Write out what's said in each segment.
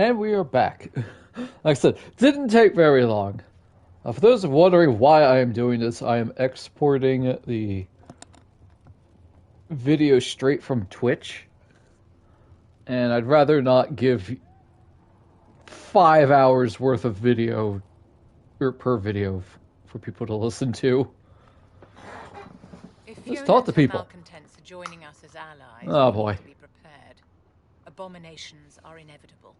And we are back. Like I said, didn't take very long. For those wondering why I am doing this, I am exporting the video straight from Twitch. And I'd rather not give 5 hours worth of video or per video for people to listen to. If Just talk to people. malcontents are joining us as allies, oh we boy. need to be prepared. Abominations are inevitable.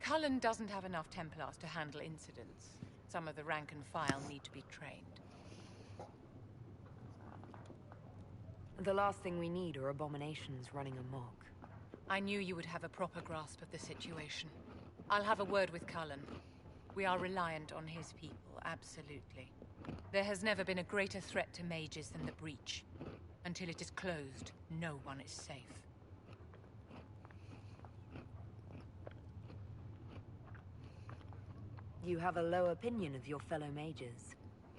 Cullen doesn't have enough Templars to handle incidents. Some of the rank and file need to be trained. The last thing we need are abominations running amok. I knew you would have a proper grasp of the situation. I'll have a word with Cullen. We are reliant on his people, absolutely. There has never been a greater threat to mages than the breach. Until it is closed, no one is safe. You have a low opinion of your fellow mages.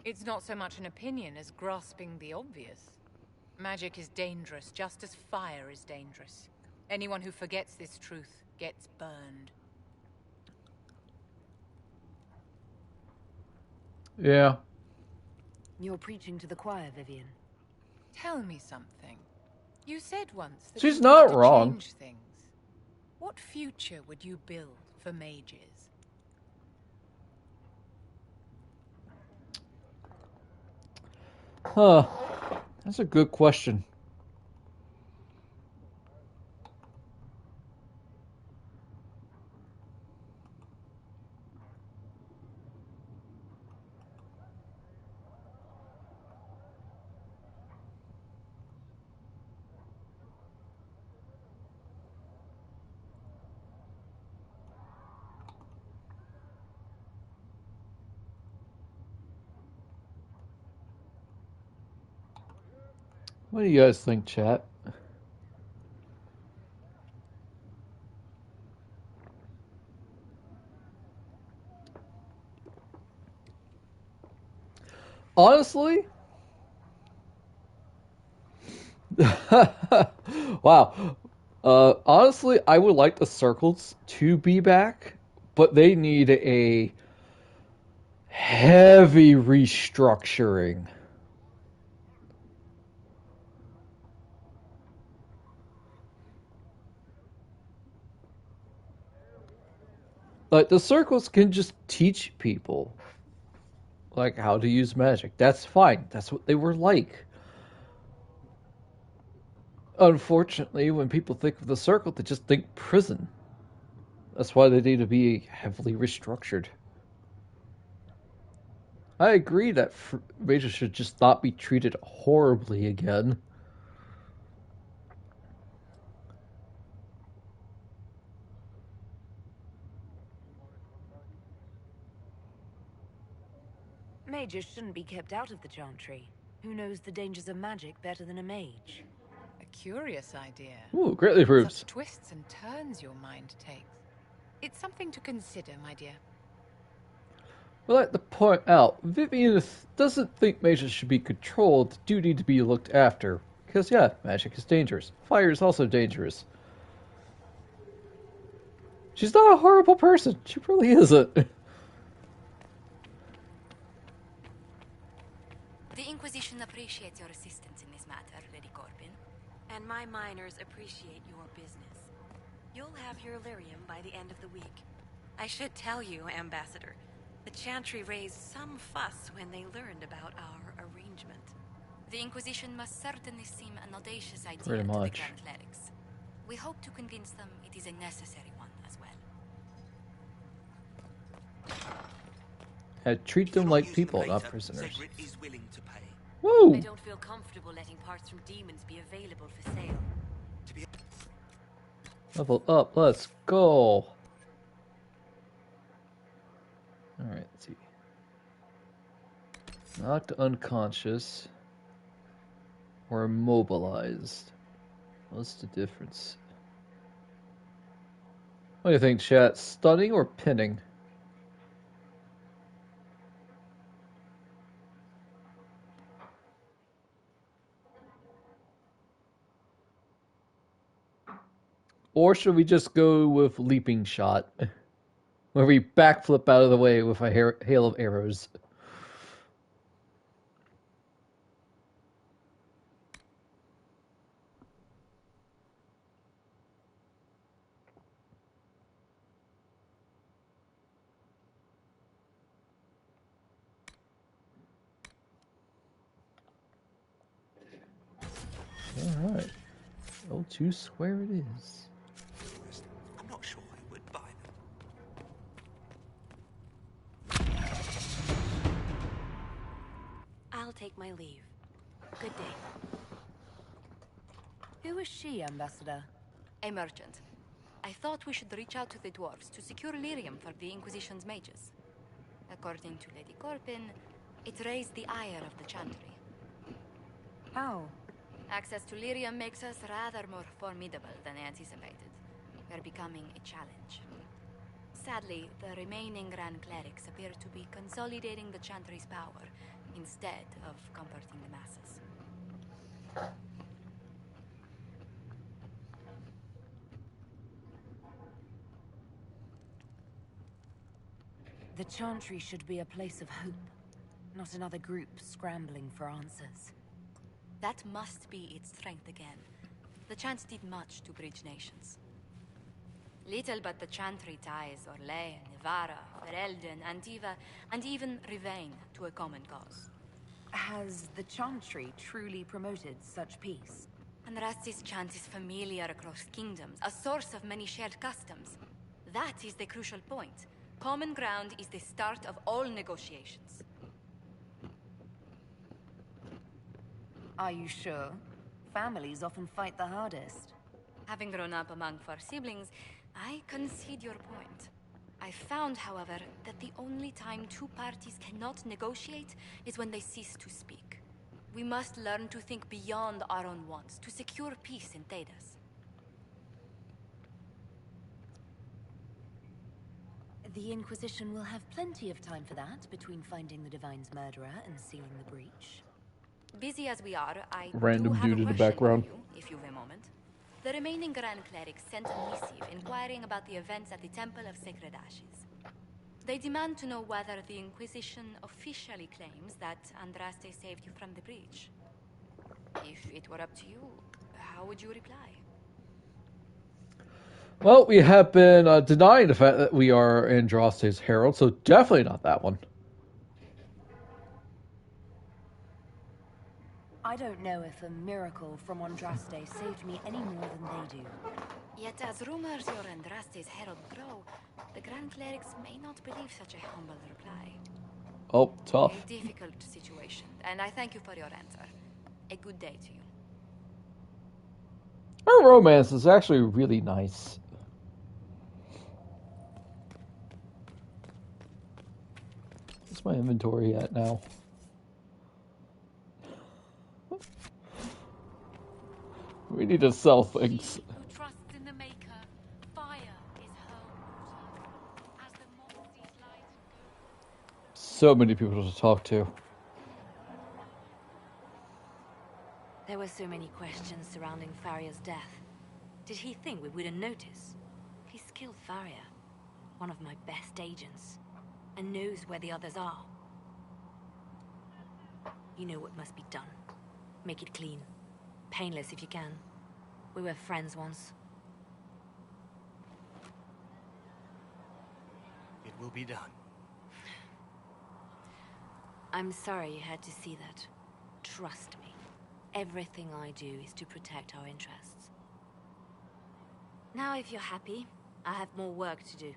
It's not so much an opinion as grasping the obvious. Magic is dangerous, just as fire is dangerous. Anyone who forgets this truth gets burned. Yeah. You're preaching to the choir, Vivian. Tell me something. You said once that She's you not wanted to wrong. change things. What future would you build for mages? Huh. That's a good question. What do you guys think, chat? Honestly, wow. Honestly, I would like the circles to be back, but they need a heavy restructuring. Like, the circles can just teach people, like, how to use magic. That's fine. That's what they were like. Unfortunately, when people think of the circle, they just think prison. That's why they need to be heavily restructured. I agree that mages should just not be treated horribly again. Mages shouldn't be kept out of the Chantry. Who knows the dangers of magic better than a mage? A curious idea. Ooh, greatly proves. Such twists and turns your mind takes. It's something to consider, my dear. I'd like to point out, Vivian doesn't think mages should be controlled, do need to be looked after. Because, yeah, magic is dangerous. Fire is also dangerous. She's not a horrible person. She really isn't. The Inquisition appreciates your assistance in this matter, Lady Corbin. And my miners appreciate your business. You'll have your lyrium by the end of the week. I should tell you, Ambassador, the Chantry raised some fuss when they learned about our arrangement. The Inquisition must certainly seem an audacious idea Pretty to the much. Grand Clerics. We hope to convince them it is a necessary one as well. Treat them like people, not prisoners. Is willing to pay. Woo! I don't feel comfortable letting parts from demons be available for sale. Level up, let's go! Alright, let's see. Knocked unconscious or immobilized. What's the difference? What do you think, chat? Stunning or pinning? Or should we just go with leaping shot? where we backflip out of the way with a hail of arrows. Alright. L2 square it is. I'm not sure I would buy them. I'll take my leave. Good day. Who is she, Ambassador? A merchant. I thought we should reach out to the dwarves to secure lyrium for the Inquisition's mages. According to Lady Corpin, it raised the ire of the Chantry. How? Access to lyrium makes us rather more formidable than anticipated. We're becoming a challenge. Sadly, the remaining Grand Clerics appear to be consolidating the Chantry's power instead of comforting the masses. The Chantry should be a place of hope, not another group scrambling for answers. That must be its strength again. The Chant did much to bridge nations. Little but the Chantry ties Orlais, Nevarra, Ferelden, Antiva, and even Rivain to a common cause. Has the Chantry truly promoted such peace? Andraste's chant is familiar across kingdoms, a source of many shared customs. That is the crucial point. Common ground is the start of all negotiations. Are you sure? Families often fight the hardest. Having grown up among four siblings, I concede your point. I found, however, that the only time two parties cannot negotiate is when they cease to speak. We must learn to think beyond our own wants, to secure peace in Thedas. The Inquisition will have plenty of time for that, between finding the Divine's murderer and sealing the breach. Busy as we are, I Random do have dude a in the question background. for you, if you've a moment. The remaining Grand Clerics sent a missive inquiring about the events at the Temple of Sacred Ashes. They demand to know whether the Inquisition officially claims that Andraste saved you from the breach. If it were up to you, how would you reply? Well, we have been denying the fact that we are Andraste's herald, so definitely not that one. I don't know if a miracle from Andraste saved me any more than they do. Yet as rumors your Andraste's herald grow, the Grand Clerics may not believe such a humble reply. Oh, tough. A difficult situation, and I thank you for your answer. A good day to you. Our romance is actually really nice. What's my inventory at now? We need to sell things. Who trusts in the Maker, fire is her water. As the moth sees light and goes. So many people to talk to. There were so many questions surrounding Faria's death. Did he think we wouldn't notice? He's killed Faria, one of my best agents, and knows where the others are. You know what must be done. Make it clean. Painless if you can. We were friends once. It will be done. I'm sorry you had to see that. Trust me. Everything I do is to protect our interests. Now, if you're happy, I have more work to do.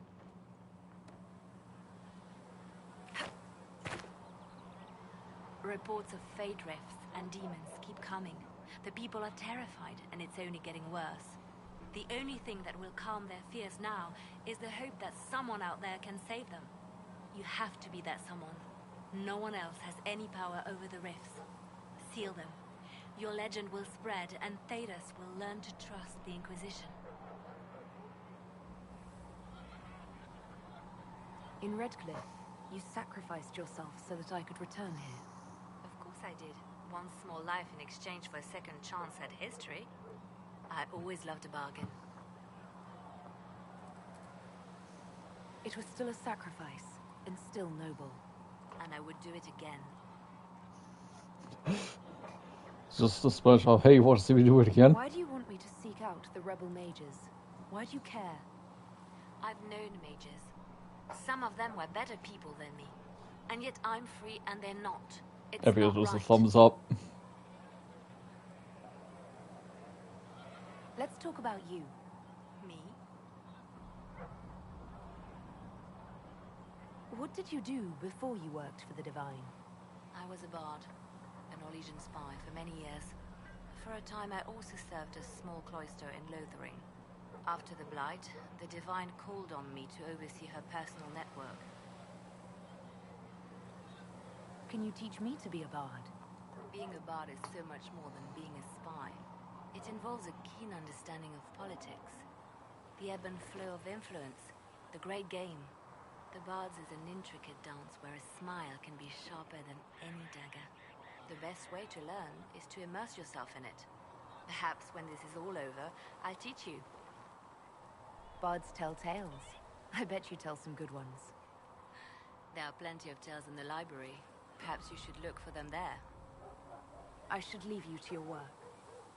Reports of fate rifts and demons keep coming. The people are terrified, and it's only getting worse. The only thing that will calm their fears now is the hope that someone out there can save them. You have to be that someone. No one else has any power over the rifts. Seal them. Your legend will spread, and Thedas will learn to trust the Inquisition. In Redcliffe, you sacrificed yourself so that I could return here. Of course I did. One small life in exchange for a second chance at history. I always loved a bargain. It was still a sacrifice, and still noble. And I would do it again. Just a sponge of, hey, you want to see me do it again? Why do you want me to seek out the rebel mages? Why do you care? I've known mages. Some of them were better people than me. And yet I'm free and they're not. It's Everyone not was right. a thumbs up. Let's talk about you. Me? What did you do before you worked for the Divine? I was a bard, a Norwegian spy for many years. For a time I also served a small cloister in Lothering. After the Blight, the Divine called on me to oversee her personal network. Can you teach me to be a bard? Being a bard is so much more than being a spy. It involves a keen understanding of politics, the ebb and flow of influence, the great game. The Bard's is an intricate dance where a smile can be sharper than any dagger. The best way to learn is to immerse yourself in it. Perhaps when this is all over, I'll teach you. Bards tell tales. I bet you tell some good ones. There are plenty of tales in the library. Perhaps you should look for them there. I should leave you to your work.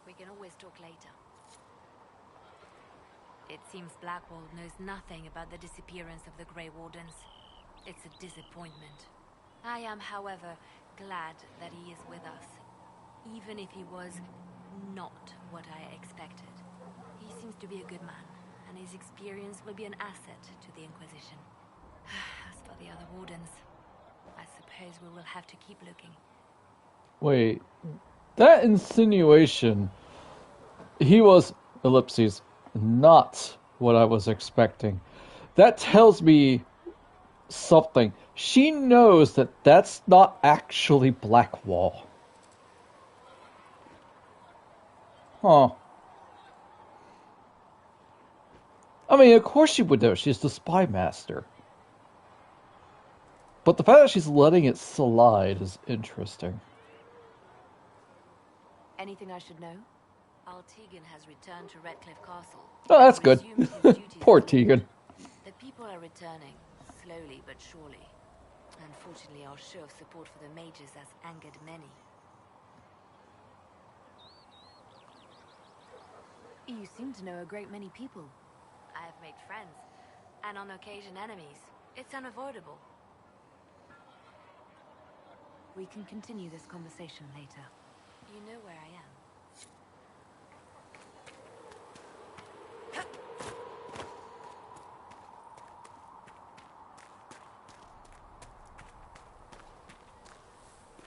We can always talk later. It seems Blackwall knows nothing about the disappearance of the Grey Wardens. It's a disappointment. I am, however, glad that he is with us. Even if he was not what I expected. He seems to be a good man, and his experience will be an asset to the Inquisition. As for the other Wardens, I suppose we will have to keep looking. Wait, that insinuation, he was, ellipses, not what I was expecting. That tells me something. She knows that that's not actually Blackwall. Huh. I mean, of course she would know. She's the spy master. But the fact that she's letting it slide is interesting. Anything I should know? Tegan has returned to Redcliffe Castle. Oh, that's good. Resumed his duties Poor as a Tegan. ward. The people are returning, slowly but surely. Unfortunately, our show of support for the mages has angered many. You seem to know a great many people. I have made friends, and on occasion enemies. It's unavoidable. We can continue this conversation later. You know where I am.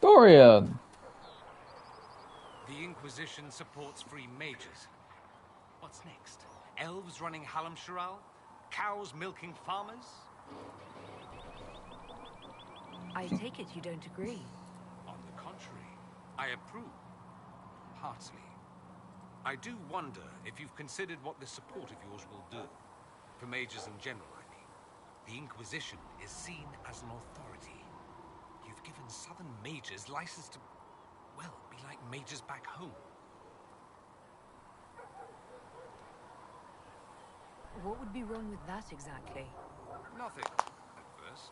Dorian! The Inquisition supports free mages. What's next? Elves running Hallam-Sharal? Cows milking farmers? I take it you don't agree. On the contrary, I approve. Heartily. I do wonder if you've considered what this support of yours will do. For mages in general, I mean. The Inquisition is seen as an authority. You've given southern mages license to, well, be like mages back home. What would be wrong with that exactly? Nothing, at first.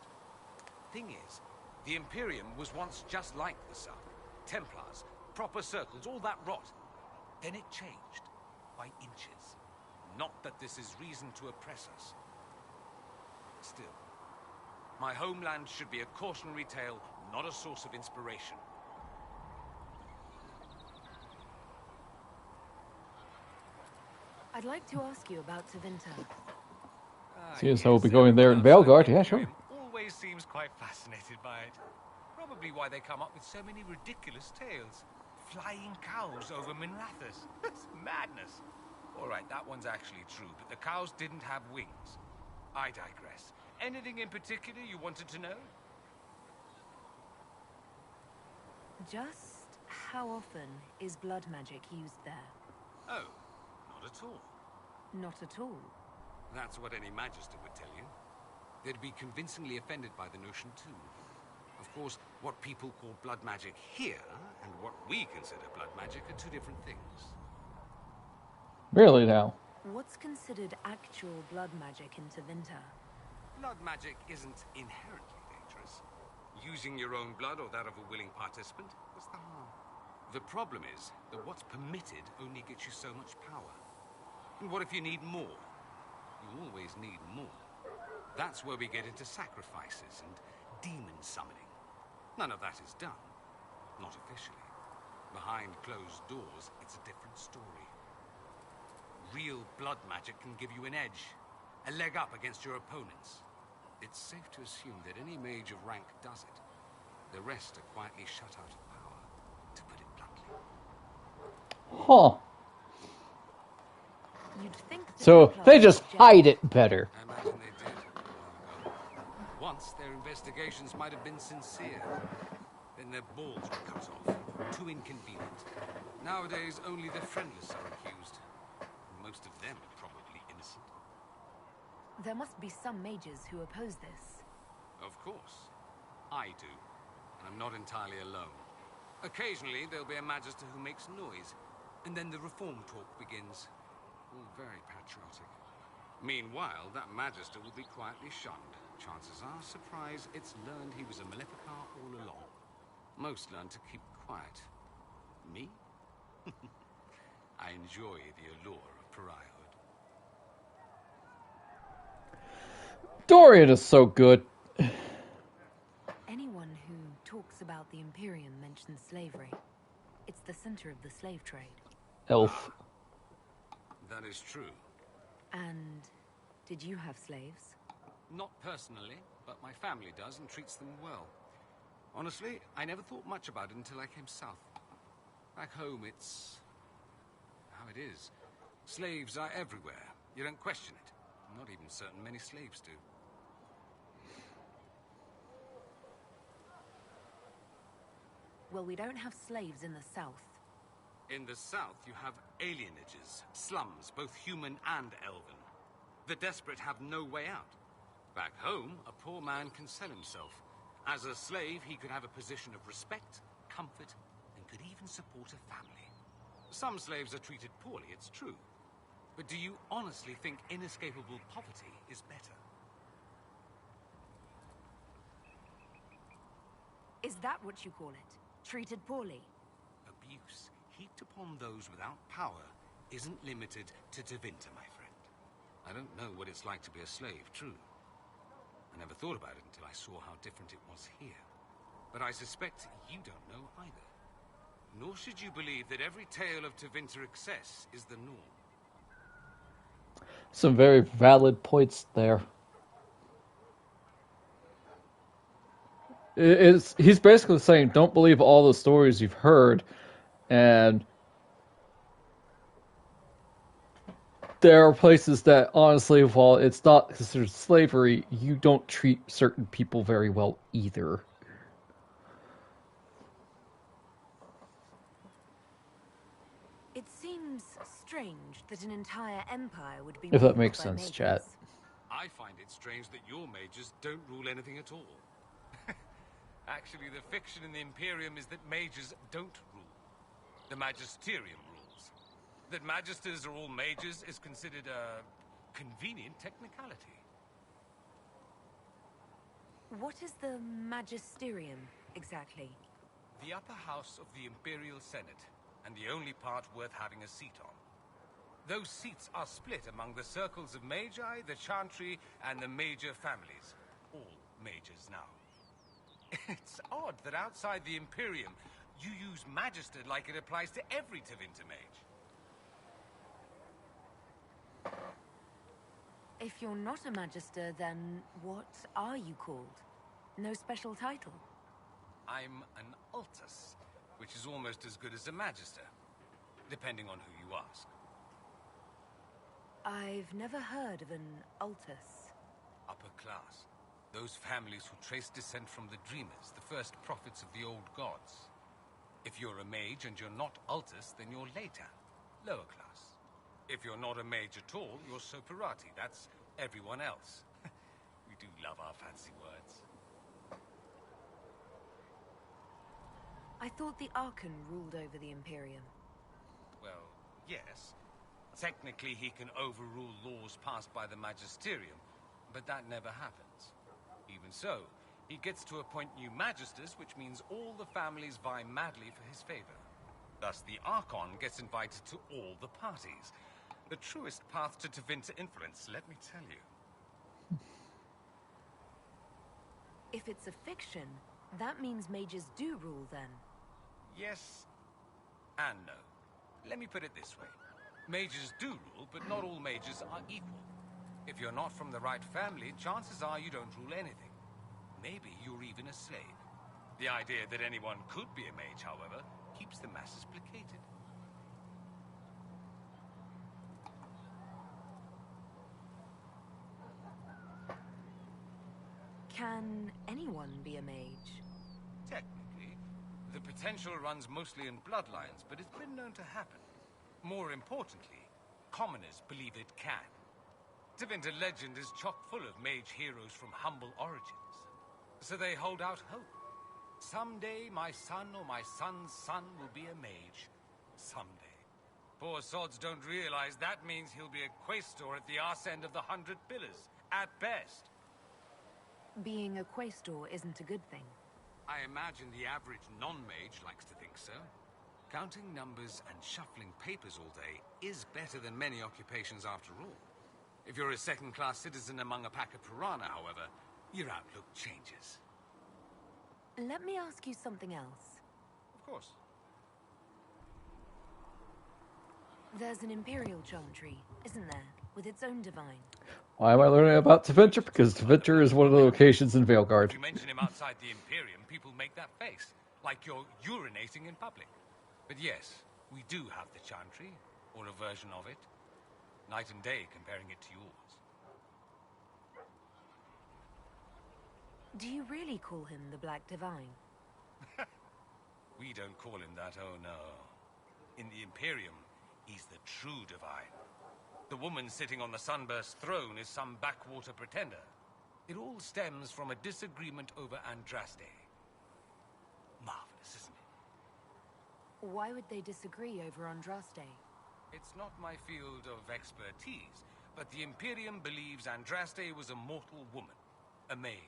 Thing is, the Imperium was once just like the South. Templars, proper circles, all that rot. Then it changed, by inches. Not that this is reason to oppress us. Still, my homeland should be a cautionary tale, not a source of inspiration. I'd like to ask you about Tevinter. Seeing as how we'll be going there in Valgard, yeah, sure. Always seems quite fascinated by it. Probably why they come up with so many ridiculous tales. Flying cows over Minrathous. That's madness. All right, that one's actually true, but the cows didn't have wings. I digress. Anything in particular you wanted to know? Just how often is blood magic used there? Oh, not at all. Not at all. That's what any Magister would tell you. They'd be convincingly offended by the notion too. Of course, what people call blood magic here, and what we consider blood magic, are two different things. Really now? What's considered actual blood magic in Tevinter? Blood magic isn't inherently dangerous. Using your own blood or that of a willing participant, what's the harm? The problem is that what's permitted only gets you so much power. And what if you need more? You always need more. That's where we get into sacrifices and demon summoning. None of that is done. Not officially. Behind closed doors, it's a different story. Real blood magic can give you an edge, a leg up against your opponents. It's safe to assume that any mage of rank does it. The rest are quietly shut out of power, to put it bluntly. Huh. You'd think the So Templars they just would hide it better. I imagine they did. Once, their investigations might have been sincere. Then their balls were cut off. Too inconvenient. Nowadays, only the friendless are accused. Most of them are probably innocent. There must be some mages who oppose this. Of course. I do. And I'm not entirely alone. Occasionally, there'll be a magister who makes noise. And then the reform talk begins. All very patriotic. Meanwhile, that magister will be quietly shunned. Chances are, surprise, it's learned he was a Maleficar all along. Most learn to keep quiet. Me? I enjoy the allure of pariahhood. Dorian is so good. Anyone who talks about the Imperium mentions slavery. It's the center of the slave trade. Elf. That is true. And did you have slaves? Not personally, but my family does and treats them well. Honestly, I never thought much about it until I came south. Back home, it's how it is. Slaves are everywhere. You don't question it. I'm not even certain many slaves do. Well, we don't have slaves in the south. In the south, you have alienages, slums, both human and elven. The desperate have no way out. Back home, a poor man can sell himself. As a slave, he could have a position of respect, comfort, and could even support a family. Some slaves are treated poorly, it's true. But do you honestly think inescapable poverty is better? Is that what you call it? Treated poorly? Abuse heaped upon those without power isn't limited to Tevinter, my friend. I don't know what it's like to be a slave, true. I never thought about it until I saw how different it was here. But I suspect you don't know either. Nor should you believe that every tale of Tevinter excess is the norm. Some very valid points there. He's basically saying, don't believe all the stories you've heard, and there are places that, honestly, while it's not considered slavery, you don't treat certain people very well either. It seems strange that an entire empire would be If that ruled makes by sense, mages. chat. I find it strange that your mages don't rule anything at all. Actually, the fiction in the Imperium is that mages don't rule. The Magisterium rules. That magisters are all mages is considered a convenient technicality. What is the Magisterium, exactly? The upper house of the Imperial Senate, and the only part worth having a seat on. Those seats are split among the circles of Magi, the Chantry, and the major families. All mages now. It's odd that outside the Imperium, you use Magister like it applies to every Tevinter mage. If you're not a Magister, then what are you called? No special title? I'm an Altus, which is almost as good as a Magister, depending on who you ask. I've never heard of an Altus. Upper class. Those families who trace descent from the Dreamers, the first prophets of the old gods. If you're a mage and you're not Altus, then you're later, lower class. If you're not a mage at all, you're Soperati. That's everyone else. We do love our fancy words. I thought the Archon ruled over the Imperium. Well, yes. Technically, he can overrule laws passed by the Magisterium, but that never happens. Even so, he gets to appoint new magisters, which means all the families vie madly for his favor. Thus, the Archon gets invited to all the parties. The truest path to Tevinter influence, let me tell you. If it's a fiction, that means mages do rule then. Yes and no. Let me put it this way. Mages do rule, but not all mages are equal. If you're not from the right family, chances are you don't rule anything. Maybe you're even a slave. The idea that anyone could be a mage, however, keeps the masses placated. Can anyone be a mage? Technically, the potential runs mostly in bloodlines, but it's been known to happen. More importantly, commoners believe it can. Tevinter legend is chock full of mage heroes from humble origins. So they hold out hope. Someday my son or my son's son will be a mage. Someday. Poor sods don't realize that means he'll be a quaestor at the arse end of the 100 Pillars, at best. Being a quaestor isn't a good thing. I imagine the average non-mage likes to think so. Counting numbers and shuffling papers all day is better than many occupations after all. If you're a second-class citizen among a pack of piranha, however, your outlook changes. Let me ask you something else. Of course. There's an Imperial Chantry, isn't there? With its own divine. Why am I learning about Tevinter? Because Tevinter is one of the locations in Veilguard. If you mention him outside the Imperium, people make that face, like you're urinating in public. But yes, we do have the Chantry, or a version of it. Night and day comparing it to yours. Do you really call him the Black Divine? We don't call him that, oh no. In the Imperium, he's the true divine. The woman sitting on the Sunburst throne is some backwater pretender. It all stems from a disagreement over Andraste. Marvelous, isn't it? Why would they disagree over Andraste? It's not my field of expertise, but the Imperium believes Andraste was a mortal woman, a mage.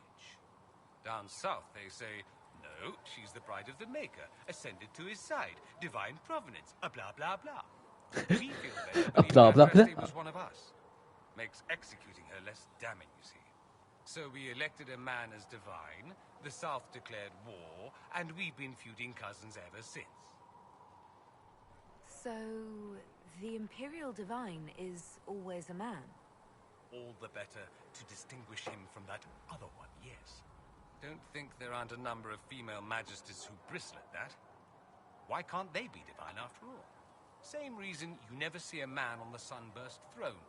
Down south, they say, no, she's the bride of the Maker, ascended to his side, divine provenance, a blah blah blah. We feel better believe Blah, blah, blah. Andraste was one of us. Makes executing her less damning, you see. So we elected a man as divine, the South declared war, and we've been feuding cousins ever since. So, the Imperial Divine is always a man? All the better to distinguish him from that other one, yes. Don't think there aren't a number of female magisters who bristle at that. Why can't they be divine after all? Same reason you never see a man on the Sunburst throne.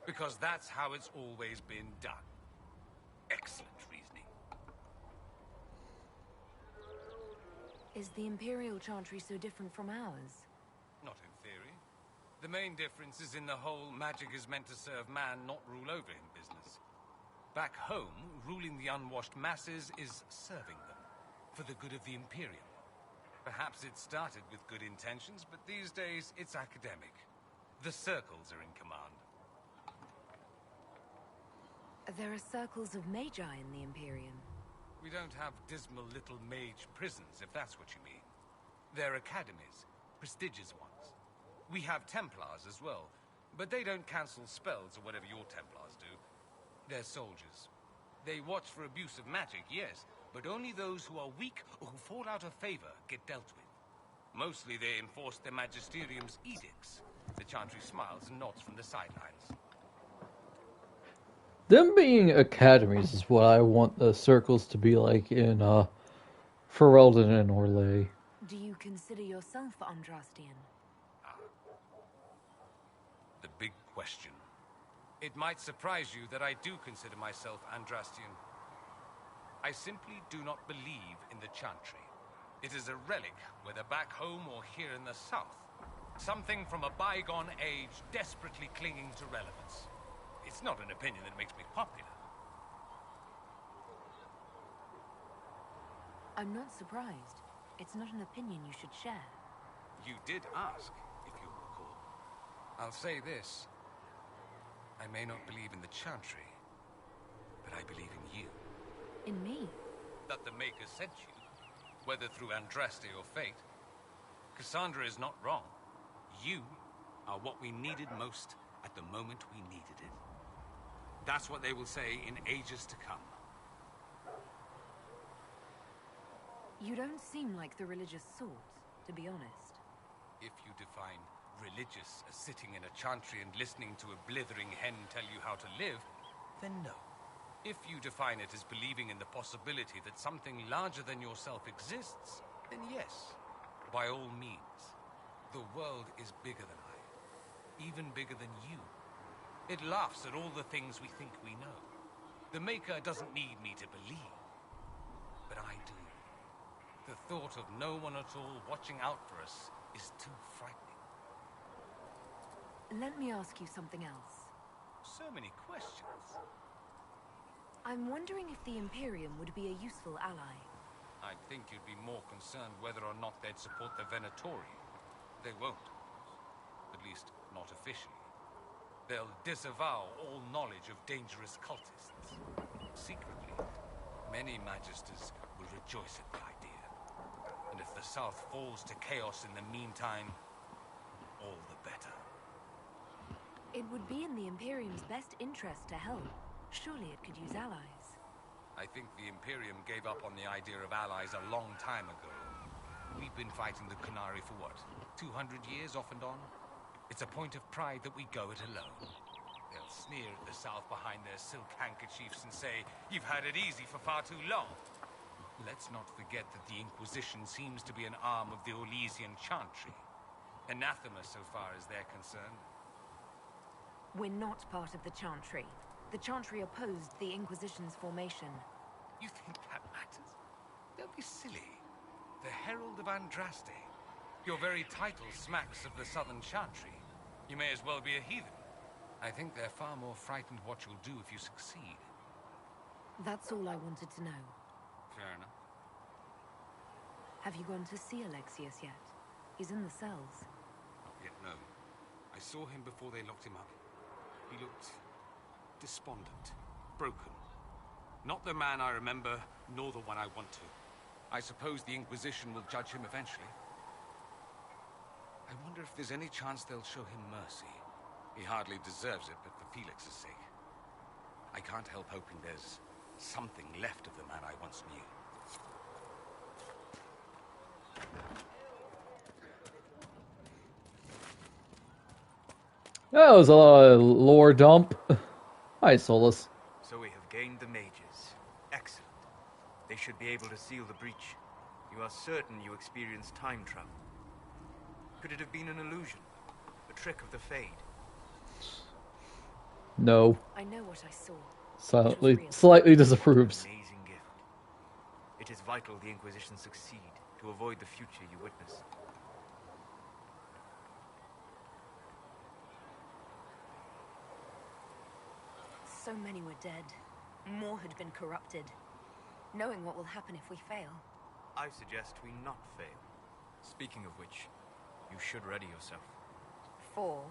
Because that's how it's always been done. Excellent reasoning. Is the Imperial Chantry so different from ours? Not in theory. The main difference is in the whole magic is meant to serve man, not rule over him business. Back home, ruling the unwashed masses is serving them, for the good of the Imperium. Perhaps it started with good intentions, but these days it's academic. The circles are in command. There are circles of magi in the Imperium. We don't have dismal little mage prisons, if that's what you mean. They're academies, prestigious ones. We have Templars as well, but they don't cancel spells or whatever your Templars do. They're soldiers. They watch for abuse of magic, yes, but only those who are weak or who fall out of favor get dealt with. Mostly they enforce the Magisterium's edicts. The Chantry smiles and nods from the sidelines. Them being academies is what I want the circles to be like in Ferelden and Orlais. Do you consider yourself Andrastian? The big question. It might surprise you that I do consider myself Andrastian. I simply do not believe in the Chantry. It is a relic, whether back home or here in the south. Something from a bygone age desperately clinging to relevance. It's not an opinion that makes me popular. I'm not surprised. It's not an opinion you should share. You did ask, if you recall. I'll say this. I may not believe in the Chantry, but I believe in you. In me? That the Maker sent you, whether through Andraste or fate. Cassandra is not wrong. You are what we needed most at the moment we needed it. That's what they will say in ages to come. You don't seem like the religious sort, to be honest. If you define religious as sitting in a chantry and listening to a blithering hen tell you how to live, then no. If you define it as believing in the possibility that something larger than yourself exists, then yes, by all means. The world is bigger than I, even bigger than you. It laughs at all the things we think we know. The Maker doesn't need me to believe, but I do. The thought of no one at all watching out for us is too frightening. Let me ask you something else. So many questions. I'm wondering if the Imperium would be a useful ally. I'd think you'd be more concerned whether or not they'd support the Venatori. They won't. At least, not officially. They'll disavow all knowledge of dangerous cultists. Secretly, many Magisters will rejoice at the idea. And if the South falls to chaos in the meantime, all the better. It would be in the Imperium's best interest to help. Surely it could use allies. I think the Imperium gave up on the idea of allies a long time ago. We've been fighting the Qunari for what, 200 years off and on? It's a point of pride that we go it alone. They'll sneer at the South behind their silk handkerchiefs and say, "You've had it easy for far too long." Let's not forget that the Inquisition seems to be an arm of the Orlesian Chantry. Anathema so far as they're concerned. We're not part of the Chantry. The Chantry opposed the Inquisition's formation. You think that matters? Don't be silly. The Herald of Andraste. Your very title smacks of the Southern Chantry. You may as well be a heathen. I think they're far more frightened what you'll do if you succeed. That's all I wanted to know. Fair enough. Have you gone to see Alexius yet? He's in the cells. Not yet, no. I saw him before they locked him up. He looked despondent, broken. Not the man I remember, nor the one I want to. I suppose the Inquisition will judge him eventually. I wonder if there's any chance they'll show him mercy. He hardly deserves it, but for Felix's sake. I can't help hoping there's something left of the man I once knew. That was a lore dump. Hi, Solus. So we have gained the mages. Excellent. They should be able to seal the breach. You are certain you experienced time travel? Could it have been an illusion? A trick of the Fade? No. I know what I saw. Slightly disapproves. An amazing gift. It is vital the Inquisition succeed to avoid the future you witness. So many were dead. More had been corrupted. Knowing what will happen if we fail. I suggest we not fail. Speaking of which, you should ready yourself. For?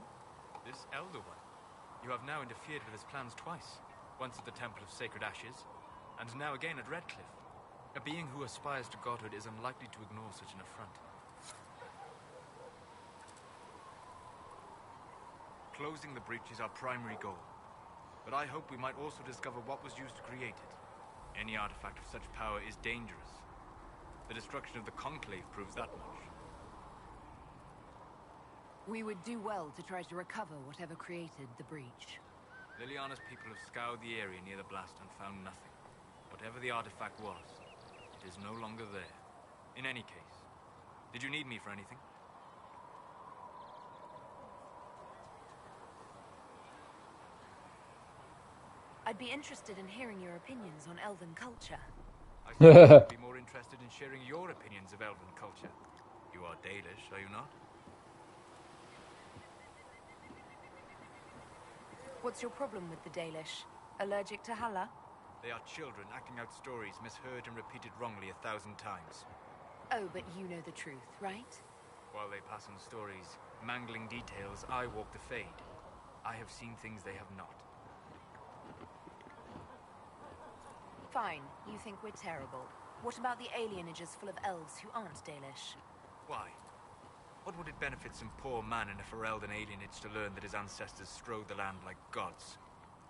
This Elder One. You have now interfered with his plans twice. Once at the Temple of Sacred Ashes, and now again at Redcliffe. A being who aspires to godhood is unlikely to ignore such an affront. Closing the breach is our primary goal. But I hope we might also discover what was used to create it. Any artifact of such power is dangerous. The destruction of the Conclave proves that much. We would do well to try to recover whatever created the breach. Liliana's people have scoured the area near the blast and found nothing. Whatever the artifact was, it is no longer there. In any case, did you need me for anything? I'd be interested in hearing your opinions on Elven culture. I suppose I'd be more interested in sharing your opinions of Elven culture. You are Dalish, are you not? What's your problem with the Dalish? Allergic to Halla? They are children acting out stories misheard and repeated wrongly 1,000 times. Oh, but you know the truth, right? While they pass on stories, mangling details, I walk the Fade. I have seen things they have not. Fine, you think we're terrible. What about the alienages full of elves who aren't Dalish? Why? What would it benefit some poor man in a Ferelden alienage to learn that his ancestors strode the land like gods?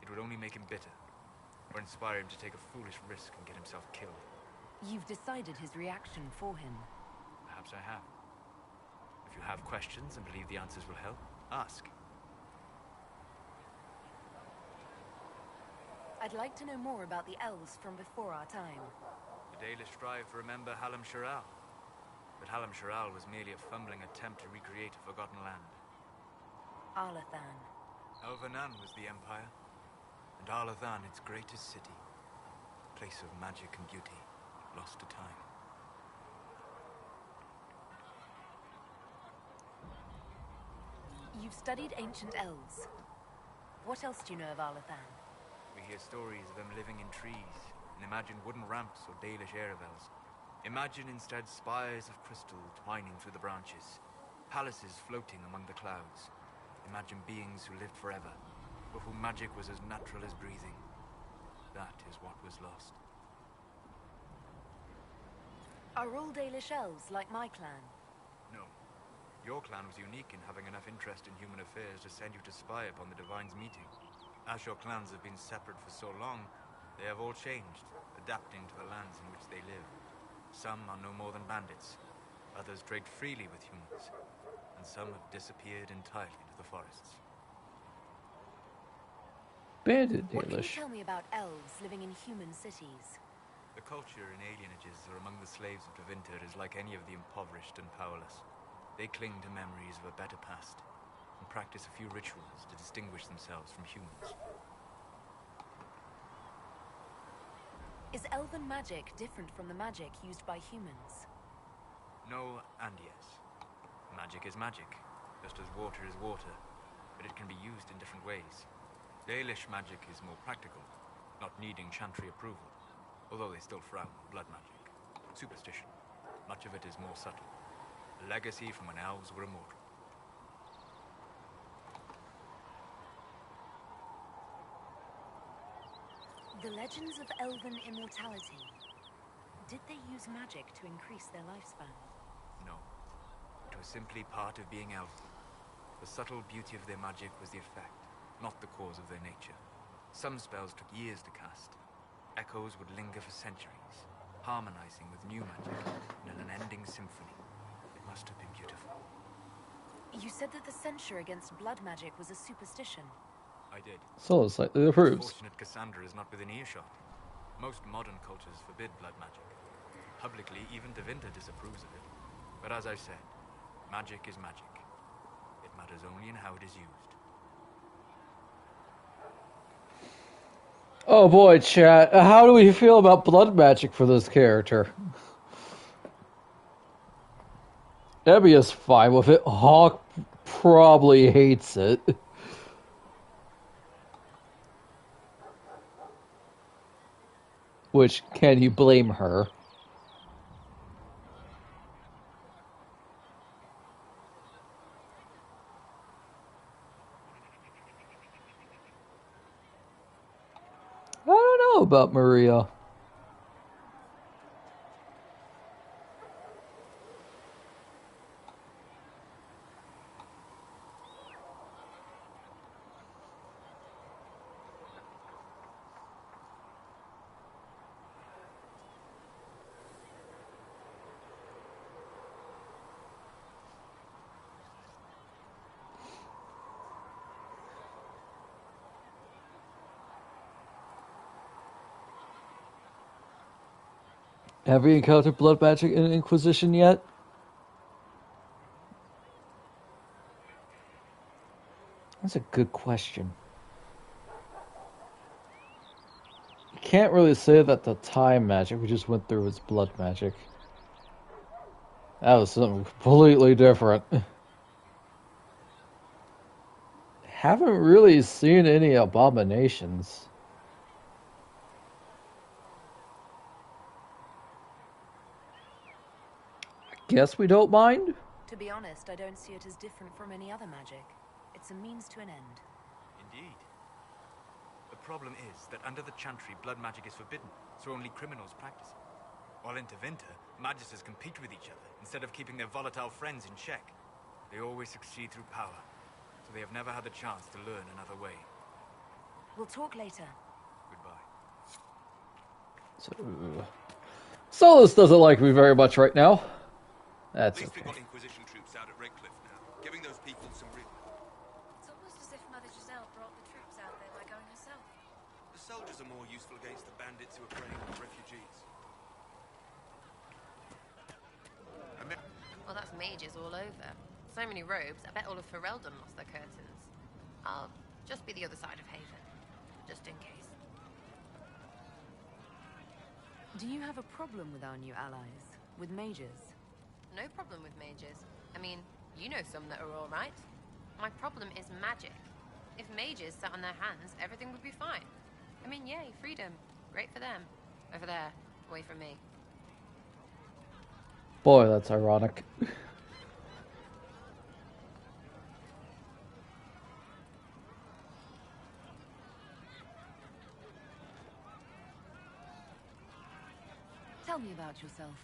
It would only make him bitter, or inspire him to take a foolish risk and get himself killed. You've decided his reaction for him. Perhaps I have. If you have questions and believe the answers will help, ask. I'd like to know more about the elves from before our time. The Dalish strive to remember Hallam Shiral. But Hallam Shiral was merely a fumbling attempt to recreate a forgotten land. Arlathan. Elvanan was the empire, and Arlathan its greatest city. A place of magic and beauty, lost to time. You've studied ancient elves. What else do you know of Arlathan? We hear stories of them living in trees, and imagine wooden ramps or Dalish aeravels. Imagine instead spires of crystal twining through the branches, palaces floating among the clouds. Imagine beings who lived forever, for whom magic was as natural as breathing. That is what was lost. Are all Dalish elves like my clan? No. Your clan was unique in having enough interest in human affairs to send you to spy upon the Divine's meeting. As your clans have been separate for so long, they have all changed, adapting to the lands in which they live. Some are no more than bandits, others trade freely with humans, and some have disappeared entirely into the forests. Bandit What can you Dalish. tell me about elves living in human cities? The culture in alienages or among the slaves of Tevinter is like any of the impoverished and powerless. They cling to memories of a better past, and practice a few rituals to distinguish themselves from humans. Is elven magic different from the magic used by humans? No and yes. Magic is magic, just as water is water, but it can be used in different ways. Dalish magic is more practical, not needing chantry approval, although they still frown on blood magic. Superstition. Much of it is more subtle. A legacy from when elves were immortal. The legends of elven immortality. Did they use magic to increase their lifespan? No. It was simply part of being elven. The subtle beauty of their magic was the effect, not the cause of their nature. Some spells took years to cast. Echoes would linger for centuries, harmonizing with new magic in an unending symphony. It must have been beautiful. You said that the censure against blood magic was a superstition. I did. So slightly approves. Fortunate Cassandra is not within earshot. Most modern cultures forbid blood magic. Publicly, even Tevinter disapproves of it. But as I said, magic is magic. It matters only in how it is used. Oh boy, chat. How do we feel about blood magic for this character? Debbie is fine with it. Hawk probably hates it. Which, can you blame her? I don't know about Maria. Have we encountered blood magic in Inquisition yet? That's a good question. You can't really say that the time magic we just went through was blood magic. That was something completely different. Haven't really seen any abominations. Guess we don't mind? To be honest, I don't see it as different from any other magic. It's a means to an end. Indeed. The problem is that under the Chantry, blood magic is forbidden, so only criminals practice it. While in Tevinter, magisters compete with each other instead of keeping their volatile friends in check. They always succeed through power, so they have never had the chance to learn another way. We'll talk later. Goodbye. Solus doesn't like me very much right now. That's At least we've okay. got Inquisition troops out at Redcliffe now, giving those people some real... It's almost as if Mother Giselle brought the troops out there by going herself. The soldiers are more useful against the bandits who are preying on refugees. Well, that's mages all over. So many robes, I bet all of Ferelden lost their curtains. I'll just be the other side of Haven, just in case. Do you have a problem with our new allies? With mages? No problem with mages. I mean, you know some that are all right. My problem is magic. If mages sat on their hands, everything would be fine. I mean, yay, freedom. Great for them. Over there, away from me. Boy, that's ironic. Tell me about yourself.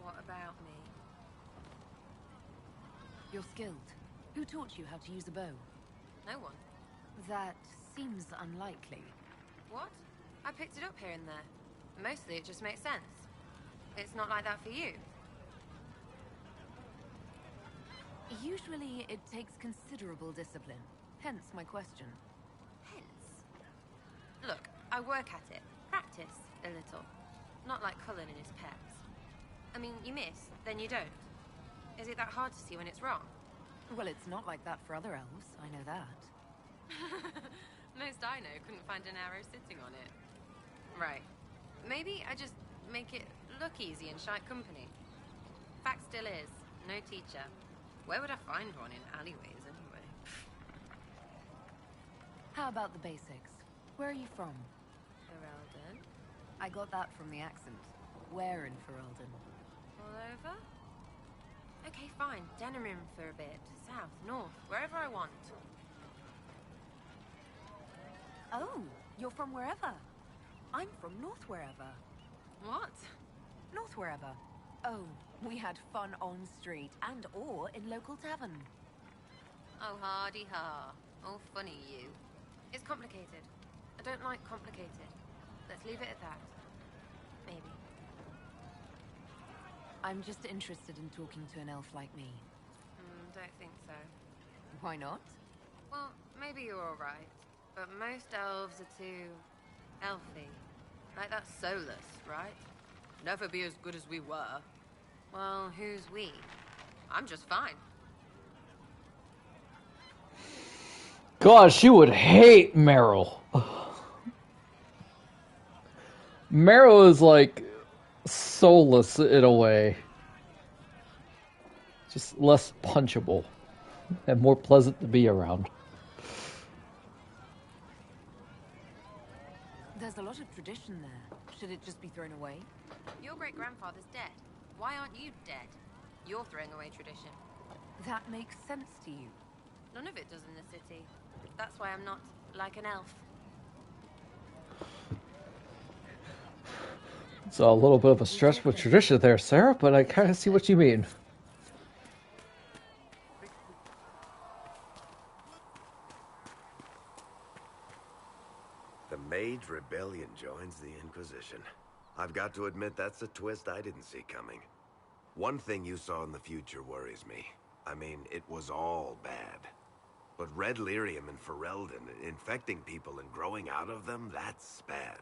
What about me? You're skilled. Who taught you how to use a bow? No one. That seems unlikely. What? I picked it up here and there. Mostly it just makes sense. It's not like that for you. Usually it takes considerable discipline. Hence my question. Hence. Look, I work at it. Practice a little. Not like Cullen and his pets. I mean, you miss, then you don't. Is it that hard to see when it's wrong? Well, it's not like that for other elves, I know that. Most I know couldn't find an arrow sitting on it. Right. Maybe I just make it look easy in shite company. Fact still is, no teacher. Where would I find one in alleyways anyway? How about the basics? Where are you from? Ferelden? I got that from the accent. Where in Ferelden? All over? Okay, fine. Denerim for a bit. South, north, wherever I want. Oh, you're from wherever. I'm from north wherever. What? North wherever. Oh, we had fun on street and or in local tavern. Oh, hardy ha. Oh, funny you. It's complicated. I don't like complicated. Let's leave it at that. Maybe. I'm just interested in talking to an elf like me. Don't think so. Why not? Well, maybe you're alright. But most elves are too... elfy. Like that Solus, right? Never be as good as we were. Well, who's we? I'm just fine. God, she would hate Meryl. Meryl is like soulless in a way. Just less punchable and more pleasant to be around. There's a lot of tradition there. Should it just be thrown away? Your great-grandfather's dead. Why aren't you dead? You're throwing away tradition. That makes sense to you. None of it does in the city. That's why I'm not like an elf. It's a little bit of a stretch with tradition there, Sarah, but I kind of see what you mean. The Mage Rebellion joins the Inquisition. I've got to admit that's a twist I didn't see coming. One thing you saw in the future worries me. I mean, it was all bad. But Red Lyrium and Ferelden, infecting people and growing out of them, that's bad.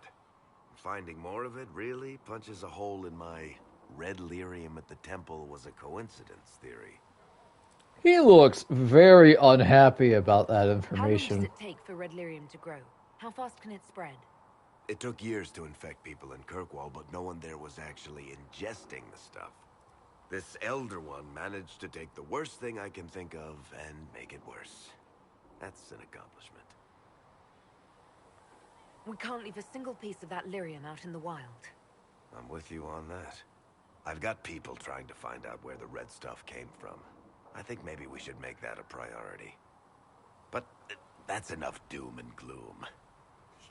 Finding more of it really punches a hole in my Red Lyrium at the temple was a coincidence theory. He looks very unhappy about that How long information. does it take for Red Lyrium to grow? How fast can it spread? It took years to infect people in Kirkwall, but no one there was actually ingesting the stuff. This Elder One managed to take the worst thing I can think of and make it worse. That's an accomplishment. We can't leave a single piece of that lyrium out in the wild. I'm with you on that. I've got people trying to find out where the red stuff came from. I think maybe we should make that a priority. But that's enough doom and gloom.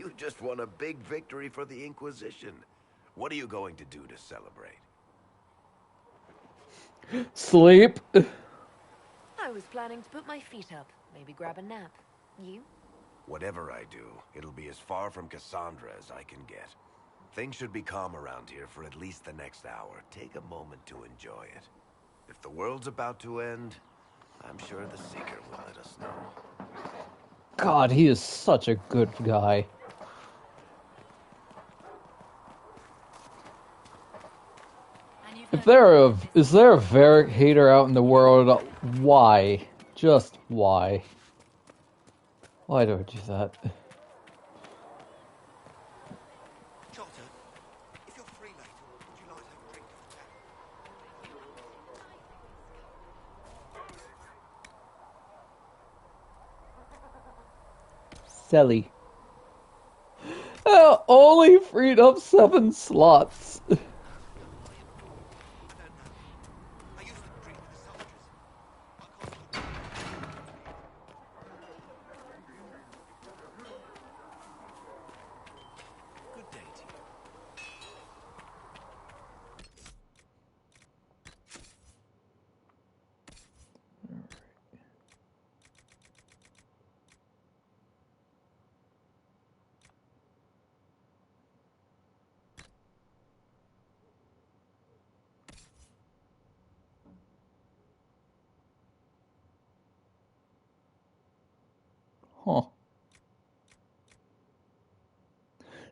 You just won a big victory for the Inquisition. What are you going to do to celebrate? Sleep. I was planning to put my feet up, maybe grab a nap. You? Whatever I do, it'll be as far from Cassandra as I can get. Things should be calm around here for at least the next hour. Take a moment to enjoy it. If the world's about to end, I'm sure the Seeker will let us know. God, he is such a good guy. If is there a Varric hater out in the world? Why? Just why? Why do I do that? Charter, if you're free later, would you like to have a drink or chat? Sally. Only freed up 7 slots. Huh.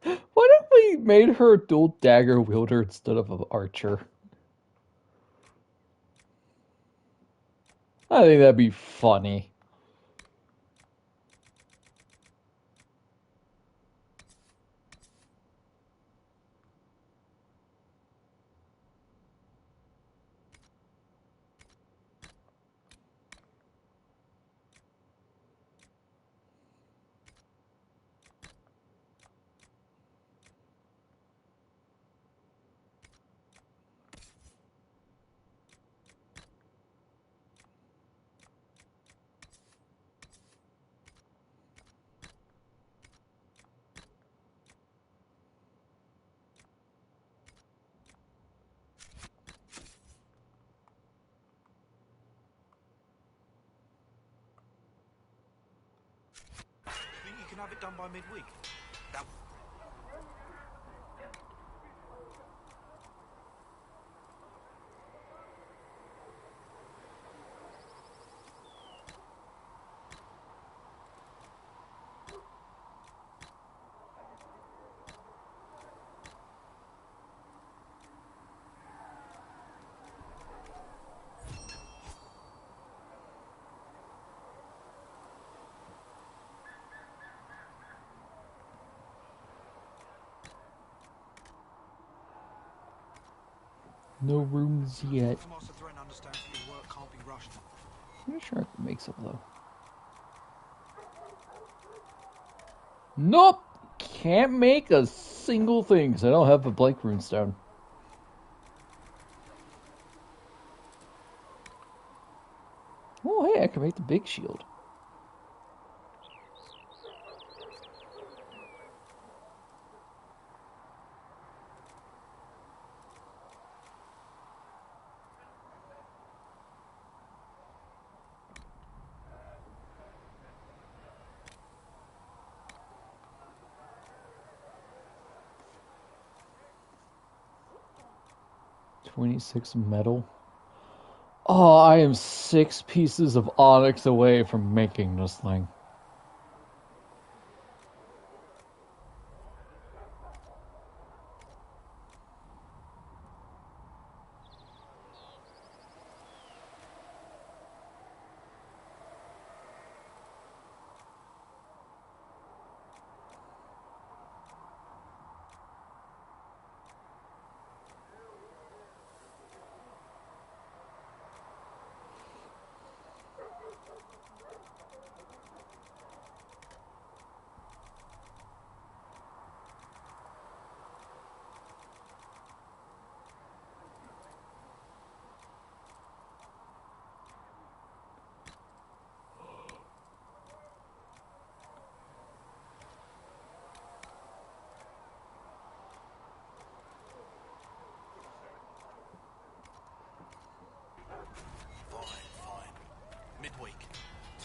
What if we made her a dual dagger wielder instead of an archer? I think that'd be funny. Think you can have it done by midweek? That... No rooms yet. Master Threat understands that your work can't be rushed. I'm sure I can make some though. Nope! Can't make a single thing because I don't have a blank runestone. Oh, hey, I can make the big shield. $26 metal. Oh, I am 6 pieces of onyx away from making this thing.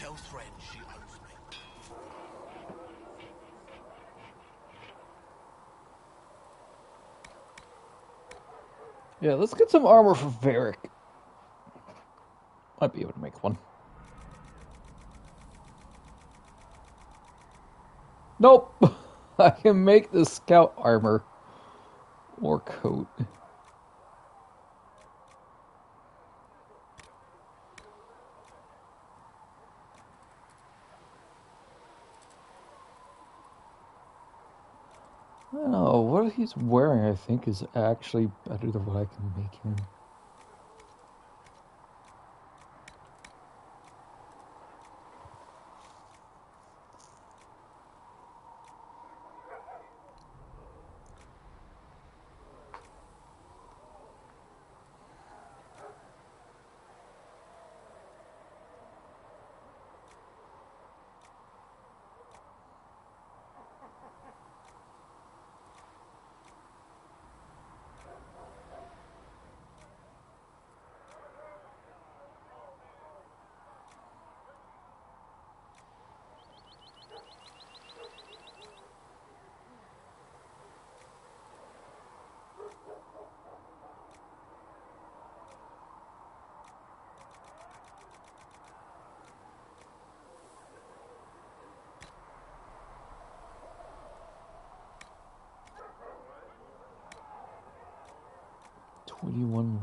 Tell Thren she owes me. Yeah, let's get some armor for Varric. Might be able to make one. Nope! I can make the scout armor. Or coat. I don't know, what he's wearing I think is actually better than what I can make him.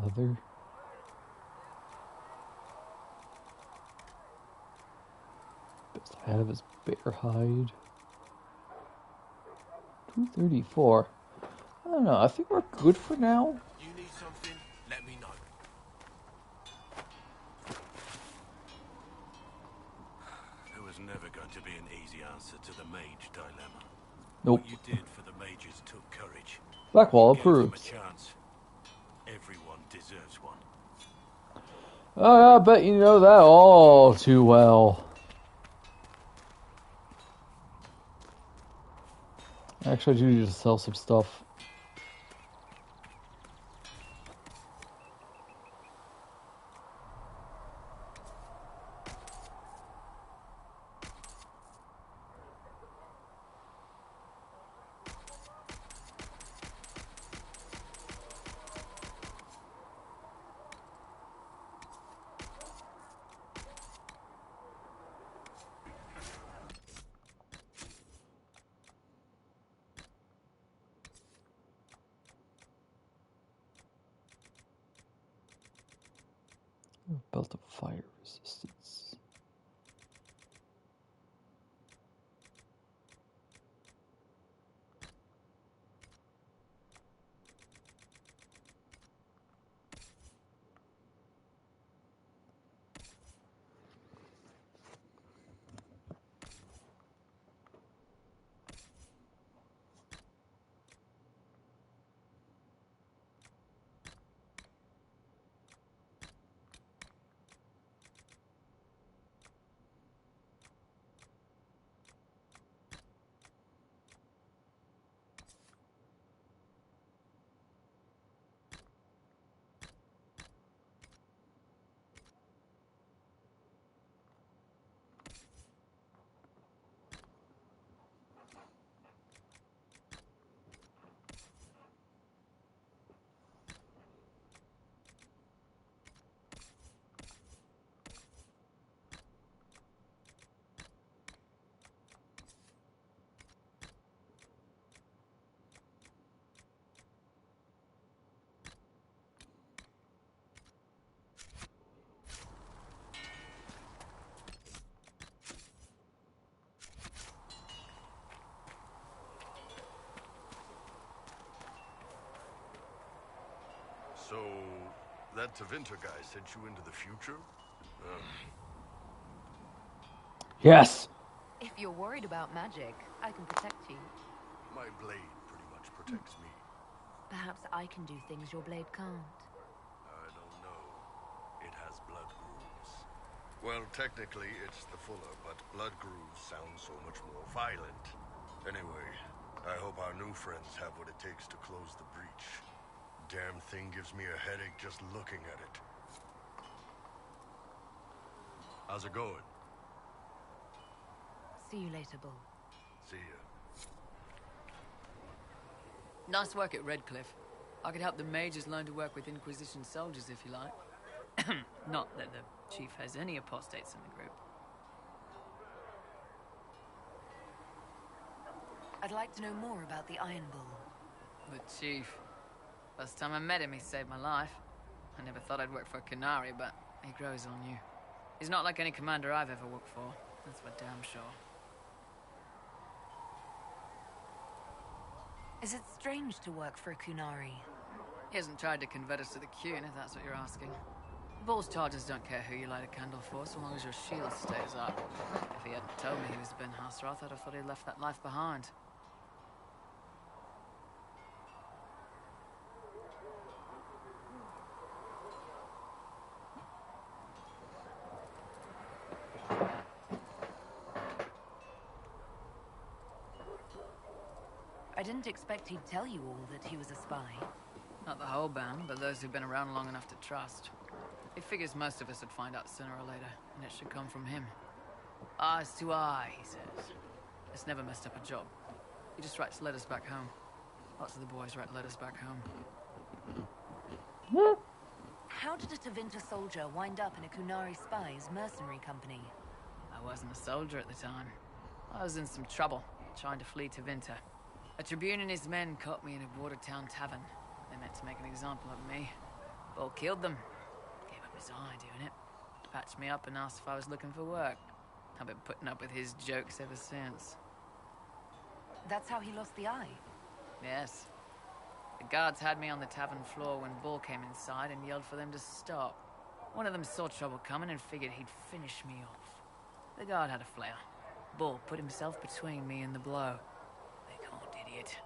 Leather. Best have is bear hide. 234. I don't know, I think we're good for now. You need something? Let me know. There was never going to be an easy answer to the mage dilemma. Nope. What you did for the mages took courage. Blackwall You gave them a approves. chance. Everyone deserves one. Oh, I bet you know that all too well. Actually, I do need to sell some stuff. Belt of fire resistance. So, that Tevinter guy sent you into the future? Yes! If you're worried about magic, I can protect you. My blade pretty much protects me. Perhaps I can do things your blade can't. I don't know. It has blood grooves. Well, technically, it's the fuller, but blood grooves sound so much more violent. Anyway, I hope our new friends have what it takes to close the breach. Damn thing gives me a headache just looking at it. How's it going? See you later, Bull. See you. Nice work at Redcliffe. I could help the mages learn to work with Inquisition soldiers if you like. Not that the chief has any apostates in the group. I'd like to know more about the Iron Bull. The chief. First time I met him, he saved my life. I never thought I'd work for a Canary, but he grows on you. He's not like any commander I've ever worked for. That's for damn sure. Is it strange to work for a Kunari? He hasn't tried to convert us to the Qun, if that's what you're asking. Bull's charges don't care who you light a candle for, so long as your shield stays up. If he hadn't told me he was Ben Hasroth, I'd have thought he'd left that life behind. I didn't expect he'd tell you all that he was a spy. Not the whole band, but those who've been around long enough to trust. He figures most of us would find out sooner or later, and it should come from him. Eyes to eye, he says. It's never messed up a job. He just writes letters back home. Lots of the boys write letters back home. How did a Tevinter soldier wind up in a Kunari spy's mercenary company? I wasn't a soldier at the time. I was in some trouble, trying to flee Tevinter. A Tribune and his men caught me in a border town tavern. They meant to make an example of me. Bull killed them. Gave up his eye doing it. Patched me up and asked if I was looking for work. I've been putting up with his jokes ever since. That's how he lost the eye? Yes. The guards had me on the tavern floor when Bull came inside and yelled for them to stop. One of them saw trouble coming and figured he'd finish me off. The guard had a flare. Bull put himself between me and the blow. Big old idiot.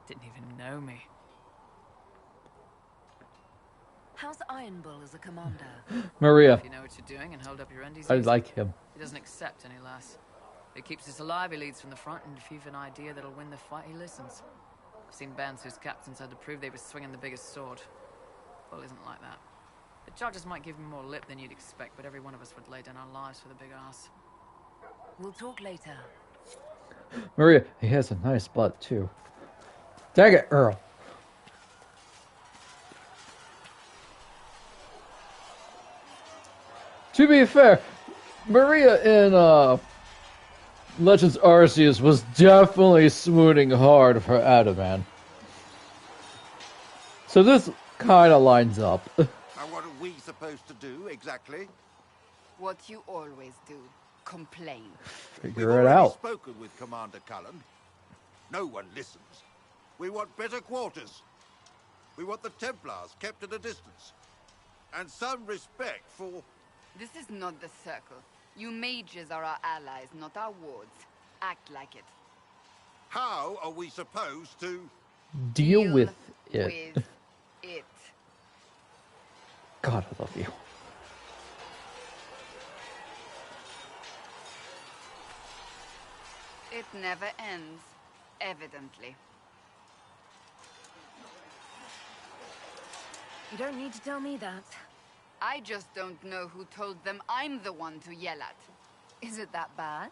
Didn't even know me. How's Iron Bull as a commander? Maria. If you know what you're doing and hold up your end, he's I easy. like him. He doesn't accept any less. He keeps us alive, he leads from the front, and if you've an idea that'll win the fight, he listens. I've seen bands whose captains had to prove they were swinging the biggest sword. Bull isn't like that. The charges might give him more lip than you'd expect, but every one of us would lay down our lives for the big ass. We'll talk later. Maria, he has a nice butt too. Dang it, Earl. To be fair, Maria in Legends Arceus was definitely swooning hard for Adaman. So this kind of lines up. And what are we supposed to do, exactly? What you always do. Complain. Figure it out. We've already spoken with Commander Cullen. No one listens. We want better quarters. We want the Templars kept at a distance. And some respect for... This is not the Circle. You mages are our allies, not our wards. Act like it. How are we supposed to... Deal with it. With it. God, I love you. It never ends, evidently. You don't need to tell me that. I just don't know who told them I'm the one to yell at. Is it that bad?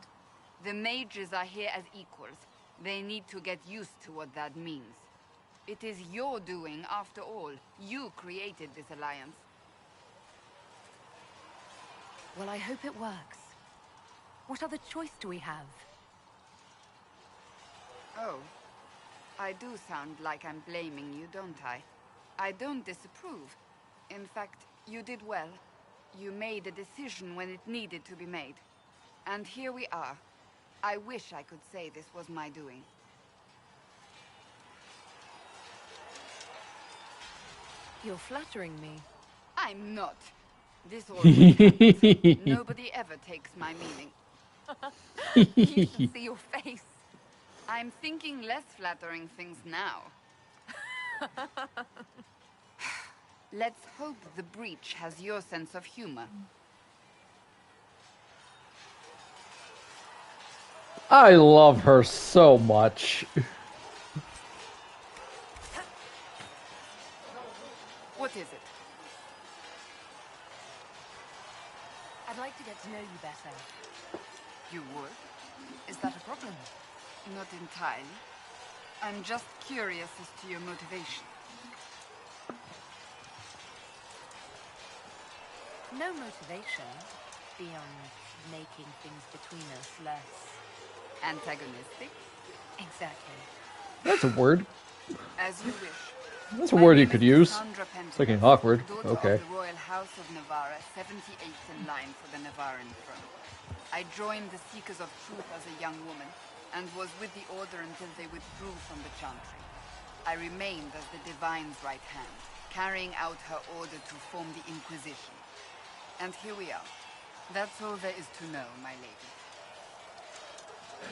The mages are here as equals. They need to get used to what that means. It is your doing, after all. You created this alliance. Well, I hope it works. What other choice do we have? Oh. I do sound like I'm blaming you, don't I? I don't disapprove. In fact, you did well. You made a decision when it needed to be made. And here we are. I wish I could say this was my doing. You're flattering me. I'm not. This always happens. Nobody ever takes my meaning. You should see your face. I'm thinking less flattering things now. Let's hope the breach has your sense of humor. I love her so much. What is it? I'd like to get to know you better. You would? Is that a problem? Not entirely. I'm just curious as to your motivation. No motivation beyond making things between us less antagonistic. Exactly. That's a word. As you wish. That's a word you could use. It's looking awkward. Daughter Okay. of the Royal House of Navarra, 78th in line for the Navarran throne. I joined the Seekers of Truth as a young woman, and was with the Order until they withdrew from the Chantry. I remained as the Divine's right hand, carrying out her order to form the Inquisition. And here we are. That's all there is to know, my lady.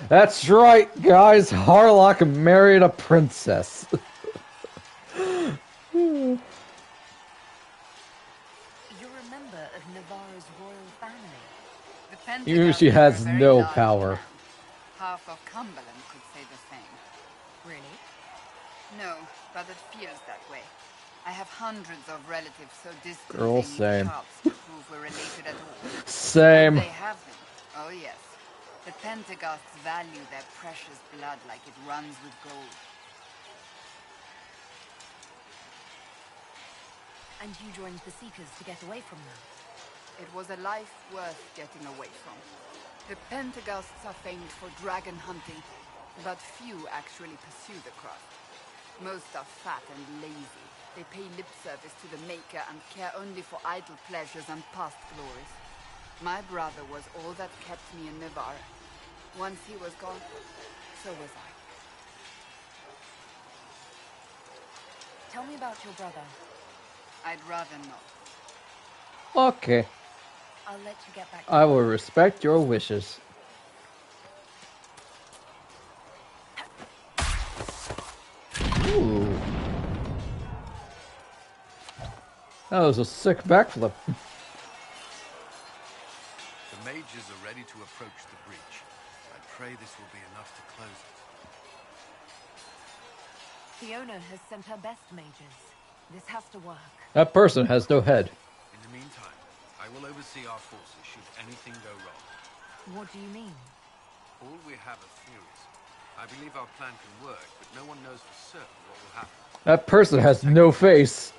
That's right, guys. Harlock married a princess. You're a member of Navarra's royal family. The Pentagon Even if she is has a very no large power. land. Half of Cumberland could say the same. Really? No, but it feels that way. I have hundreds of relatives so distant Girl, they need same. charts to prove we're related at all. Same. But they have them. Oh yes. The Pentaghasts value their precious blood like it runs with gold. And you joined the Seekers to get away from them? It was a life worth getting away from. The Pentaghasts are famed for dragon hunting, but few actually pursue the craft. Most are fat and lazy. They pay lip service to the Maker and care only for idle pleasures and past glories. My brother was all that kept me in Navarre. Once he was gone, so was I. Tell me about your brother. I'd rather not. Okay. I'll let you get back to I will respect your wishes. Ooh. That was a sick backflip. The mages are ready to approach the breach. I pray this will be enough to close it. Fiona has sent her best mages. This has to work. That person has no head. In the meantime, I will oversee our forces should anything go wrong. What do you mean? All we have are theories. I believe our plan can work, but no one knows for certain what will happen. That person has no face.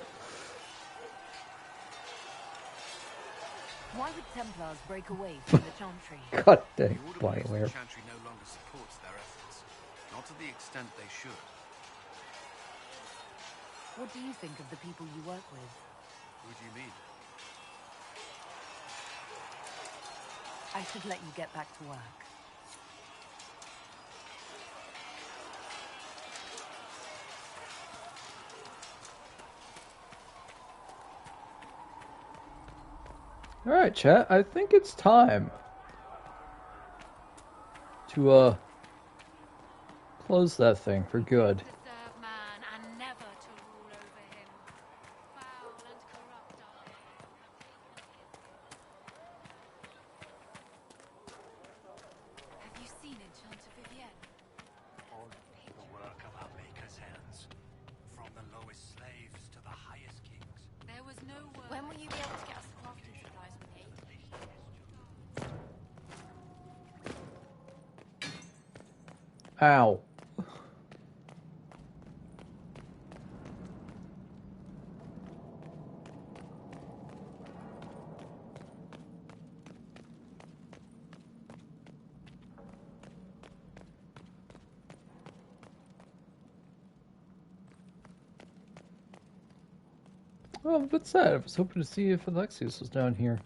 Why would Templars break away from the Chantry? God dang, The Order Black believes Lair. the Chantry no longer supports their efforts. Not to the extent they should. What do you think of the people you work with? Who do you mean? I should let you get back to work. Alright, chat, I think it's time to, close that thing for good. Serve man and never to rule over him. Foul and corrupt are they. Have you seen Enchanter Vivienne? All the work of our Maker's hands. From the lowest slaves to the highest kings. There was no word. When will you be able to get us the crafting supplies we need? Ow. Oh, I'm a bit sad. I was hoping to see if Alexius was down here.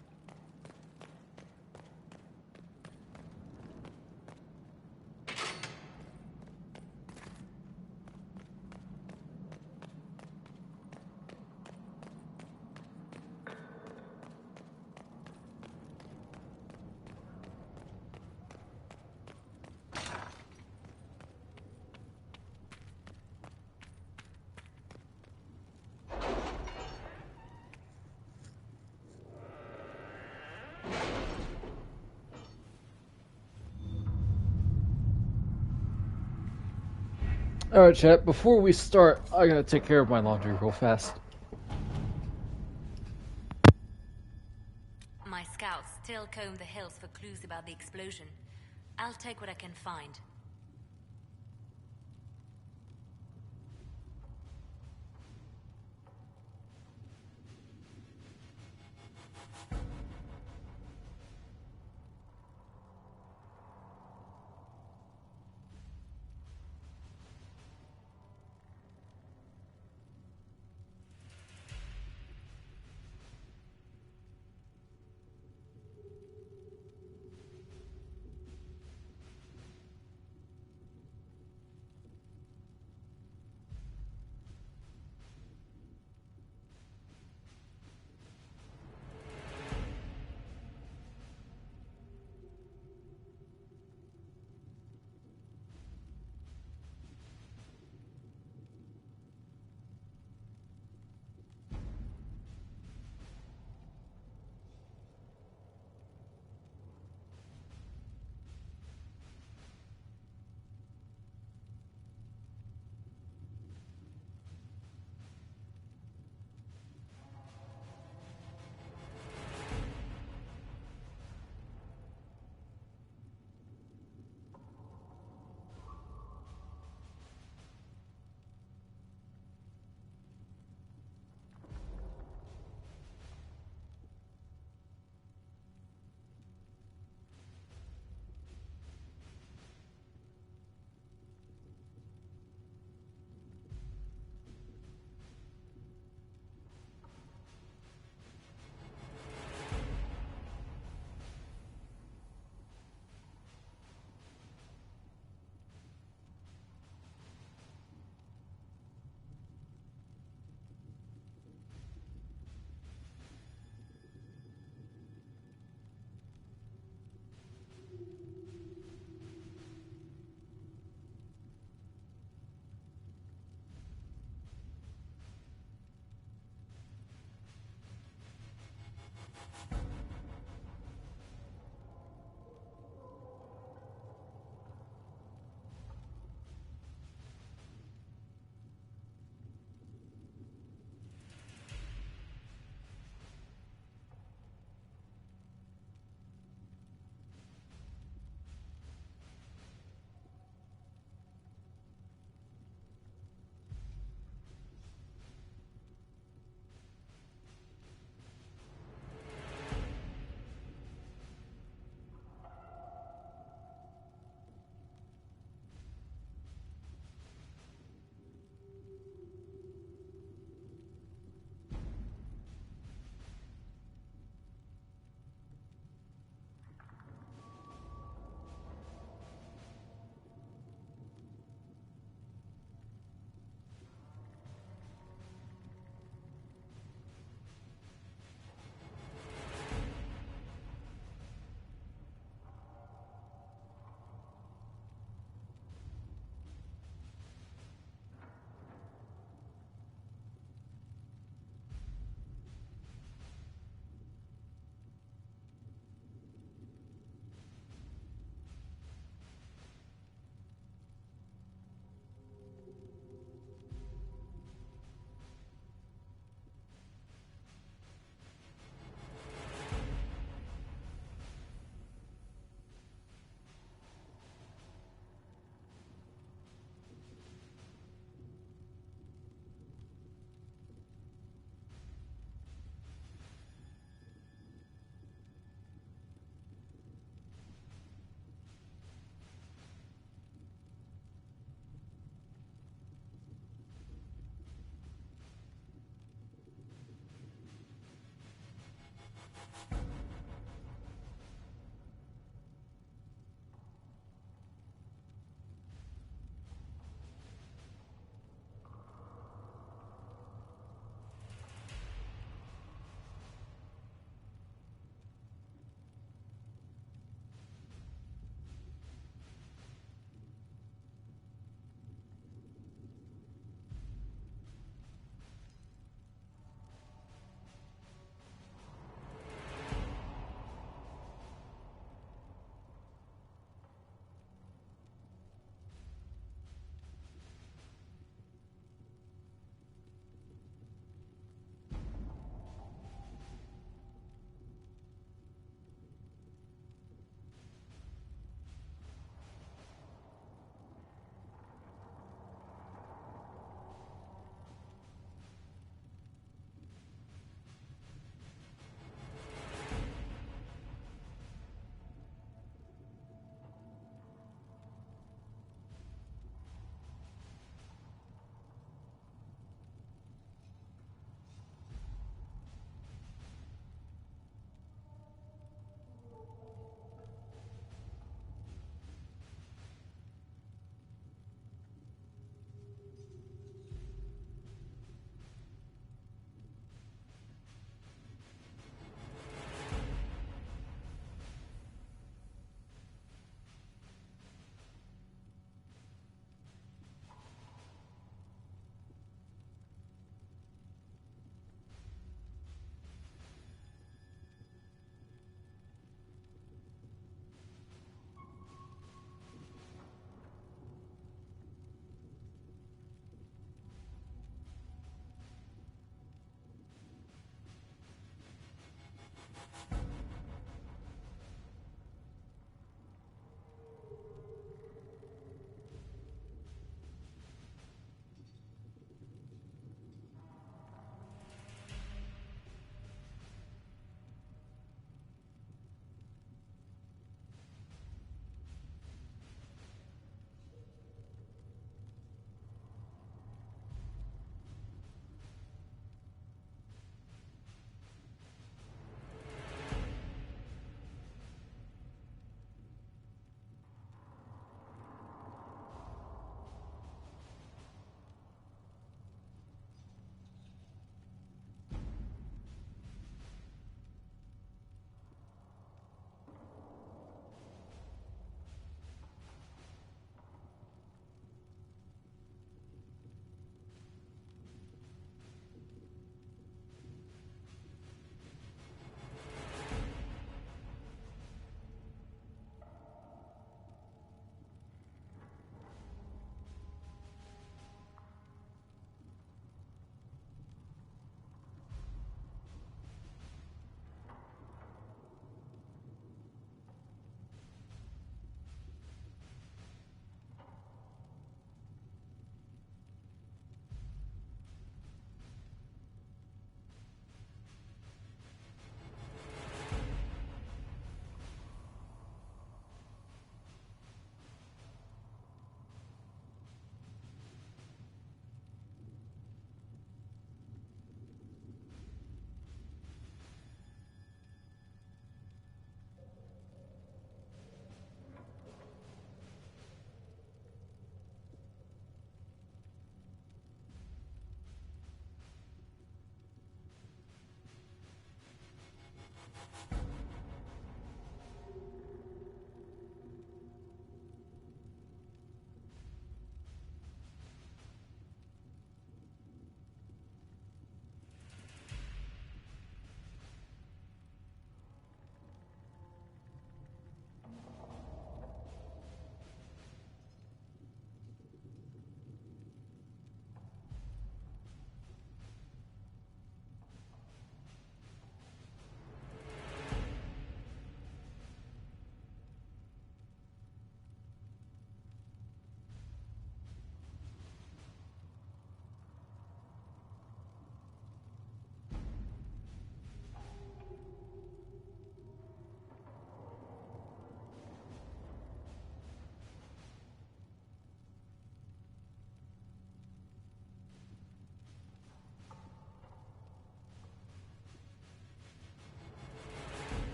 Alright, chat, before we start, I gotta take care of my laundry real fast. My scouts still comb the hills for clues about the explosion. I'll take what I can find.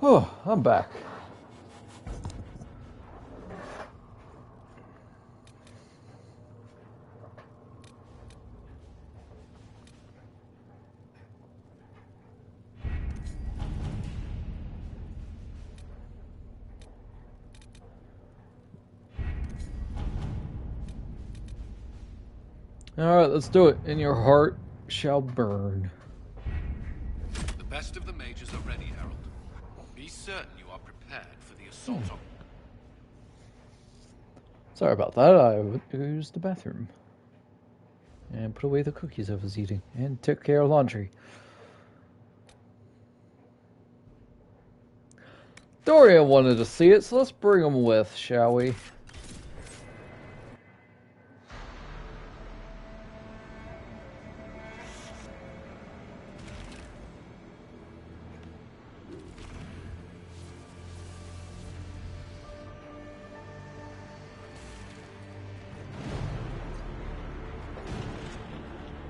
Oh, I'm back. Alright, let's do it. And your heart shall burn. The best of the mages are ready, Herald. Be certain you are prepared for the assault on... Sorry about that. I went to use the bathroom. And put away the cookies I was eating. And took care of laundry. Dorian wanted to see it, so let's bring him with, shall we?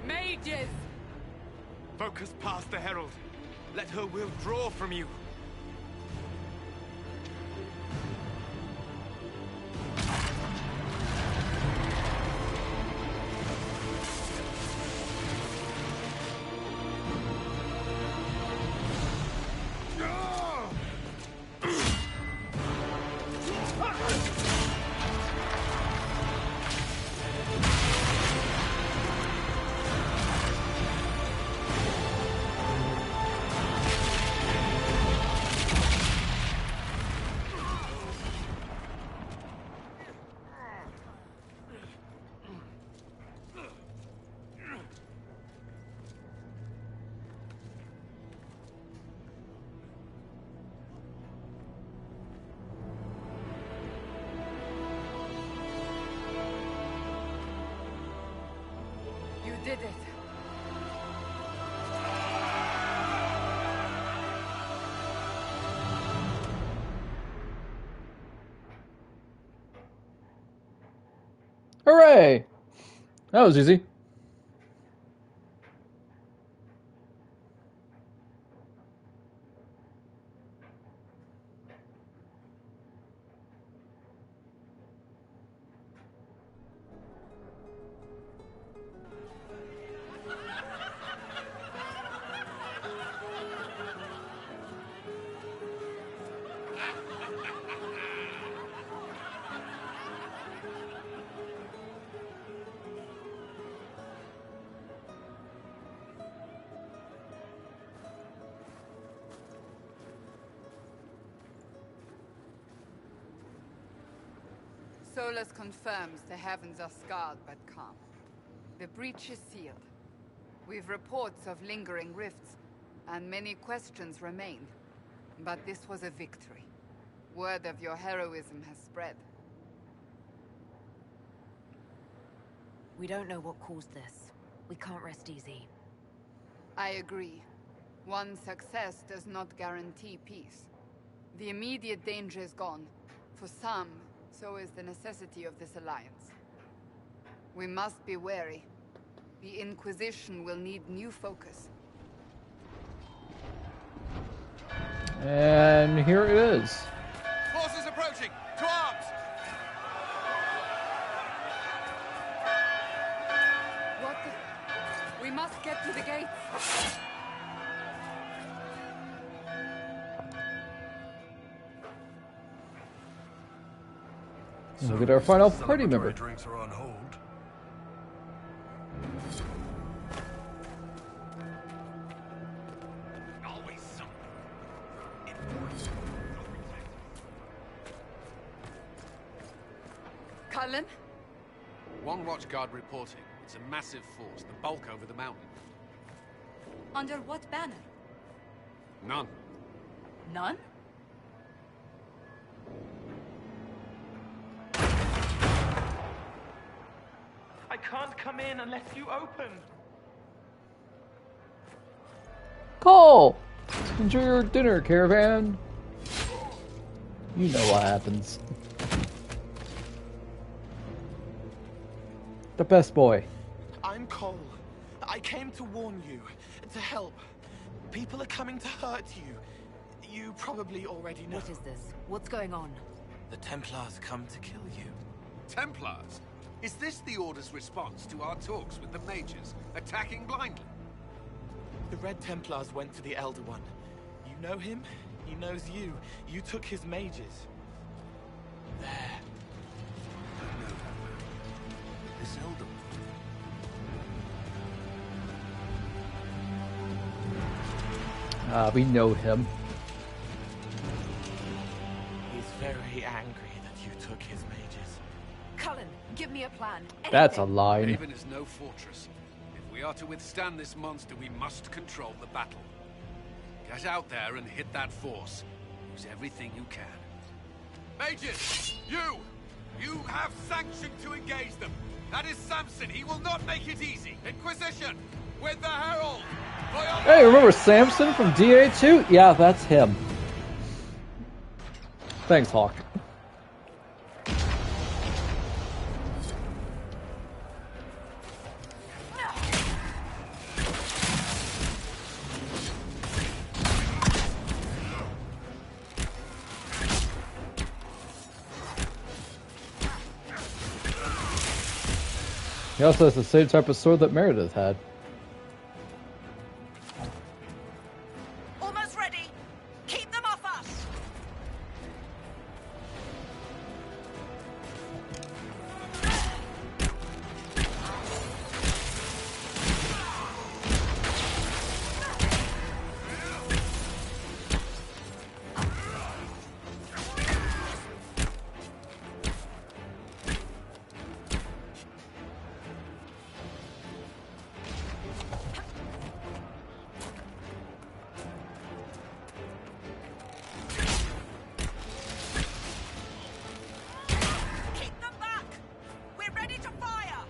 Mages! Focus past the Herald. Let her will draw from you. Did it. Hooray! That was easy. Solus confirms the heavens are scarred but calm. The breach is sealed. We've reports of lingering rifts, and many questions remain. But this was a victory. Word of your heroism has spread. We don't know what caused this. We can't rest easy. I agree. One success does not guarantee peace. The immediate danger is gone. For some, so is the necessity of this alliance. We must be wary. The Inquisition will need new focus. And here it is. Forces approaching! To arms! What the... We must get to the gates! And look at our final party member. Drinks are on hold. Always something. Cullen? One watchguard reporting. It's a massive force, the bulk over the mountain. Under what banner? None. None? I can't come in unless you open. Cole! Enjoy your dinner, caravan. You know what happens. The best boy. I'm Cole. I came to warn you, to help. People are coming to hurt you. You probably already know. What is this? What's going on? The Templars come to kill you. Templars? Is this the Order's response to our talks with the mages, attacking blindly? The Red Templars went to the Elder One. You know him? He knows you. You took his mages. There. I know that man. This Elder One. We know him. He's very angry that you took his mages. Cullen, give me a plan. That's a line. Haven is no fortress. If we are to withstand this monster, we must control the battle. Get out there and hit that force. Use everything you can. Mages! You have sanction to engage them. That is Samson. He will not make it easy. Inquisition! With the Herald! Hey, remember Samson from DA2? Yeah, that's him. Thanks, Hawk. He also has the same type of sword that Meredith had. Almost ready. Keep them off us. Keep them back. We're ready to fire.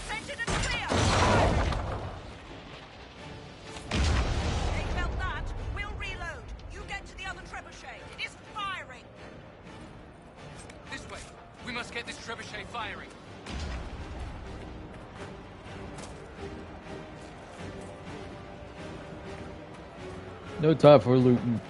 Centered and clear. They felt that. We'll reload. You get to the other trebuchet. It is firing. This way. We must get this trebuchet firing. No time for looting.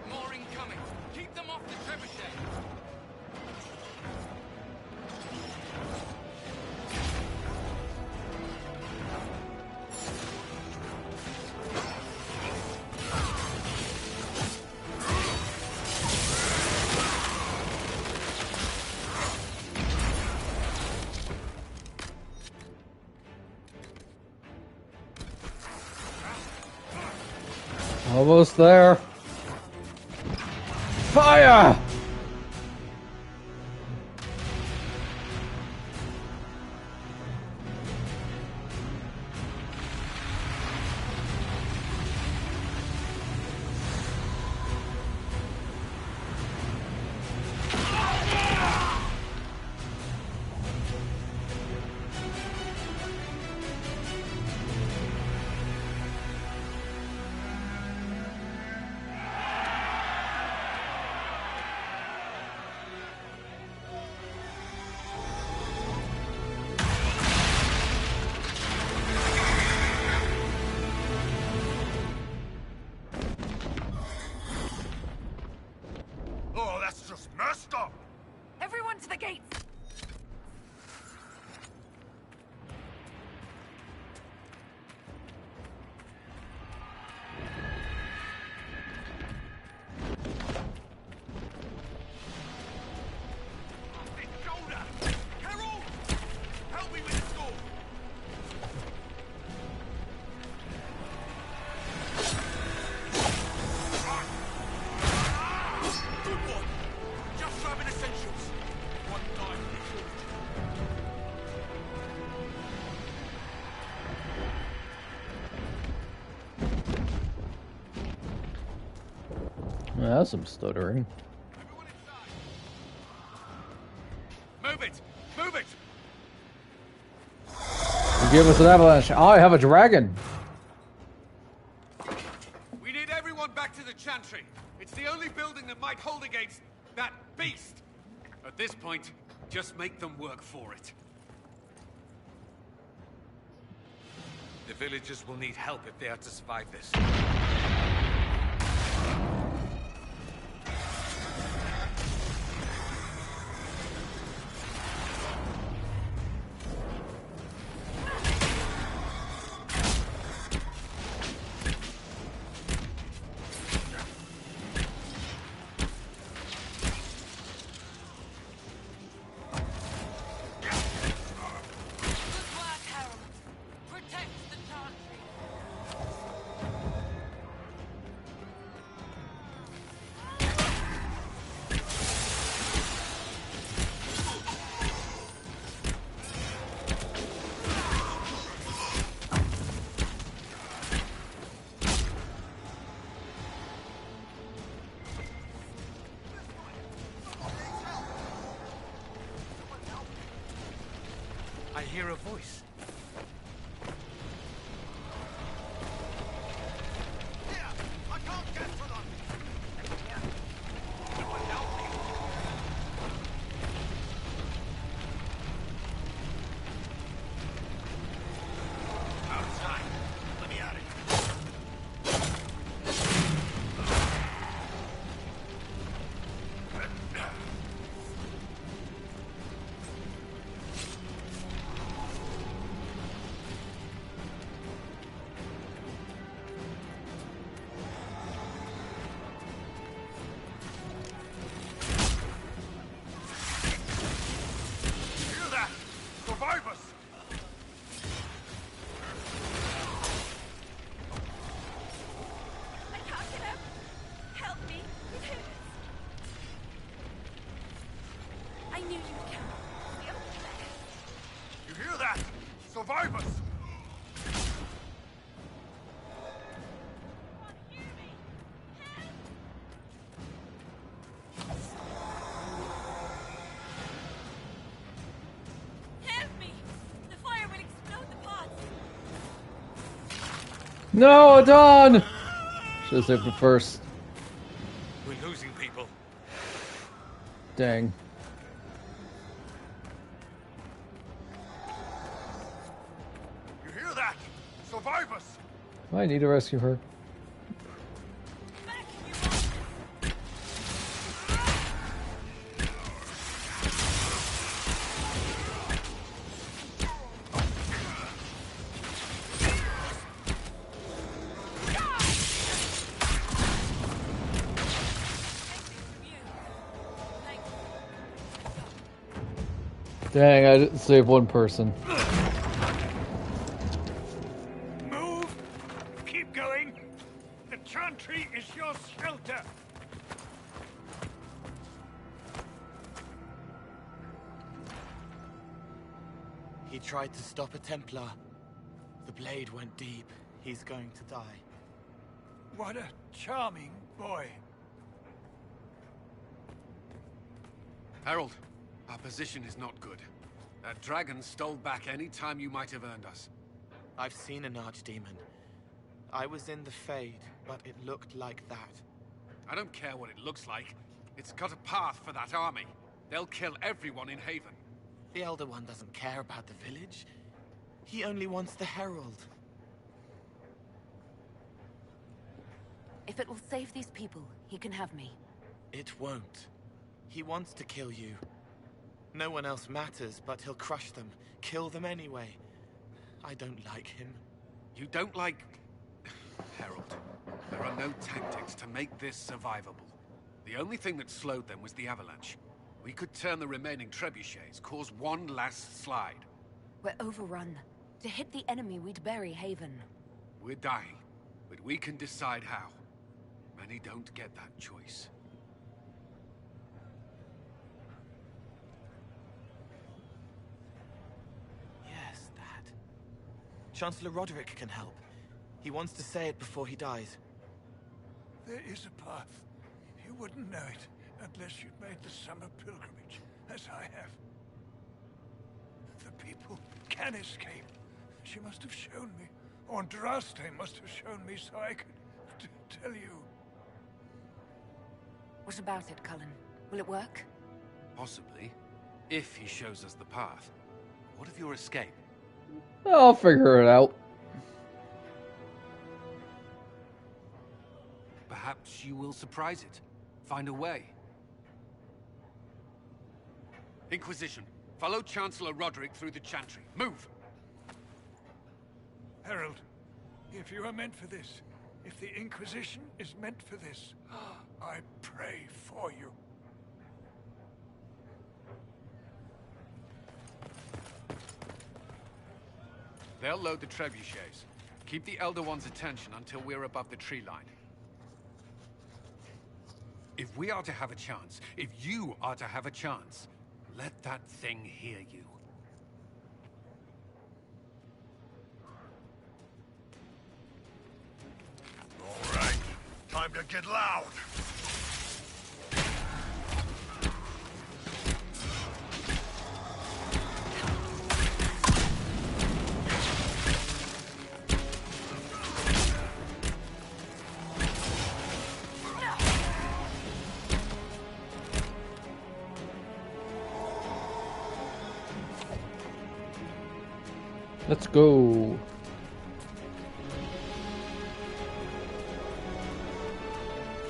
More incoming. Keep them off the trebuchet. Almost there. Fire! That's some stuttering. Move it! Move it! You give us an avalanche. Oh, I have a dragon. We need everyone back to the Chantry. It's the only building that might hold against that beast. At this point, just make them work for it. The villagers will need help if they are to survive this. I hear a voice. I can't get to them! Outside. Let me out of Hear that? Survivors! I can't get out. Help me. It hurts. I knew you'd come. We are blessed. You hear that? Survivors! Help me. The fire will explode the pots. No, Don! Should have saved it first. We're losing people. Dang. You hear that? Survivors! I need to rescue her. Dang, I didn't save one person. Move! Keep going! The Chantry is your shelter! He tried to stop a Templar. The blade went deep. He's going to die. What a charming boy. Harold, our position is not good. That dragon stole back any time you might have earned us. I've seen an archdemon. I was in the Fade, but it looked like that. I don't care what it looks like. It's got a path for that army. They'll kill everyone in Haven. The Elder One doesn't care about the village. He only wants the Herald. If it will save these people, he can have me. It won't. He wants to kill you. No one else matters, but he'll crush them, kill them anyway. I don't like him. You don't like... Harold, there are no tactics to make this survivable. The only thing that slowed them was the avalanche. We could turn the remaining trebuchets, cause one last slide. We're overrun. To hit the enemy, we'd bury Haven. We're dying, but we can decide how. Many don't get that choice. Yes, that. Chancellor Roderick can help. He wants to say it before he dies. There is a path. You wouldn't know it unless you'd made the summer pilgrimage, as I have. The people can escape. She must have shown me. Or Andraste must have shown me so I could tell you. What about it, Cullen? Will it work? Possibly. If he shows us the path. What of your escape? I'll figure it out. Perhaps you will surprise it. Find a way. Inquisition, follow Chancellor Roderick through the Chantry. Move! Herald, if you are meant for this, if the Inquisition is meant for this, I pray for you. They'll load the trebuchets. Keep the Elder One's attention until we're above the tree line. If we are to have a chance, if you are to have a chance, let that thing hear you. All right, time to get loud. Let's go.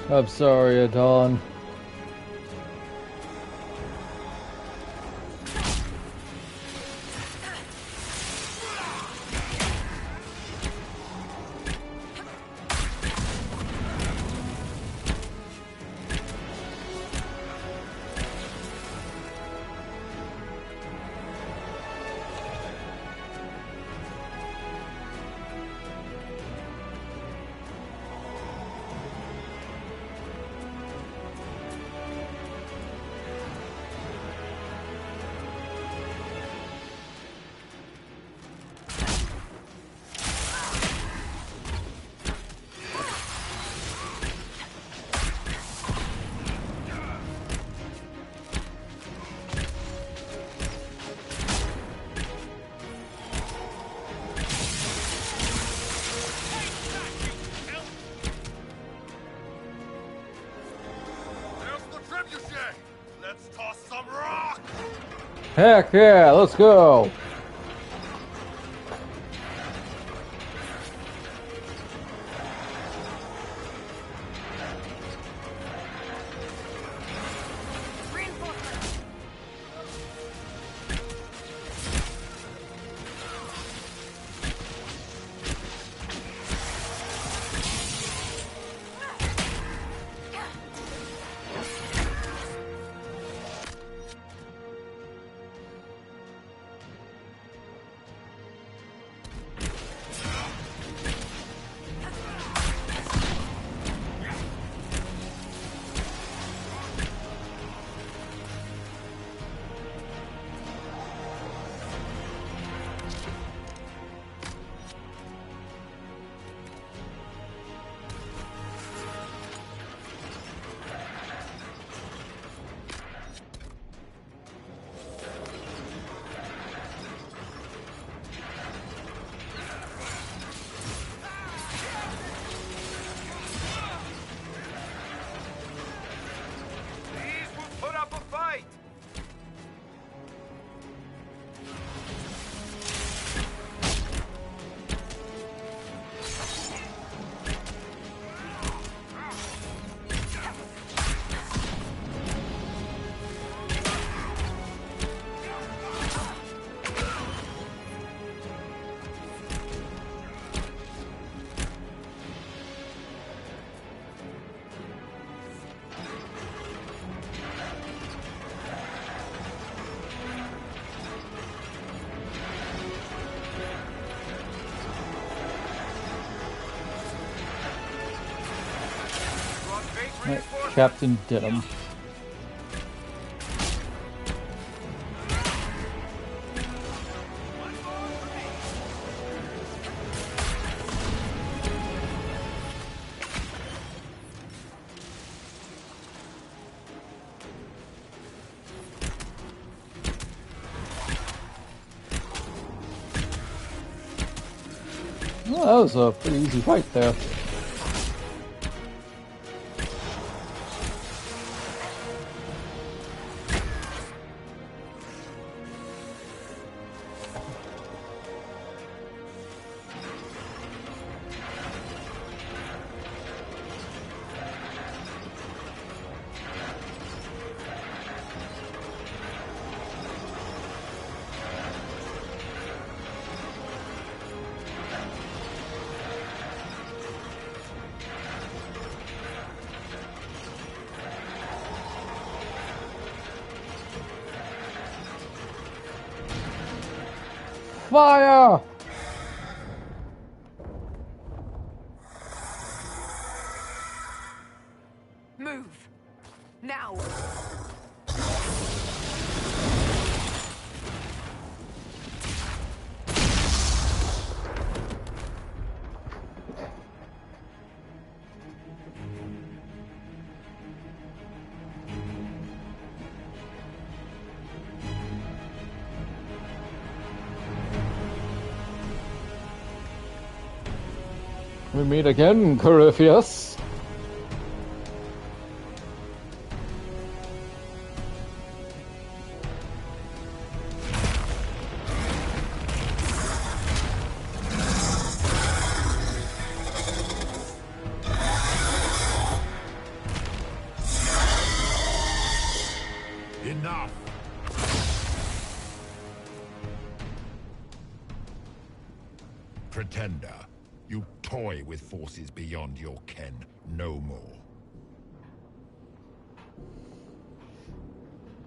I'm sorry, Adon. Let's toss some rock! Heck yeah, let's go. Captain Denham. That was a pretty easy fight there. Fire! Move! Now! We meet again, Corypheus. Enough! Pretender, you toy with forces beyond your ken, no more.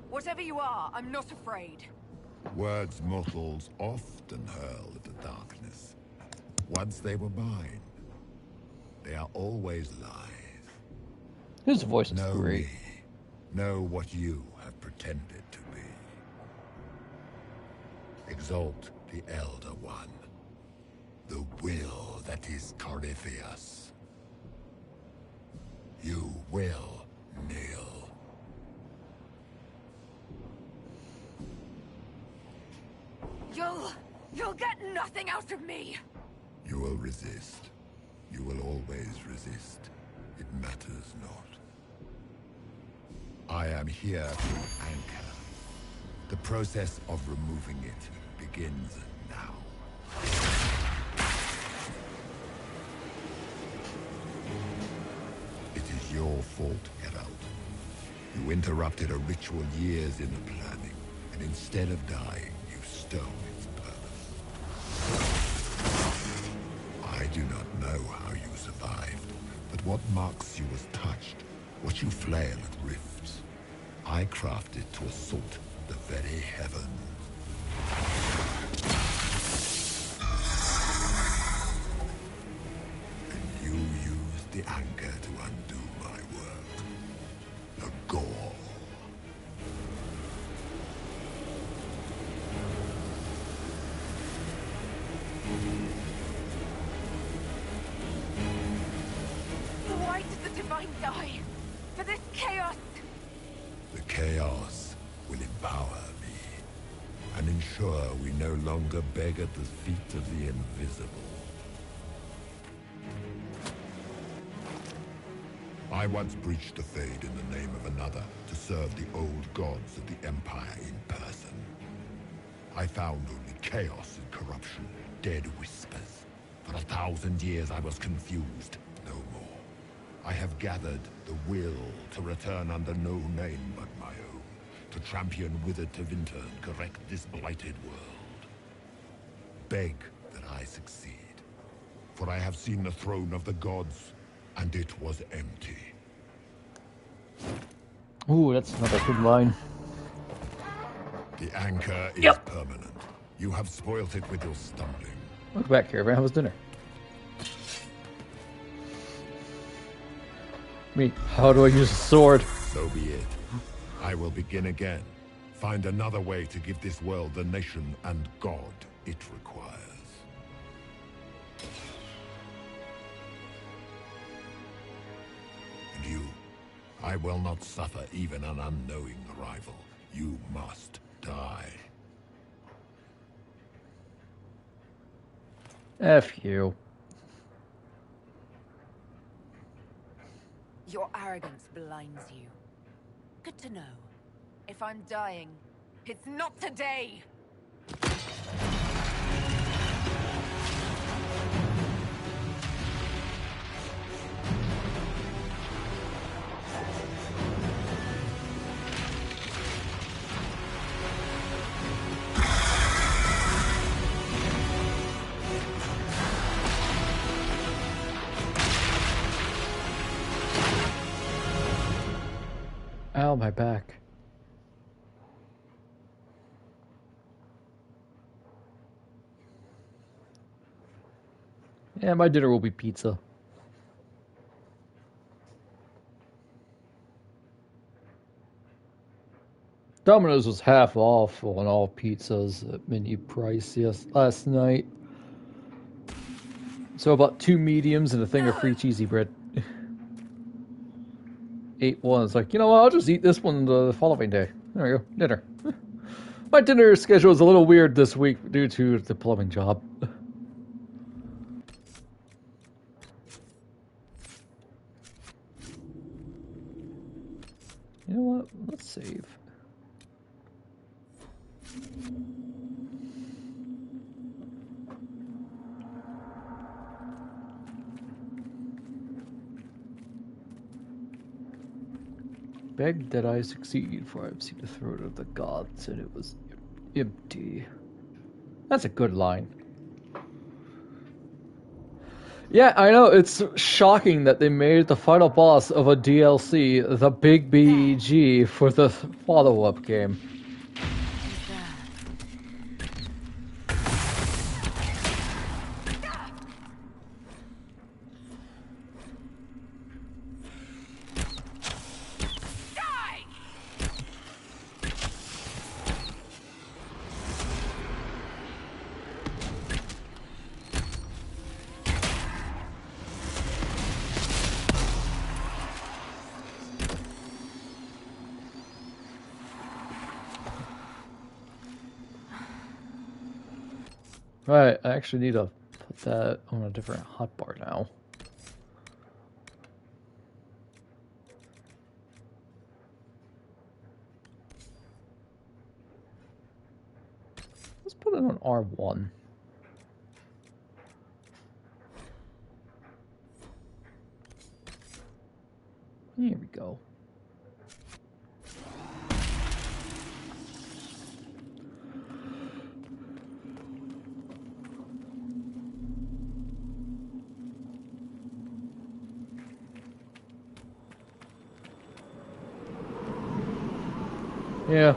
Whatever you are, I'm not afraid. Words mortals often hurl at the darkness. Once they were mine, they are always lies. His voice is know great. Me. Know what you have pretended to be. Exalt the Elder One. The will that is Corypheus. You will kneel. You'll get nothing out of me! You will resist. You will always resist. It matters not. I am here to anchor. The process of removing it begins now. It is your fault, Geralt. You interrupted a ritual years in the planning, and instead of dying, you stole its purpose. I do not know how you survived, but what marks you as touched, what you flail at rifts, I crafted to assault the very heavens. And you used the anchor to undo my work. The gall. Why did the Divine die? For this chaos! The chaos will empower me and ensure we no longer beg at the feet of the invisible. I once breached the Fade in the name of another to serve the old gods of the Empire in person. I found only chaos and corruption, dead whispers. For 1,000 years I was confused, no more. I have gathered the will to return under no name but my own, to champion withered Tevinter and correct this blighted world. Beg that I succeed, for I have seen the throne of the gods, and it was empty. Ooh, that's another good line. The anchor is permanent. You have spoilt it with your stumbling. Welcome back, Caravan. How was dinner? Me, how do I use a sword? So be it. I will begin again. Find another way to give this world the nation and God it requires. And you, I will not suffer even an unknowing rival. You must die. F you. Your arrogance blinds you. Good to know. If I'm dying, it's not today! Ow, my back. Yeah, my dinner will be pizza. Domino's was half off on all pizzas at menu price last night. So about 2 mediums and a thing of free cheesy bread. Ate one. It's like, you know what, I'll just eat this one the following day. There we go, dinner. My dinner schedule is a little weird this week due to the plumbing job. You know what? Let's save. Beg that I succeed, for I've seen the throat of the gods, and it was empty. That's a good line. Yeah, I know, it's shocking that they made the final boss of a DLC the Big BEG for the follow-up game. Right, I actually need to put that on a different hotbar now. Let's put it on R1. Here we go. Yeah.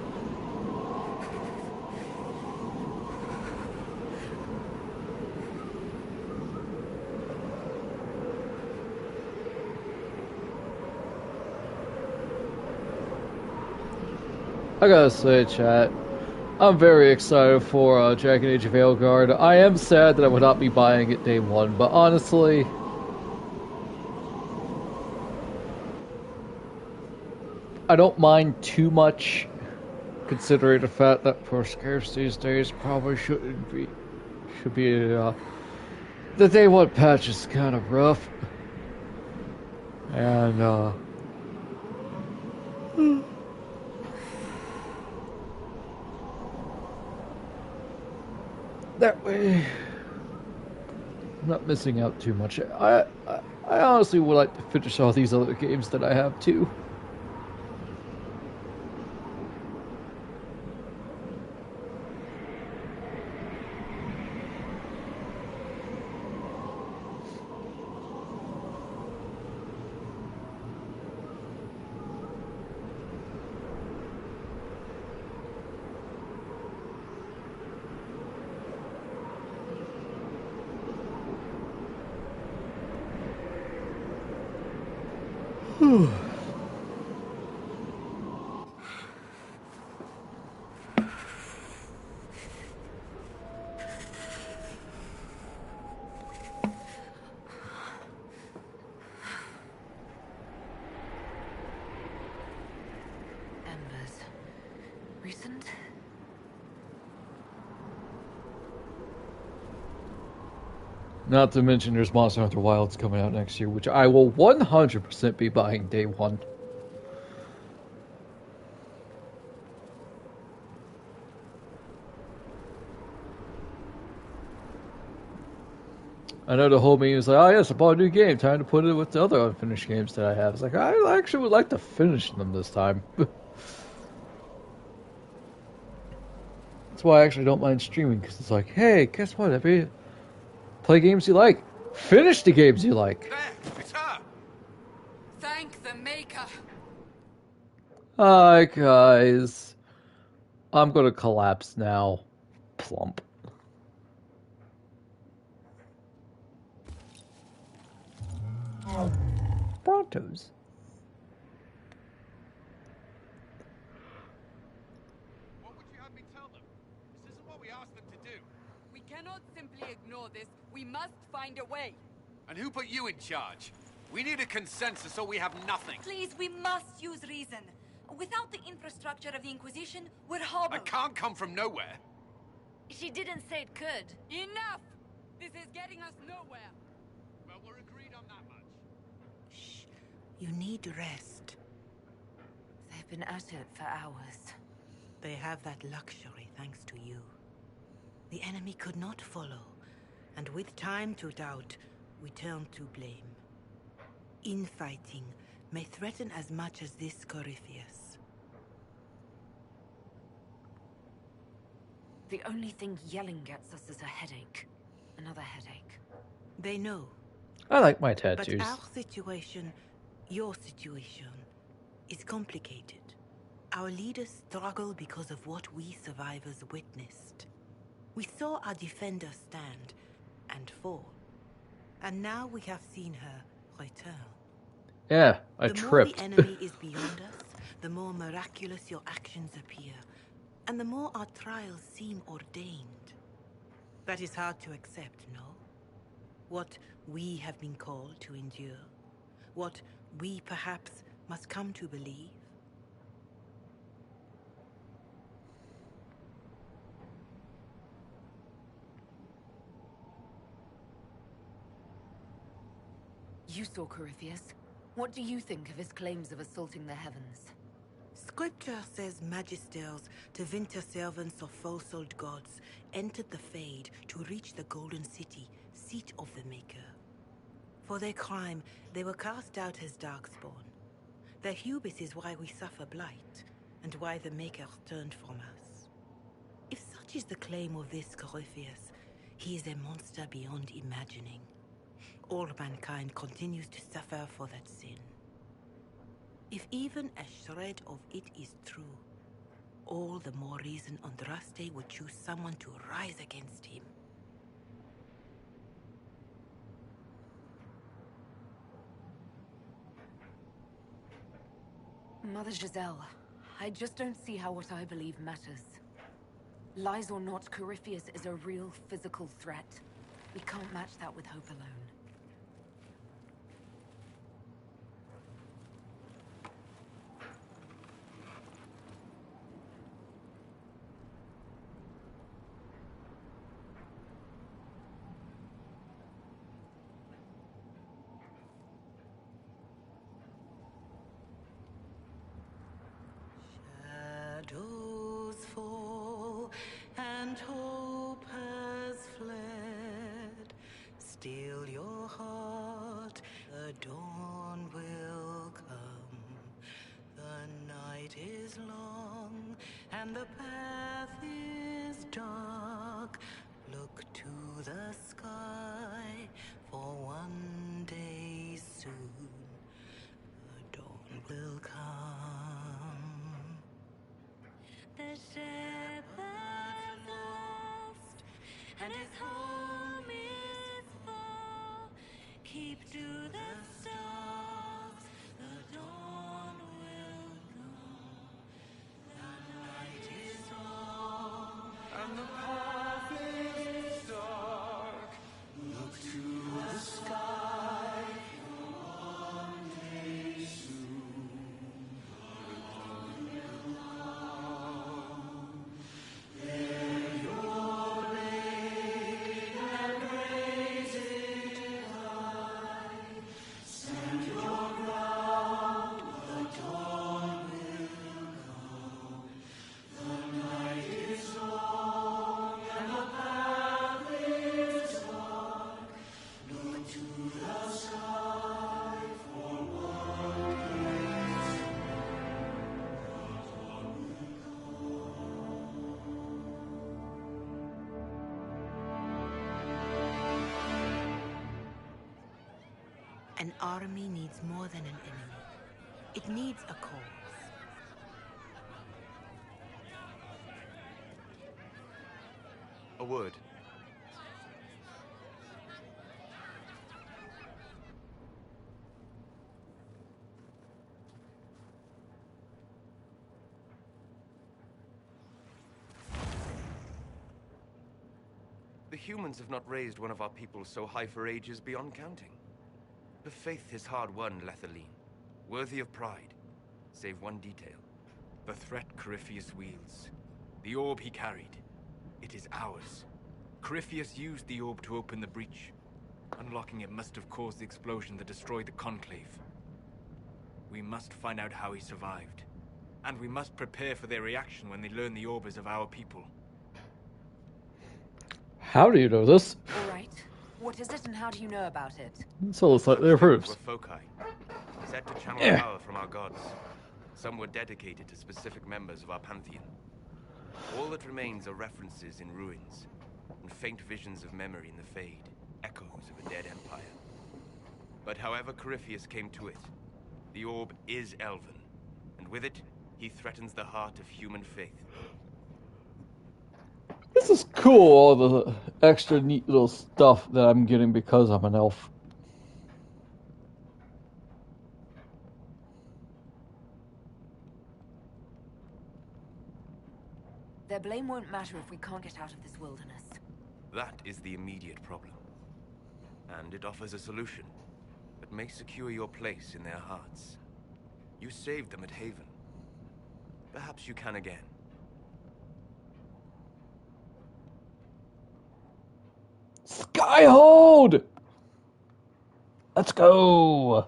I gotta say, chat, I'm very excited for Dragon Age of Veilguard. I am sad that I would not be buying it day one, but honestly, I don't mind too much, considering the fact that for scarce these days probably should be the day one patch is kind of rough, and that way I'm not missing out too much. I honestly would like to finish all these other games that I have too. Not to mention there's Monster Hunter Wilds coming out next year, which I will 100% be buying day one. I know the whole meeting is like, oh yes, I bought a new game, time to put it with the other unfinished games that I have. It's like, I actually would like to finish them this time. That's why I actually don't mind streaming, because it's like, hey, guess what? Play games you like. Finish the games you like. There, it's her. Thank the Maker. Hi, guys. I'm gonna collapse now. Plump. Brontos. What would you have me tell them? This isn't what we asked them to do. We cannot simply ignore this. We must find a way. And who put you in charge? We need a consensus or we have nothing. Please, we must use reason. Without the infrastructure of the Inquisition, we're hobbled. I can't come from nowhere. She didn't say it could. Enough! This is getting us nowhere. Well, we're agreed on that much. Shh. You need rest. They've been at it for hours. They have that luxury thanks to you. The enemy could not follow, and with time to doubt, we turn to blame. Infighting may threaten as much as this Corypheus. The only thing yelling gets us is a headache. Another headache. They know. I like my tattoos. But our situation, your situation, is complicated. Our leaders struggle because of what we survivors witnessed. We saw our defenders stand and fall. And now we have seen her return. Yeah, I tripped. The more the enemy is beyond us, the more miraculous your actions appear. And the more our trials seem ordained. That is hard to accept, no? What we have been called to endure. What we perhaps must come to believe. You saw Corypheus. What do you think of his claims of assaulting the heavens? Scripture says magisters, Tevinter servants of false-souled gods, entered the Fade to reach the Golden City, seat of the Maker. For their crime, they were cast out as Darkspawn. Their hubris is why we suffer blight, and why the Maker turned from us. If such is the claim of this Corypheus, he is a monster beyond imagining. All mankind continues to suffer for that sin. If even a shred of it is true, all the more reason Andraste would choose someone to rise against him. Mother Giselle, I just don't see how what I believe matters. Lies or not, Corypheus is a real physical threat. We can't match that with hope alone. Shadows fall and hope has fled. Still your heart, the dawn will come. The night is long and the path is dark. Look to the sky, for one day soon the dawn will come. The shepherd lost, and his home is far. Keep to the stars, the dawn will come. The night is long, and the path is dark. Look to the sky, for one day soon the dawn will come. There your blade and praise An army needs more than an enemy. It needs a cause. A word. The humans have not raised one of our people so high for ages beyond counting. The faith is hard-won, Lethaline. Worthy of pride, save one detail. The threat Corypheus wields. The orb he carried. It is ours. Corypheus used the orb to open the breach. Unlocking it must have caused the explosion that destroyed the Conclave. We must find out how he survived. And we must prepare for their reaction when they learn the orb is of our people. How do you know this? All right. What is it and how do you know about it? So it's like their proofs. Were foci, said to channel power from our gods. Some were dedicated to specific members of our pantheon. All that remains are references in ruins, and faint visions of memory in the Fade, echoes of a dead empire. But however Corypheus came to it, the orb is elven, and with it, he threatens the heart of human faith. This is cool, all the extra neat little stuff that I'm getting because I'm an elf. Their blame won't matter if we can't get out of this wilderness. That is the immediate problem. And it offers a solution that may secure your place in their hearts. You saved them at Haven. Perhaps you can again. Skyhold! Let's go!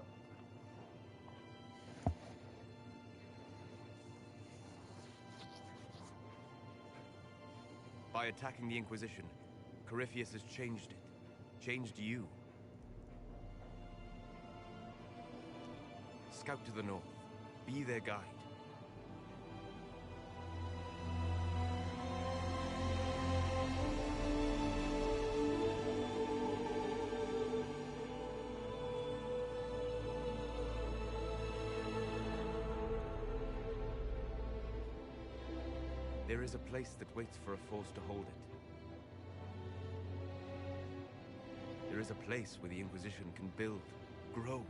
By attacking the Inquisition, Corypheus has changed it. Changed you. Scout to the north. Be their guide. There is a place that waits for a force to hold it. There is a place where the Inquisition can build, grow.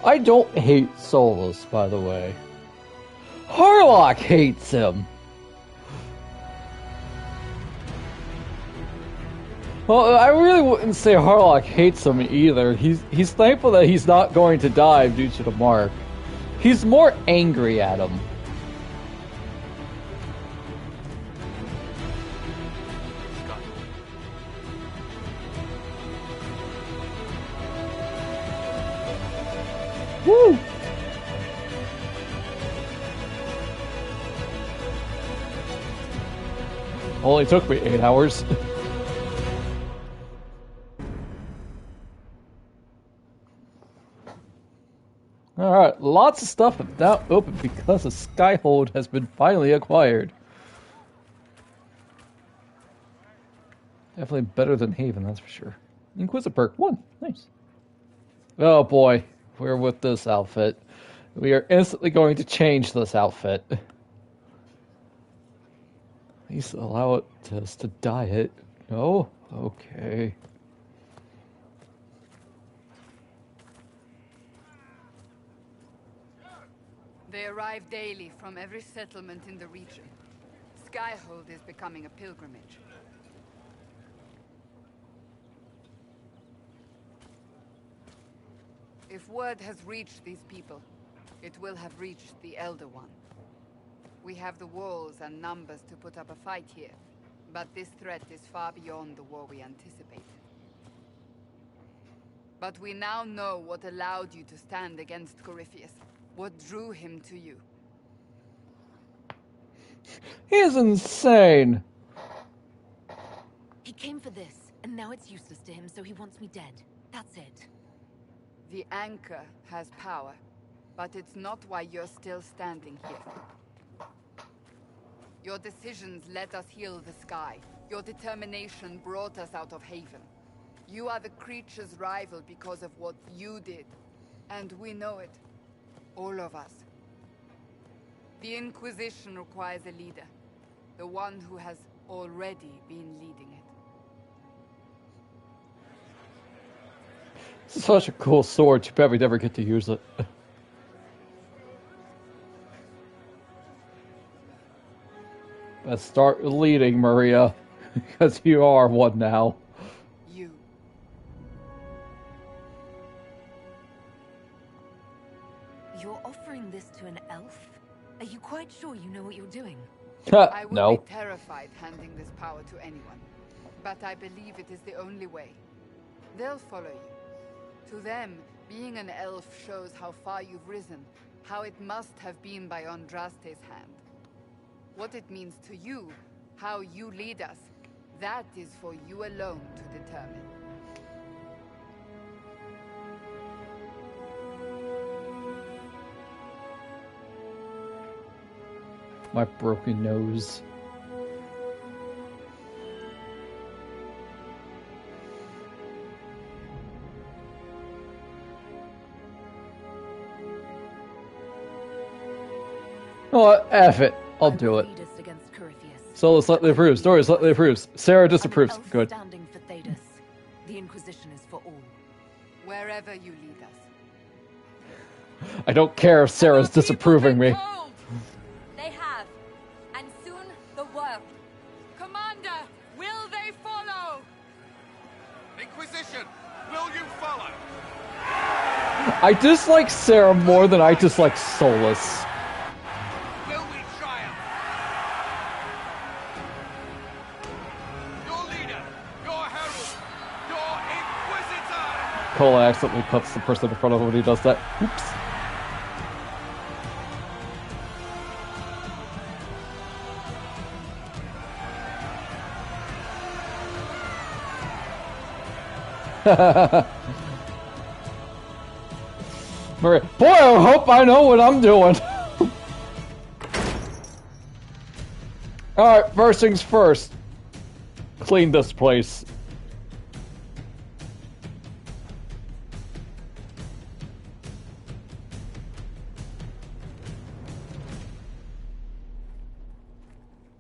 I don't hate Solus, by the way. Harlock hates him. Well, I really wouldn't say Harlock hates him either. He's thankful that he's not going to die due to the mark. He's more angry at him. Woo! Only took me 8 hours. Alright, lots of stuff now open because the Skyhold has been finally acquired. Definitely better than Haven, that's for sure. Inquisitor perk 1, nice. Oh boy, we're with this outfit. We are instantly going to change this outfit. At least allow us to dye it. No? Okay. They arrive daily from every settlement in the region. Skyhold is becoming a pilgrimage. If word has reached these people, it will have reached the Elder One. We have the walls and numbers to put up a fight here, but this threat is far beyond the war we anticipated. But we now know what allowed you to stand against Corypheus. What drew him to you? He is insane. He came for this, and now it's useless to him, so he wants me dead. That's it. The anchor has power, but it's not why you're still standing here. Your decisions let us heal the sky. Your determination brought us out of Haven. You are the creature's rival because of what you did. And we know it. All of us. The Inquisition requires a leader. The one who has already been leading it. Such a cool sword. You probably never get to use it. Let's start leading, Maria, because you are one now. You. You're offering this to an elf? Are you quite sure you know what you're doing? I would No. be terrified handing this power to anyone. But I believe it is the only way. They'll follow you. To them, being an elf shows how far you've risen, how it must have been by Andraste's hand. What it means to you, how you lead us, that is for you alone to determine. My broken nose. Oh, F it. I'll do it. Solo slightly approves. Story slightly approves. Sarah disapproves. Good. Standing for Thedas. The Inquisition is for all. Wherever you lead us. I don't care if Sarah's disapproving me. They have. And soon, the world. Commander, will they follow? Inquisition, will you follow? I dislike Sarah more than I dislike Solus. Will we triumph? Your leader, your herald, your inquisitor! Cole accidentally puts the person in front of him when he does that. Oops. Maria, boy, I hope I know what I'm doing. Alright, first things first. Clean this place.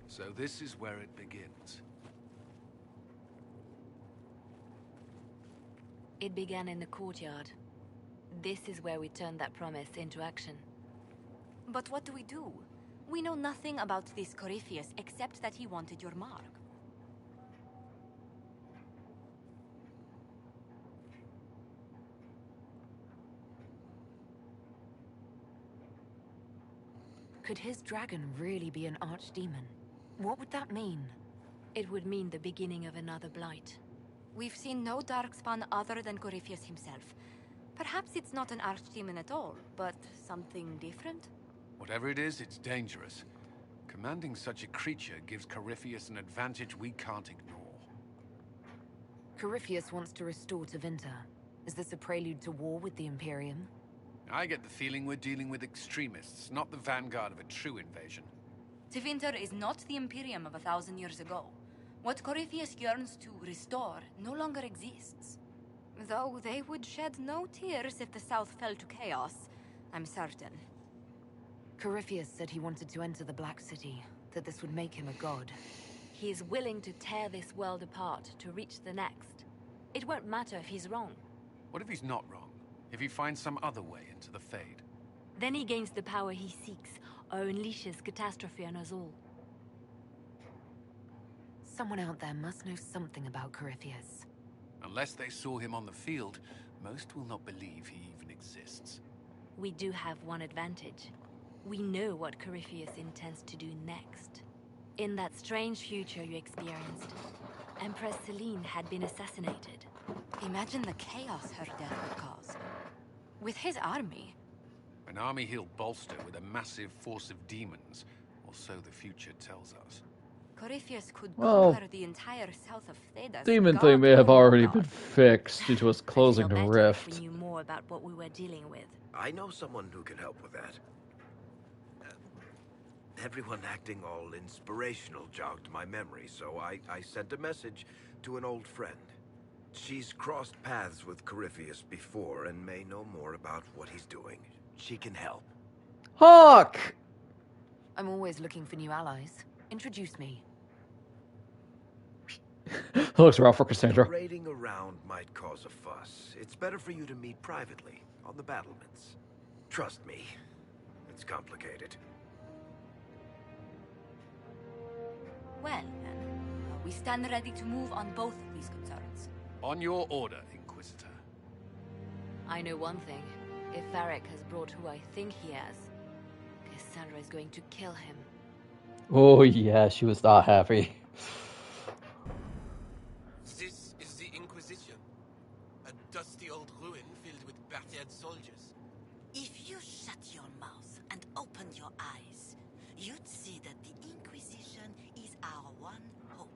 So this is where it begins. It began in the courtyard. This is where we turned that promise into action. But what do? We know nothing about this Corypheus except that he wanted your mark. Could his dragon really be an archdemon? What would that mean? It would mean the beginning of another blight. We've seen no darkspawn other than Corypheus himself. Perhaps it's not an archdemon at all, but something different? Whatever it is, it's dangerous. Commanding such a creature gives Corypheus an advantage we can't ignore. Corypheus wants to restore Tevinter. Is this a prelude to war with the Imperium? I get the feeling we're dealing with extremists, not the vanguard of a true invasion. Tevinter is not the Imperium of 1,000 years ago. What Corypheus yearns to restore no longer exists. Though they would shed no tears if the South fell to chaos, I'm certain. Corypheus said he wanted to enter the Black City, that this would make him a god. He's willing to tear this world apart to reach the next. It won't matter if he's wrong. What if he's not wrong? If he finds some other way into the Fade? Then he gains the power he seeks, or unleashes catastrophe on us all. Someone out there must know something about Corypheus. Unless they saw him on the field, most will not believe he even exists. We do have one advantage. We know what Corypheus intends to do next. In that strange future you experienced, Empress Celine had been assassinated. Imagine the chaos her death would cause. With his army. An army he'll bolster with a massive force of demons, or so the future tells us. Corypheus could Well, conquer the entire south of Thedas. demon thing God may have or no already God. been fixed due to us closing I'd the feel better if rift. we knew more about what we were dealing with. I know someone who can help with that. Everyone acting all inspirational jogged my memory, so I sent a message to an old friend. She's crossed paths with Corypheus before and may know more about what he's doing. She can help. Hawk! I'm always looking for new allies. Introduce me. Looks rough for Cassandra. Parading around might cause a fuss. It's better for you to meet privately, on the battlements. Trust me, it's complicated. Well, then, we stand ready to move on both of these concerns. On your order, Inquisitor. I know one thing. If Varric has brought who I think he has, Cassandra is going to kill him. Oh yeah, she was not happy. This is the Inquisition. A dusty old ruin filled with battered soldiers. If you shut your mouth and open your eyes, you'd see that the Inquisition is our one hope.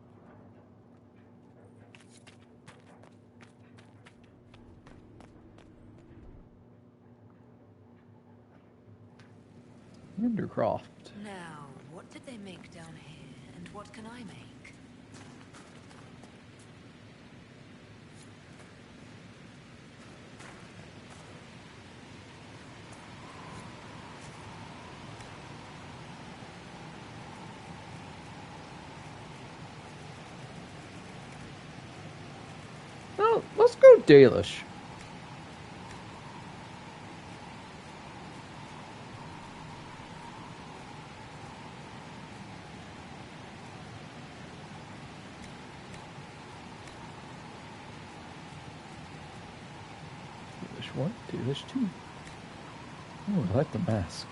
Undercroft. Now, what did they make down here, and what can I make? Well, let's go Dalish. Dalish 1, Dalish 2. Oh, I like the mask.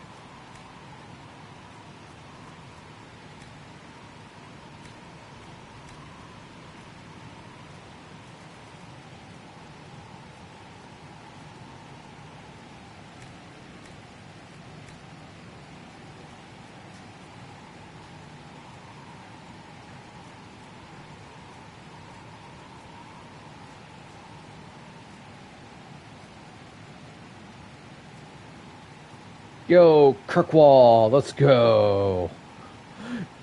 Yo, Kirkwall, let's go.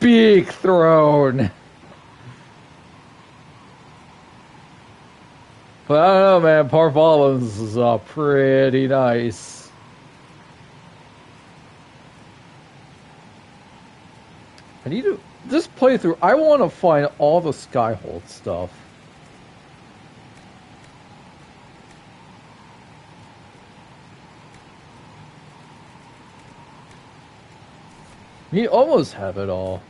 Big throne. But I don't know, man. Parvalens is pretty nice. I need to this playthrough. I want to find all the Skyhold stuff. We almost have it all.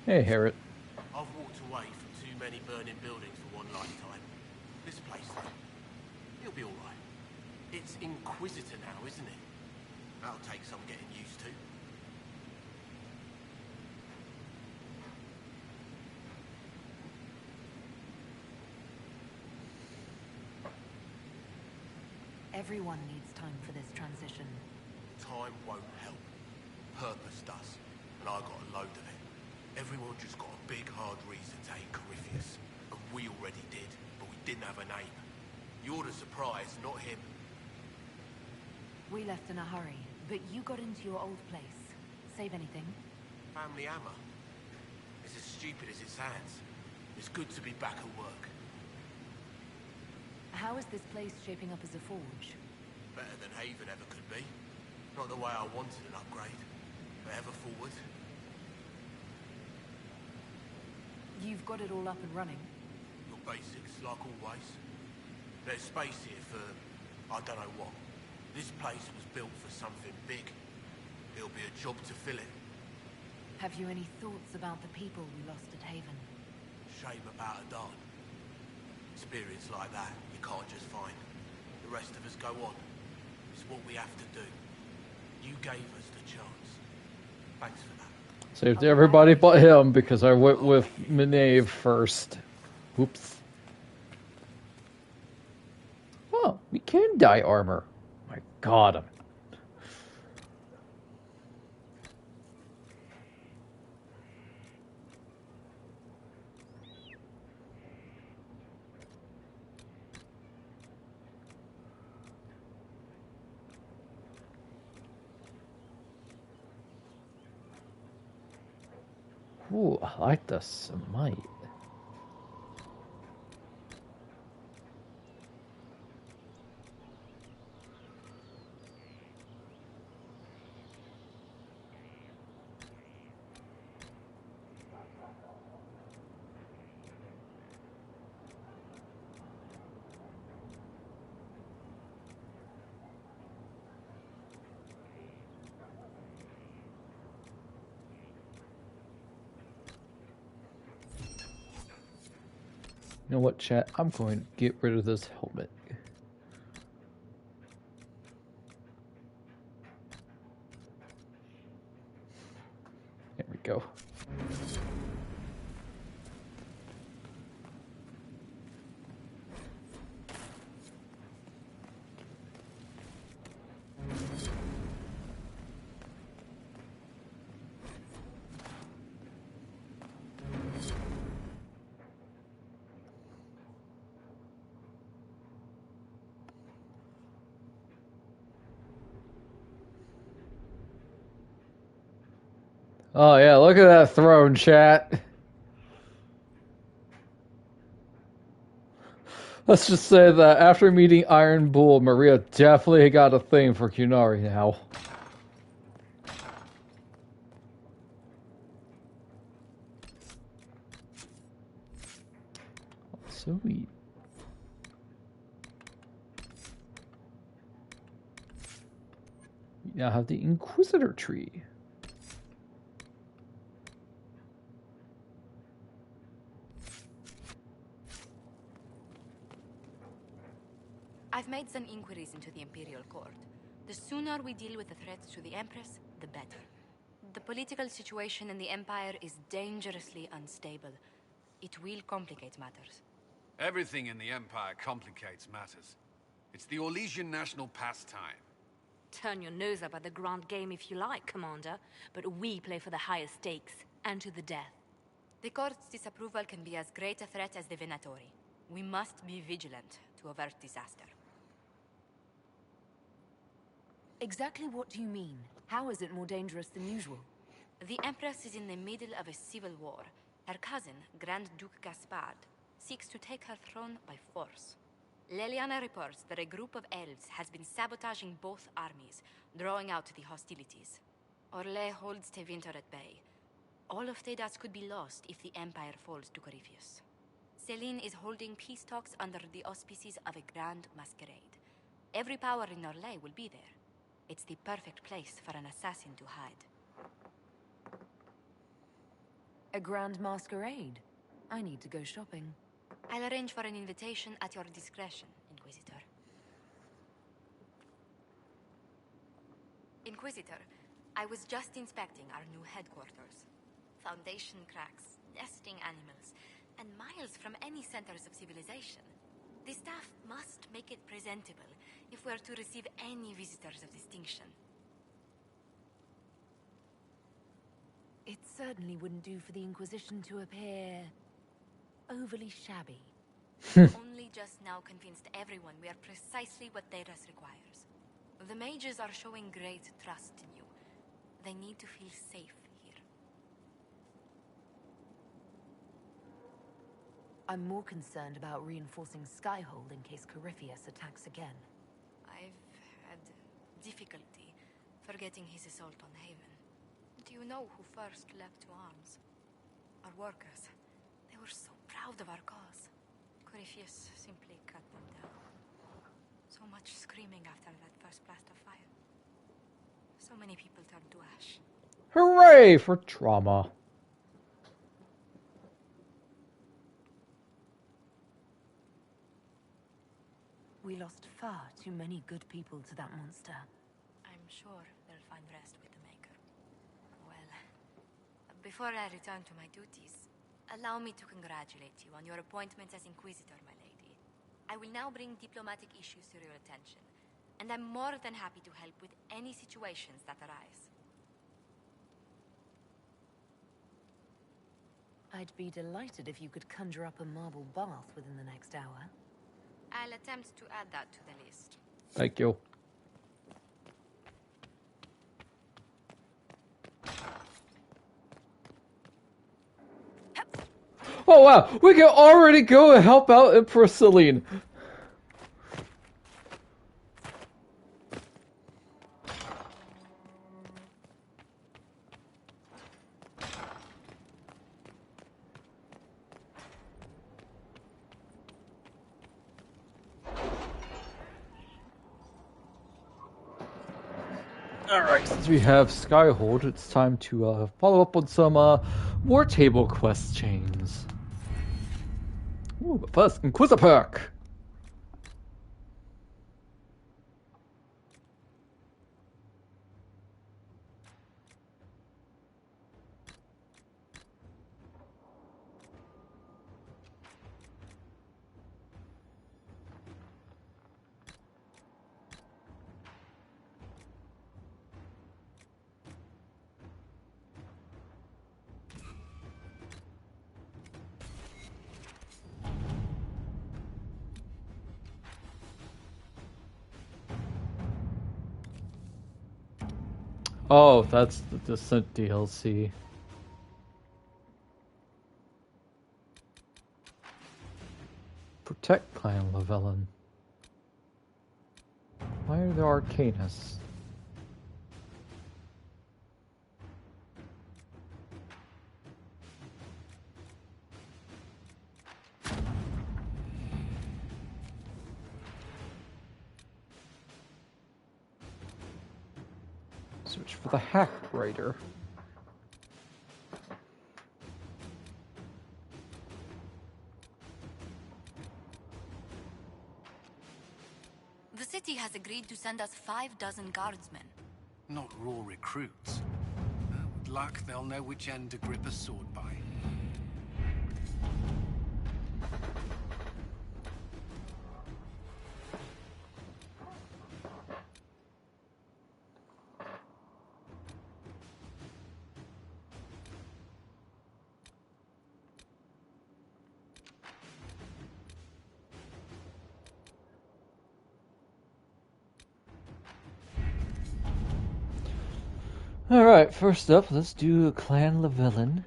Hey, Harriet. I've walked away from too many burning buildings for one lifetime. This place, though, it'll be alright. It's Inquisitor now, isn't it? That'll take some getting used to. Everyone needs time for this transition. Time won't help. Purpose does. And I got a load of it. Everyone just got a big, hard reason to hate Corypheus. And we already did, but we didn't have a name. You're the surprise, not him. We left in a hurry, but you got into your old place. Save anything? Family hammer. It's as stupid as it sounds. It's good to be back at work. How is this place shaping up as a forge? Better than Haven ever could be. Not the way I wanted an upgrade, but ever forward. You've got it all up and running. Your basics, like always. There's space here for, I don't know what. This place was built for something big. It'll be a job to fill it. Have you any thoughts about the people we lost at Haven? Shame about a darn. Experience like that, you can't just find. The rest of us go on. It's what we have to do. You gave us the chance. Thanks for that. Saved everybody but him because I went with Minave first. Whoops. Oh, we can dye armor. My God. Ooh, I like the Semite. You know what, chat? I'm going to get rid of this helmet. There we go. Oh yeah, look at that throne, chat. Let's just say that after meeting Iron Bull, Maria definitely got a thing for Kunari now. Sweet. We now have the Inquisitor tree. I've made some inquiries into the Imperial Court. The sooner we deal with the threats to the Empress, the better. The political situation in the Empire is dangerously unstable. It will complicate matters. Everything in the Empire complicates matters. It's the Orlesian national pastime. Turn your nose up at the grand game if you like, Commander, but we play for the higher stakes, and to the death. The Court's disapproval can be as great a threat as the Venatori. We must be vigilant to avert disaster. Exactly what do you mean? How is it more dangerous than usual? The Empress is in the middle of a civil war. Her cousin, Grand Duke Gaspard, seeks to take her throne by force. Leliana reports that a group of elves has been sabotaging both armies, drawing out the hostilities. Orlais holds Tevinter at bay. All of Tedas could be lost if the Empire falls to Corypheus. Celine is holding peace talks under the auspices of a grand masquerade. Every power in Orlais will be there. It's the perfect place for an assassin to hide. A grand masquerade? I need to go shopping. I'll arrange for an invitation at your discretion, Inquisitor. Inquisitor, I was just inspecting our new headquarters. Foundation cracks, nesting animals, and miles from any centers of civilization. The staff must make it presentable if we're to receive any visitors of distinction. It certainly wouldn't do for the Inquisition to appear overly shabby. Only just now convinced everyone we are precisely what Thedas requires. The mages are showing great trust in you. They need to feel safe here. I'm more concerned about reinforcing Skyhold in case Corypheus attacks again. I've had difficulty forgetting his assault on Haven. Do you know who first leapt to arms? Our workers. They were so proud of our cause. Corypheus simply cut them down. So much screaming after that first blast of fire. So many people turned to ash. Hooray for trauma. We lost far too many good people to that monster. I'm sure they'll find rest with the Maker. Well, before I return to my duties, allow me to congratulate you on your appointment as Inquisitor, my lady. I will now bring diplomatic issues to your attention, and I'm more than happy to help with any situations that arise. I'd be delighted if you could conjure up a marble bath within the next hour. I'll attempt to add that to the list. Thank you. Oh wow, we can already go and help out Empress Celine. Alright, since we have Skyhold, it's time to follow up on some War Table quest chains. Ooh, but first, Inquisitor perk! Oh, that's the Descent DLC. Protect Clan Lavellan. Acquire the Arcanus. Search for the Hack Writer. The city has agreed to send us 6 guardsmen. Not raw recruits. With luck, they'll know which end to grip a sword by. Alright, first up, let's do Clan Lavellan.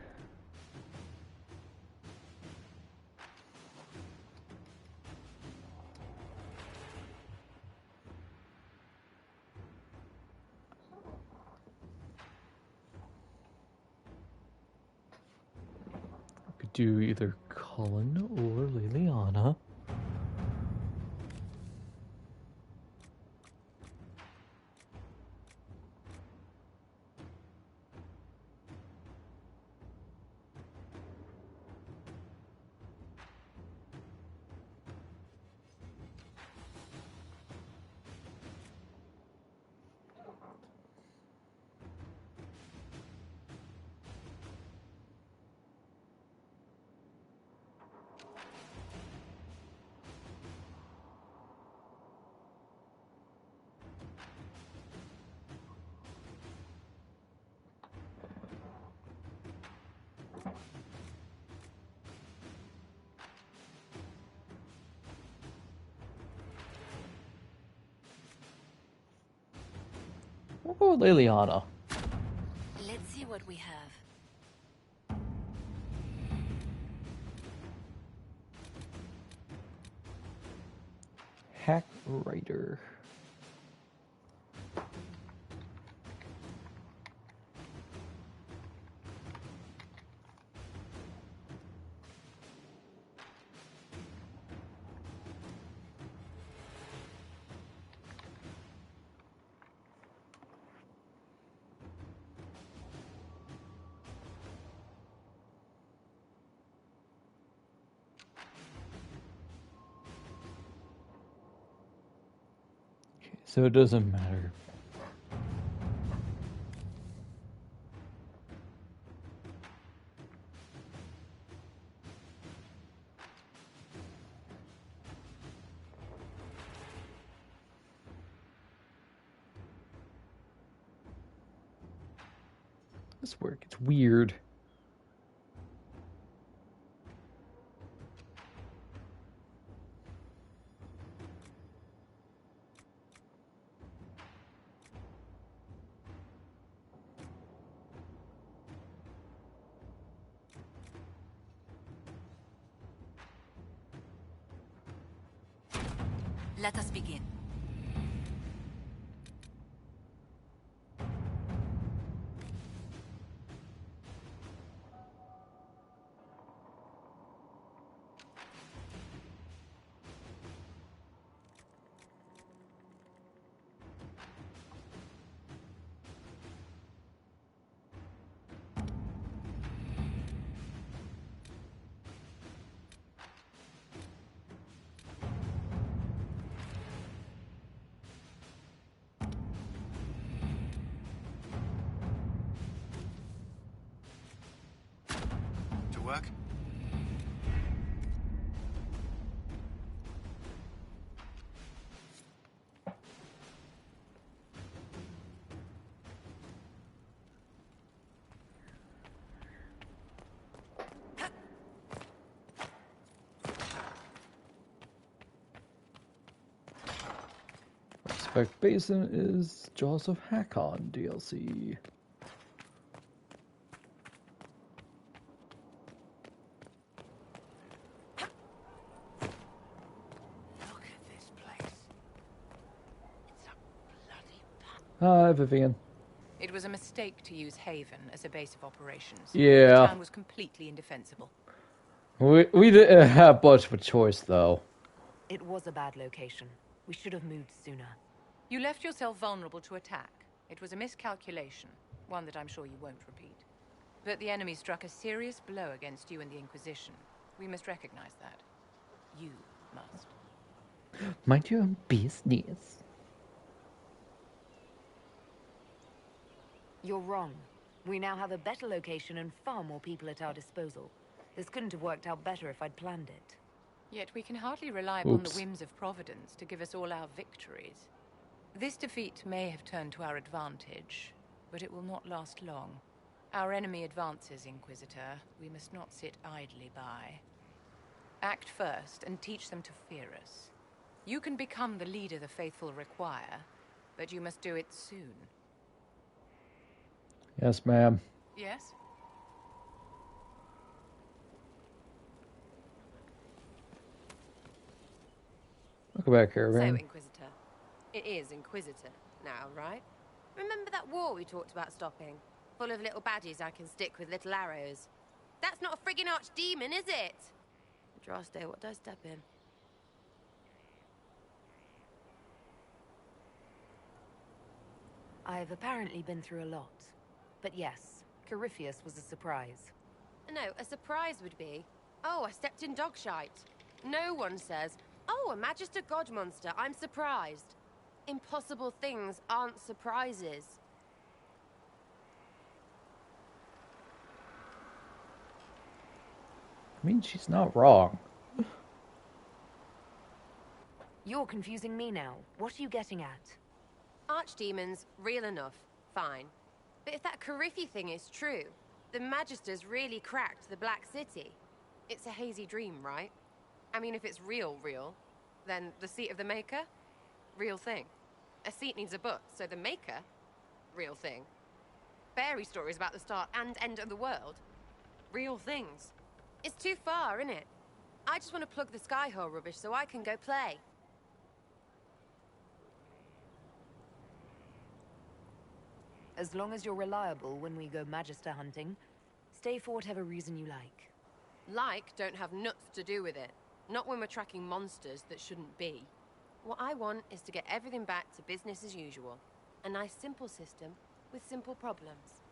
We could do either Cullen or Liliana. We'll go with Liliana. Let's see what we have. Hack Writer. So it doesn't matter. This work, it's weird. Let us begin. To work? Spec Basin is Jaws of Hakon DLC. Look at this place. It's a bloody Hi, Vivian. It was a mistake to use Haven as a base of operations. Yeah. The town was completely indefensible. We didn't have much of a choice, though. It was a bad location. We should have moved sooner. You left yourself vulnerable to attack. It was a miscalculation, one that I'm sure you won't repeat. But the enemy struck a serious blow against you and the Inquisition. We must recognize that. You must. Mind your own business. You're wrong. We now have a better location and far more people at our disposal. This couldn't have worked out better if I'd planned it. Yet we can hardly rely upon the whims of Providence to give us all our victories. This defeat may have turned to our advantage, but it will not last long. Our enemy advances, Inquisitor. We must not sit idly by. Act first and teach them to fear us. You can become the leader the faithful require, but you must do it soon. Yes, ma'am. Yes? Look back here, So, man. Inquisitor. It is Inquisitor now, right? Remember that war we talked about stopping? Full of little baddies I can stick with little arrows. That's not a friggin' archdemon, is it? Droste, what does step in? I've apparently been through a lot. But yes, Corypheus was a surprise. No, a surprise would be, oh, I stepped in dog shite. No one says, oh, a Magister God monster, I'm surprised. Impossible things aren't surprises. I mean, she's not wrong. You're confusing me now. What are you getting at? Archdemons, real enough, fine. But if that Coryphe thing is true, the Magisters really cracked the Black City. It's a hazy dream, right? I mean, if it's real, then the seat of the Maker? Real thing. A seat needs a butt, so the Maker? Real thing. Fairy stories about the start and end of the world? Real things. It's too far, isn't it? I just want to plug the Skyhole rubbish so I can go play. As long as you're reliable when we go Magister hunting, stay for whatever reason you like. Like don't have nuts to do with it. Not when we're tracking monsters that shouldn't be. What I want is to get everything back to business as usual. A nice simple system with simple problems.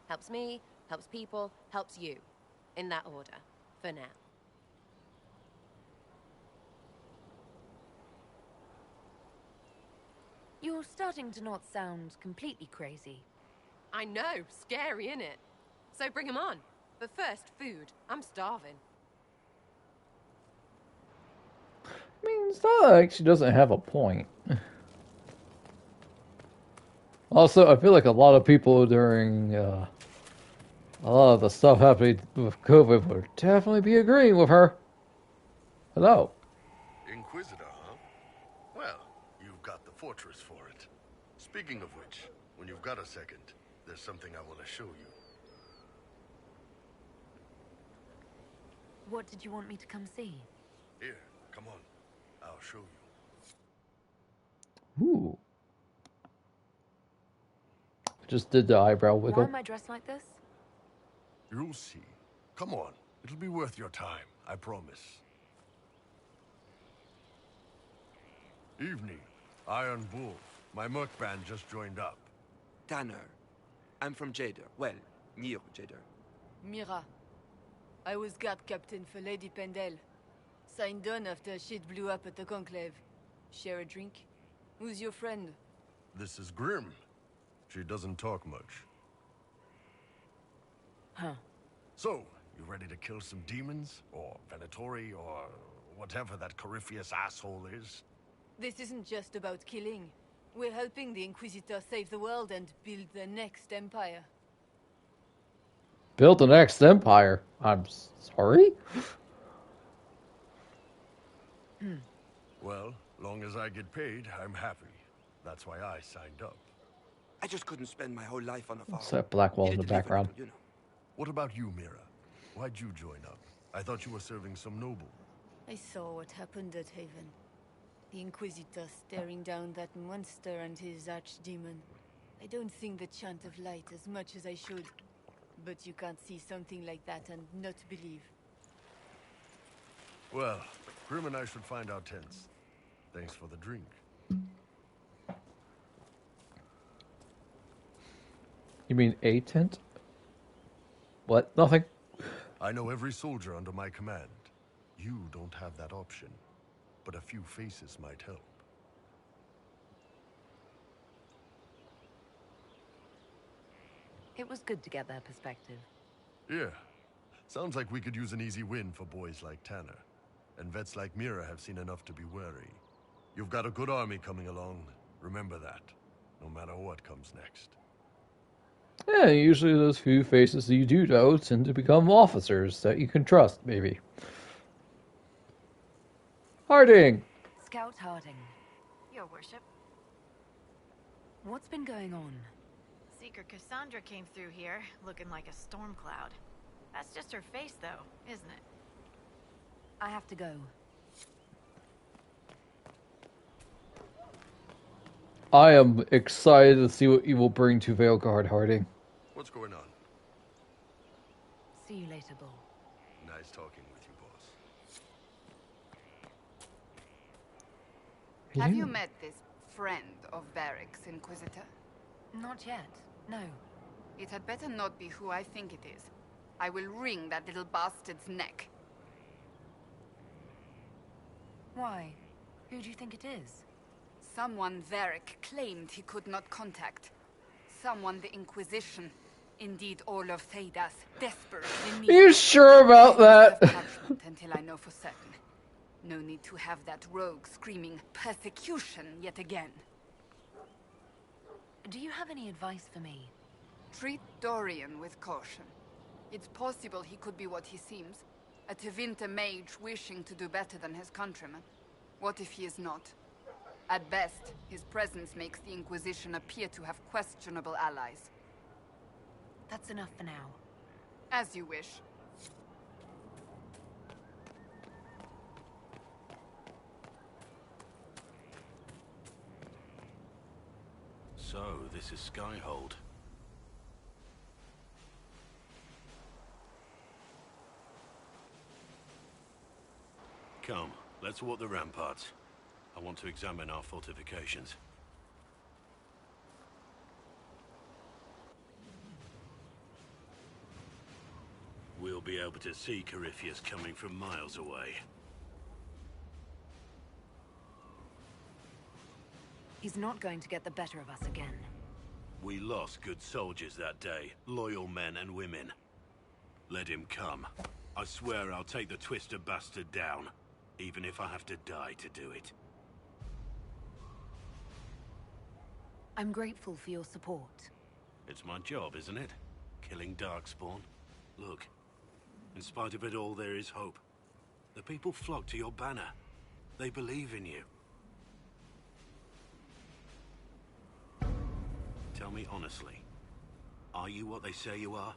Helps me, helps people, helps you. In that order. For now. You're starting to not sound completely crazy. I know, scary, innit? So bring 'em on. But first, food. I'm starving. I mean, it's not like she doesn't have a point. Also, I feel like a lot of people during a lot of the stuff happening with COVID would definitely be agreeing with her. Hello. Inquisitor, huh? Well, you've got the fortress for it. Speaking of which, when you've got a second, there's something I want to show you. What did you want me to come see? Here, come on. I'll show you. Ooh. Just did the eyebrow Why wiggle. am I dressed like this? You'll see. Come on. It'll be worth your time, I promise. Evening. Iron Bull. My merc band just joined up. Tanner. I'm from Jader. Well, near Jader. Mira. I was guard captain for Lady Pendel. Signed on after shit blew up at the Conclave. Share a drink? Who's your friend? This is Grim. She doesn't talk much. Huh. So, you ready to kill some demons? Or Venatori? Or whatever that Corypheus asshole is? This isn't just about killing. We're helping the Inquisitor save the world and build the next empire. Build the next empire? I'm sorry? Well, long as I get paid, I'm happy. That's why I signed up. I just couldn't spend my whole life on a farm. It's that black wall in the background. You know. What about you, Mira? Why'd you join up? I thought you were serving some noble. I saw what happened at Haven. The Inquisitor staring down that monster and his archdemon. I don't sing the chant of light as much as I should. But you can't see something like that and not believe. Well, Grim and I should find our tents. Thanks for the drink. You mean a tent? What? Nothing. I know every soldier under my command. You don't have that option. But a few faces might help. It was good to get their perspective. Yeah. Sounds like we could use an easy win for boys like Tanner. And vets like Mira have seen enough to be wary. You've got a good army coming along. Remember that. No matter what comes next. Yeah, usually those few faces that you do know tend to become officers that you can trust, maybe. Harding! Scout Harding. Your worship. What's been going on? Seeker Cassandra came through here, looking like a storm cloud. That's just her face, though, isn't it? I have to go. I am excited to see what you will bring to Veilguard, Harding. What's going on? See you later, Bull. Nice talking with you, boss. Have you met this friend of Barrick's, Inquisitor? Not yet, no. It had better not be who I think it is. I will wring that little bastard's neck. Why? Who do you think it is? Someone Varric claimed he could not contact. Someone the Inquisition, indeed all of Thedas, desperately need. Are you sure about that? Until I know for certain. No need to have that rogue screaming persecution yet again. Do you have any advice for me? Treat Dorian with caution. It's possible he could be what he seems. A Tevinter mage wishing to do better than his countrymen. What if he is not? At best, his presence makes the Inquisition appear to have questionable allies. That's enough for now. As you wish. So, this is Skyhold. Come, let's walk the ramparts. I want to examine our fortifications. We'll be able to see Corypheus coming from miles away. He's not going to get the better of us again. We lost good soldiers that day, loyal men and women. Let him come. I swear I'll take the Twister bastard down, even if I have to die to do it. I'm grateful for your support. It's my job, isn't it? Killing Darkspawn. Look, in spite of it all, there is hope. The people flock to your banner. They believe in you. Tell me honestly, are you what they say you are?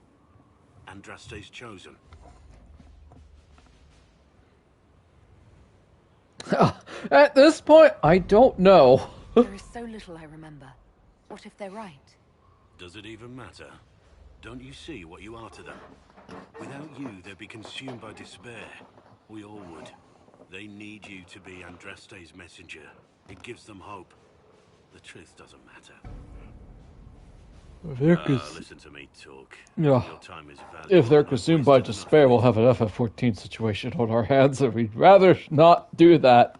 Andraste's chosen? At this point, I don't know. There is so little I remember. What if they're right? Does it even matter? Don't you see what you are to them? Without you, they'd be consumed by despair. We all would. They need you to be Andraste's messenger. It gives them hope. The truth doesn't matter. Listen to me talk. Yeah. Your time is valuable. If they're consumed by despair, we'll have an FF14 situation on our hands, and we'd rather not do that.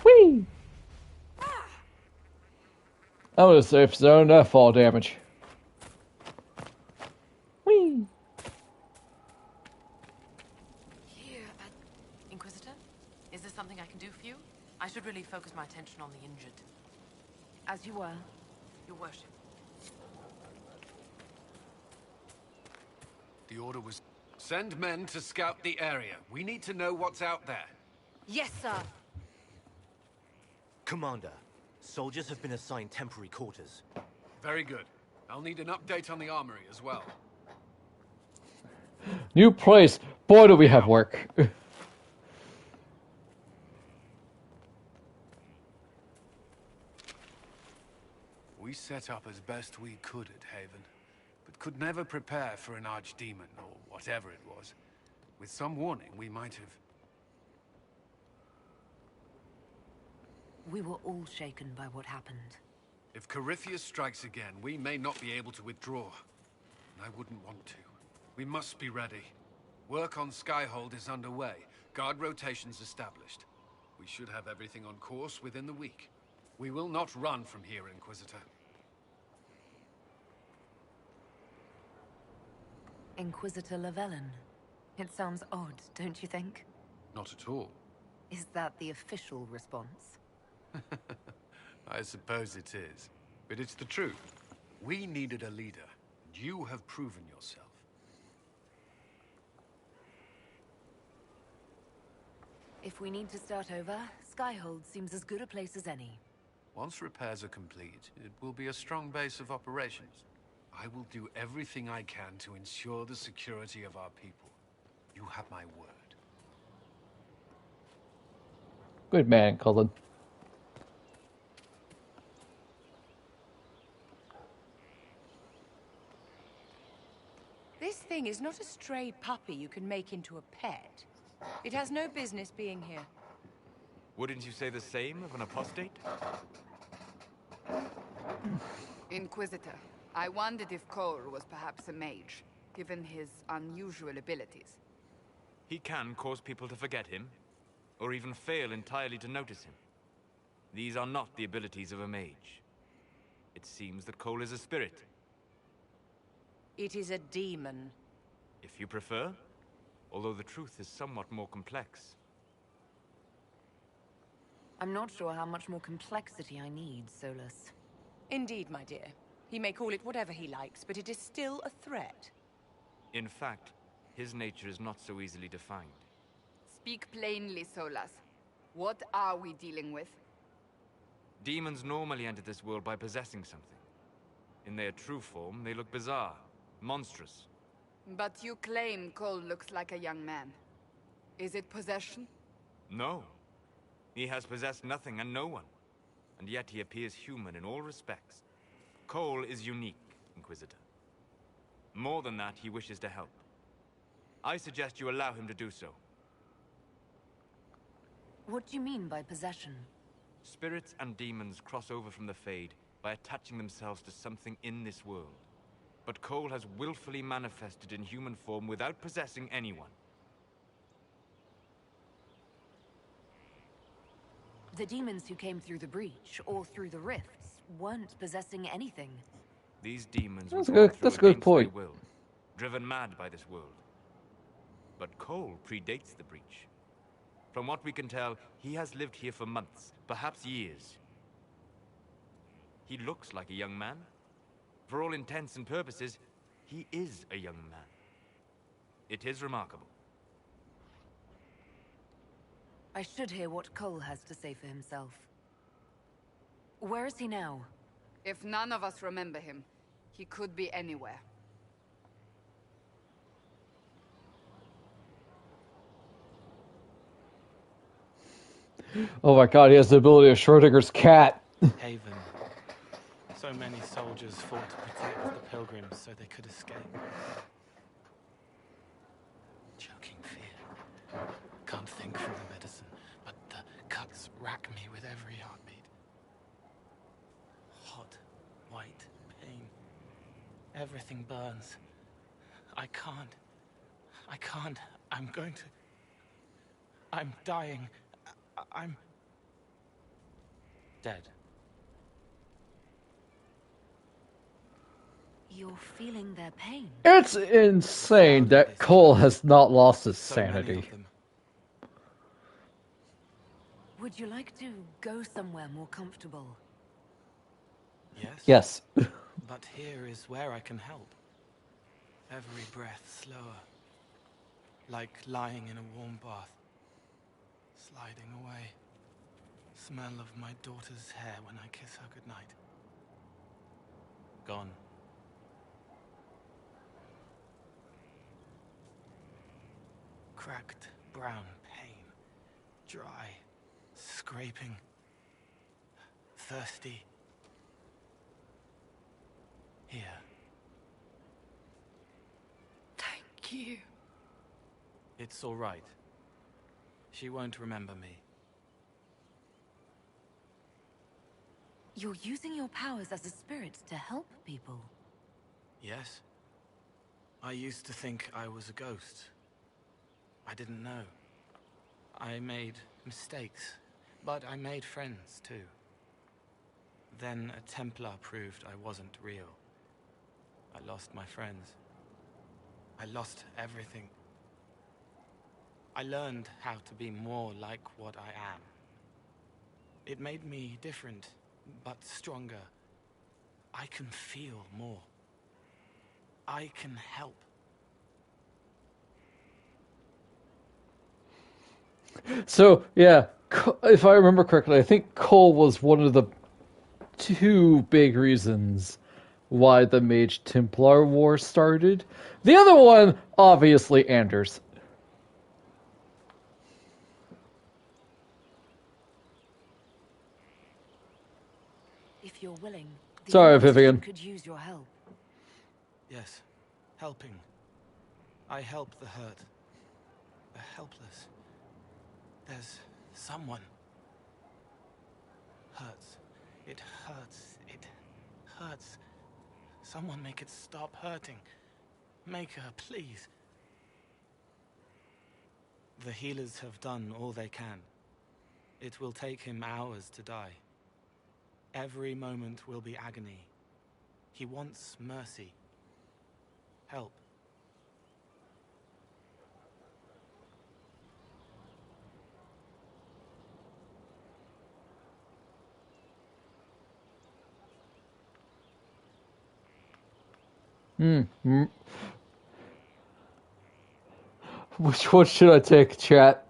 Whee! I'm in a safe zone, fall damage. Whee! Here, Inquisitor? Is there something I can do for you? I should really focus my attention on the injured. As you were. Your worship. The order was... Send men to scout the area. We need to know what's out there. Yes, sir. Commander, soldiers have been assigned temporary quarters. Very good. I'll need an update on the armory as well. New place. Boy, do we have work. We set up as best we could at Haven, but could never prepare for an archdemon, or whatever it was. With some warning, we might have... We were all shaken by what happened. If Corypheus strikes again, we may not be able to withdraw. And I wouldn't want to. We must be ready. Work on Skyhold is underway. Guard rotations established. We should have everything on course within the week. We will not run from here, Inquisitor. Inquisitor Llewellyn. It sounds odd, don't you think? Not at all. Is that the official response? I suppose it is. But it's the truth. We needed a leader. And you have proven yourself. If we need to start over, Skyhold seems as good a place as any. Once repairs are complete, it will be a strong base of operations. I will do everything I can to ensure the security of our people. You have my word. Good man, Cullen. This thing is not a stray puppy you can make into a pet. It has no business being here. Wouldn't you say the same of an apostate? Inquisitor, I wondered if Cole was perhaps a mage, given his unusual abilities. He can cause people to forget him, or even fail entirely to notice him. These are not the abilities of a mage. It seems that Cole is a spirit. It is a demon. If you prefer, although the truth is somewhat more complex. I'm not sure how much more complexity I need, Solus. Indeed, my dear. He may call it whatever he likes, but it is still a threat. In fact, his nature is not so easily defined. Speak plainly, Solus. What are we dealing with? Demons normally enter this world by possessing something. In their true form, they look bizarre, monstrous. But you claim Cole looks like a young man. Is it possession? No. He has possessed nothing and no one. And yet he appears human in all respects. Cole is unique, Inquisitor. More than that, he wishes to help. I suggest you allow him to do so. What do you mean by possession? Spirits and demons cross over from the Fade by attaching themselves to something in this world. But Cole has willfully manifested in human form without possessing anyone. The demons who came through the breach, or through the rifts, weren't possessing anything. These demons That's were good. born That's a through good against point. their will, driven mad by this world. But Cole predates the breach. From what we can tell, he has lived here for months, perhaps years. He looks like a young man. For all intents and purposes, he is a young man. It is remarkable. I should hear what Cole has to say for himself. Where is he now? If none of us remember him, he could be anywhere. Oh my god, he has the ability of Schrodinger's cat. Haven. So many soldiers fought to protect the pilgrims so they could escape. Choking fear. Can't think for the medicine, but the cuts rack me with every heartbeat. Hot, white pain. Everything burns. I can't. I'm going to... I'm dying. I'm... dead. You're feeling their pain. It's insane that Cole has not lost his sanity. Would you like to go somewhere more comfortable? Yes? Yes. But here is where I can help. Every breath slower. Like lying in a warm bath. Sliding away. Smell of my daughter's hair when I kiss her goodnight. Gone. Cracked brown pain. Dry. Scraping. Thirsty. Here. Thank you. It's all right. She won't remember me. You're using your powers as a spirit to help people. Yes? I used to think I was a ghost. I didn't know. I made mistakes, but I made friends too. Then a Templar proved I wasn't real. I lost my friends. I lost everything. I learned how to be more like what I am. It made me different, but stronger. I can feel more. I can help. So, yeah, if I remember correctly, I think Cole was one of the two big reasons why the Mage Templar War started. The other one, obviously, Anders. If you're willing, the Sorry, Inquisition Vivian. could use your help. Yes, helping. I help the hurt. The helpless. There's someone. Hurts. It hurts. It hurts. Someone make it stop hurting. Make her, please. The healers have done all they can. It will take him hours to die. Every moment will be agony. He wants mercy. Help. Which one should I take, chat?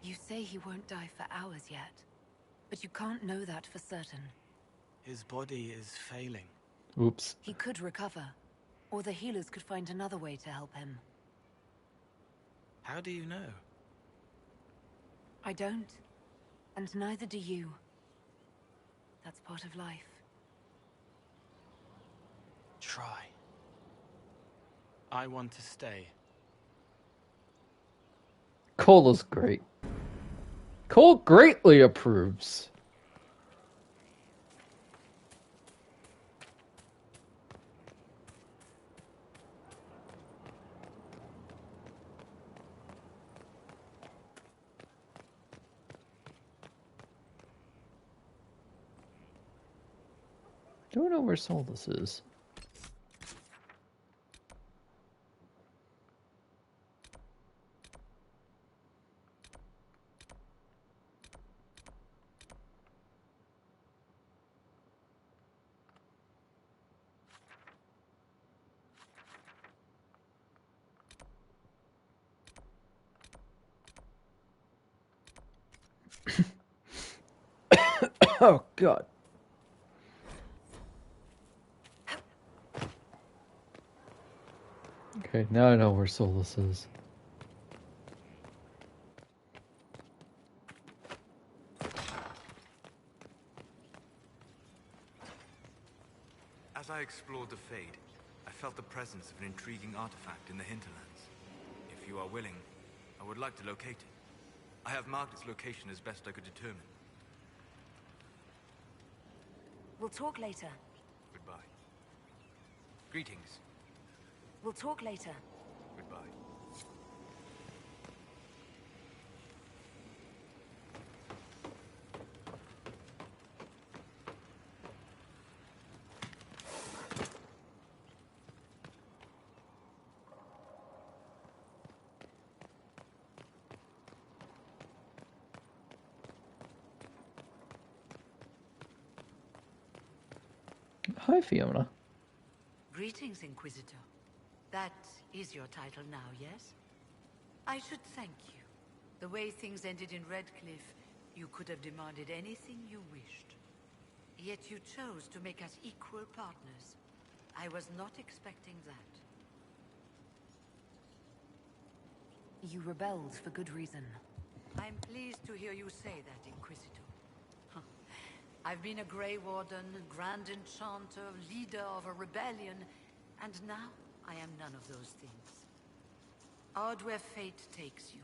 You say he won't die for hours yet, but you can't know that for certain. His body is failing. Oops. He could recover, or the healers could find another way to help him. How do you know? I don't, and neither do you. That's part of life. Try. I want to stay. Cole is great. Cole greatly approves. Don't know where Solus is. Oh, God. Okay, now I know where Solus is. As I explored the Fade, I felt the presence of an intriguing artifact in the hinterlands. If you are willing, I would like to locate it. I have marked its location as best I could determine. We'll talk later. Goodbye. Greetings. We'll talk later. Goodbye. Hi, Fiona. Greetings, Inquisitor. That is your title now, yes? I should thank you. The way things ended in Redcliffe, you could have demanded anything you wished. Yet you chose to make us equal partners. I was not expecting that. You rebelled for good reason. I'm pleased to hear you say that, Inquisitor. I've been a Grey Warden, Grand Enchanter, leader of a rebellion, and now I am none of those things. Odd where fate takes you,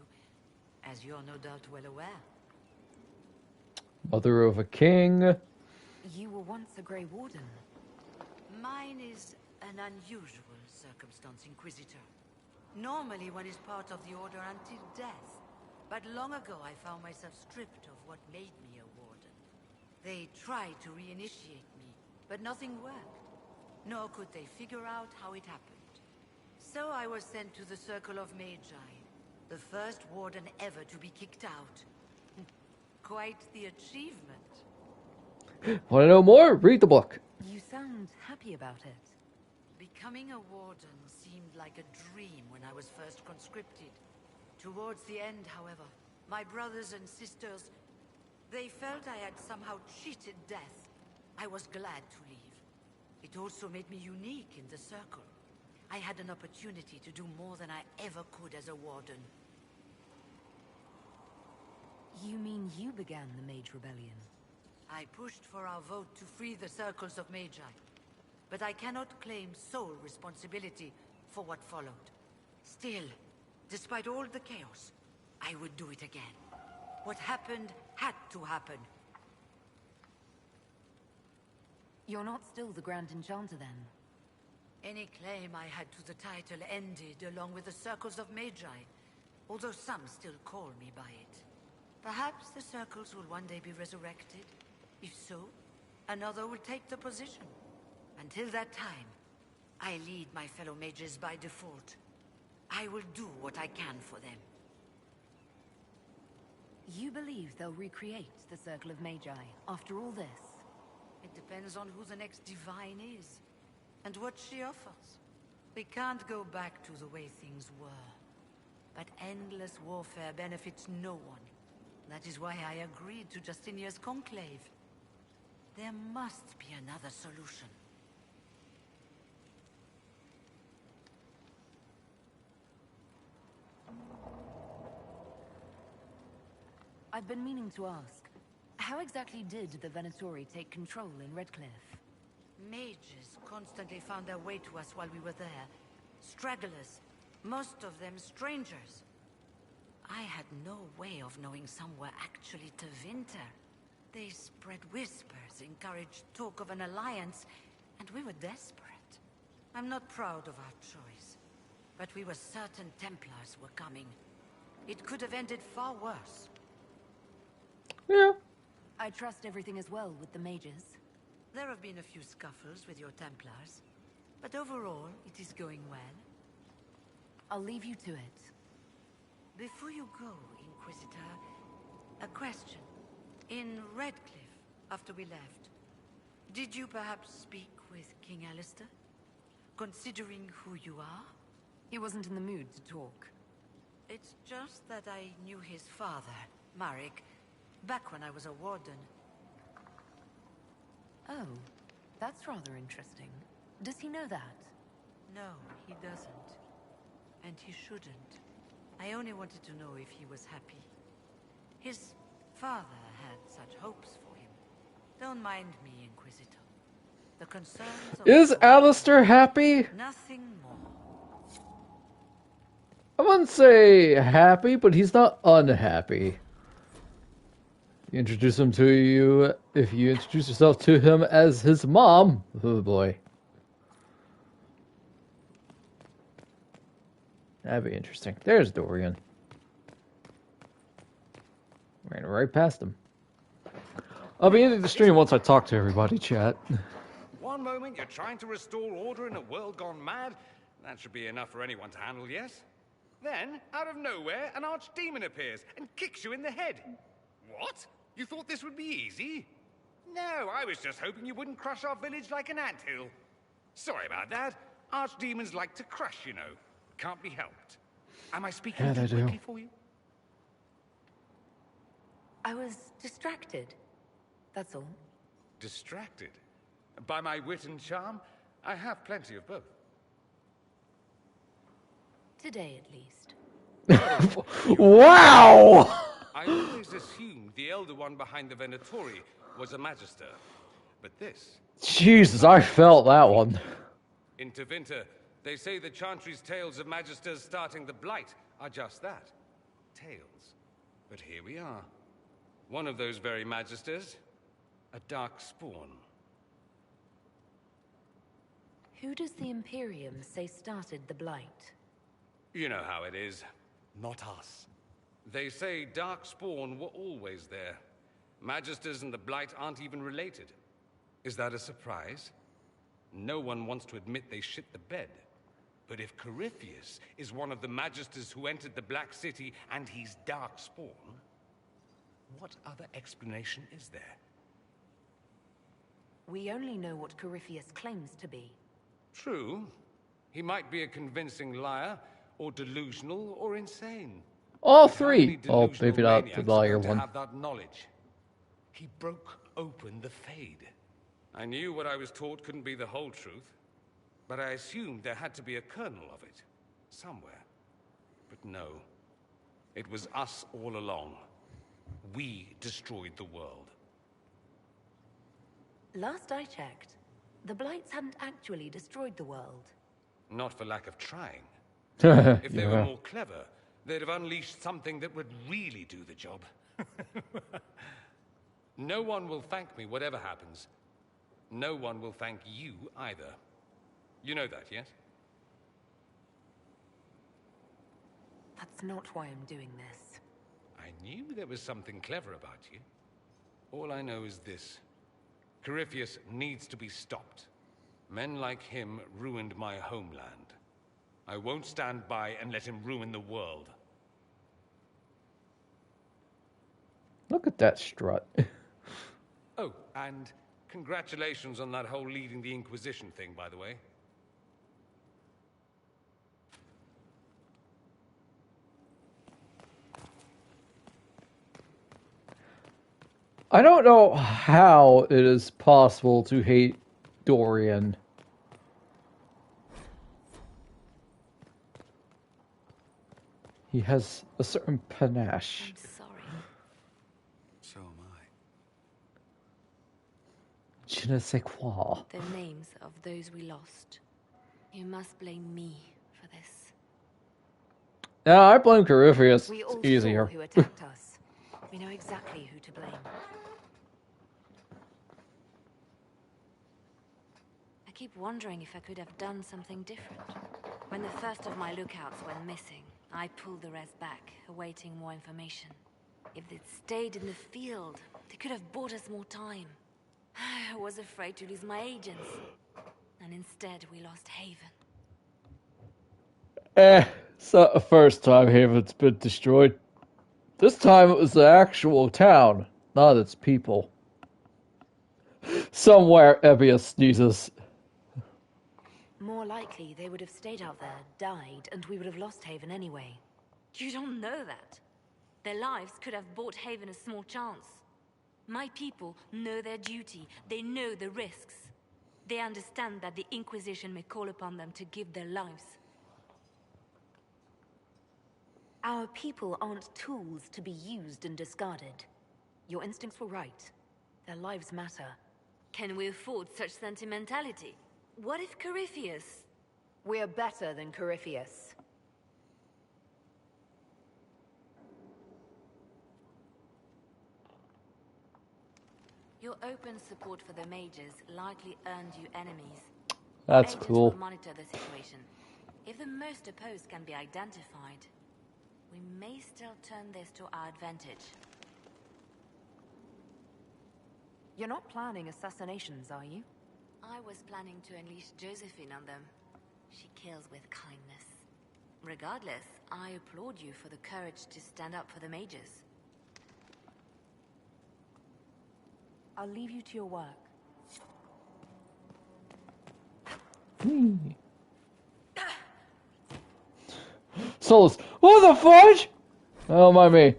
as you're no doubt well aware. Mother of a king. You were once a Grey Warden. Mine is an unusual circumstance, Inquisitor. Normally one is part of the Order until death, but long ago I found myself stripped of what made me a warden. They tried to reinitiate me, but nothing worked. Nor could they figure out how it happened. So I was sent to the Circle of Magi, the first warden ever to be kicked out. Quite the achievement. Want to know more? Read the book. You sound happy about it. Becoming a warden seemed like a dream when I was first conscripted. Towards the end, however, my brothers and sisters, they felt I had somehow cheated death. I was glad to leave. It also made me unique in the Circle. I had an opportunity to do more than I ever could as a warden. You mean you began the Mage Rebellion? I pushed for our vote to free the Circles of Magi. But I cannot claim sole responsibility for what followed. Still, despite all the chaos, I would do it again. What happened had to happen. You're not still the Grand Enchanter, then? Any claim I had to the title ended along with the Circles of Magi, although some still call me by it. Perhaps the Circles will one day be resurrected. If so, another will take the position. Until that time, I lead my fellow mages by default. I will do what I can for them. You believe they'll recreate the Circle of Magi after all this? It depends on who the next divine is, and what she offers. We can't go back to the way things were. But endless warfare benefits no one. That is why I agreed to Justinia's conclave. There must be another solution. I've been meaning to ask, how exactly did the Venatori take control in Redcliffe? Mages constantly found their way to us while we were there. Stragglers, most of them strangers. I had no way of knowing some were actually Tevinter. They spread whispers, encouraged talk of an alliance, and we were desperate. I'm not proud of our choice, but we were certain Templars were coming. It could have ended far worse. Yeah. I trust everything is well with the mages. There have been a few scuffles with your Templars, but overall, it is going well. I'll leave you to it. Before you go, Inquisitor, a question. In Redcliffe, after we left, did you perhaps speak with King Alistair? Considering who you are? He wasn't in the mood to talk. It's just that I knew his father, Marek, back when I was a warden. Oh, that's rather interesting. Does he know that? No, he doesn't. And he shouldn't. I only wanted to know if he was happy. His father had such hopes for him. Don't mind me, Inquisitor. The concerns of Is Alistair happy? nothing more. I wouldn't say happy, but he's not unhappy. You introduce him to you, if you introduce yourself to him as his mom, oh boy. That'd be interesting. There's Dorian. Ran right past him. I'll be ending the stream once I talk to everybody, chat. One moment you're trying to restore order in a world gone mad. That should be enough for anyone to handle, yes? Then, out of nowhere, an archdemon appears and kicks you in the head. What? You thought this would be easy? No, I was just hoping you wouldn't crush our village like an anthill. Sorry about that. Archdemons like to crush, you know. Can't be helped. Am I speaking Yeah, too they do. quickly for you? I was distracted. That's all. Distracted? By my wit and charm? I have plenty of both. Today, at least. Wow! I always assumed the Elder One behind the Venatori was a Magister. But this... Jesus, I felt that one. In Tevinter, they say the Chantry's tales of Magisters starting the Blight are just that. Tales. But here we are. One of those very Magisters. A dark spawn. Who does the Imperium say started the Blight? You know how it is. Not us. They say Darkspawn were always there. Magisters and the Blight aren't even related. Is that a surprise? No one wants to admit they shit the bed. But if Corypheus is one of the Magisters who entered the Black City and he's Darkspawn, what other explanation is there? We only know what Corypheus claims to be. True. He might be a convincing liar, or delusional, or insane. All three. How many Oh, maybe not the maniacs liar are going to one. have that knowledge? He broke open the Fade. I knew what I was taught couldn't be the whole truth, but I assumed there had to be a kernel of it, somewhere. But no, it was us all along. We destroyed the world. Last I checked, the Blights hadn't actually destroyed the world. Not for lack of trying. If they were Yeah. more clever, they'd have unleashed something that would really do the job. No one will thank me, whatever happens. No one will thank you either. You know that, yes? That's not why I'm doing this. I knew there was something clever about you. All I know is this. Corypheus needs to be stopped. Men like him ruined my homeland. I won't stand by and let him ruin the world. Look at that strut. Oh, and congratulations on that whole leading the Inquisition thing, by the way. I don't know how it is possible to hate Dorian. He has a certain panache. I'm sorry. So am I. Je ne sais quoi. The names of those we lost. You must blame me for this. No, I blame Corypheus. We It's all easier. saw who attacked us. We know exactly who to blame. I keep wondering if I could have done something different. When the first of my lookouts went missing, I pulled the rest back, awaiting more information. If they'd stayed in the field, they could have bought us more time. I was afraid to lose my agents. And instead, we lost Haven. It's not the first time Haven's been destroyed. This time it was the actual town, not its people. Somewhere Ebbius sneezes. More likely, they would have stayed out there, died, and we would have lost Haven anyway. You don't know that. Their lives could have bought Haven a small chance. My people know their duty. They know the risks. They understand that the Inquisition may call upon them to give their lives. Our people aren't tools to be used and discarded. Your instincts were right. Their lives matter. Can we afford such sentimentality? What if Corypheus... We're better than Corypheus. Your open support for the mages likely earned you enemies. That's Agents cool. will monitor the situation. If the most opposed can be identified, we may still turn this to our advantage. You're not planning assassinations, are you? I was planning to unleash Josephine on them. She kills with kindness. Regardless, I applaud you for the courage to stand up for the mages. I'll leave you to your work. Solus, what the fudge? Oh, my me.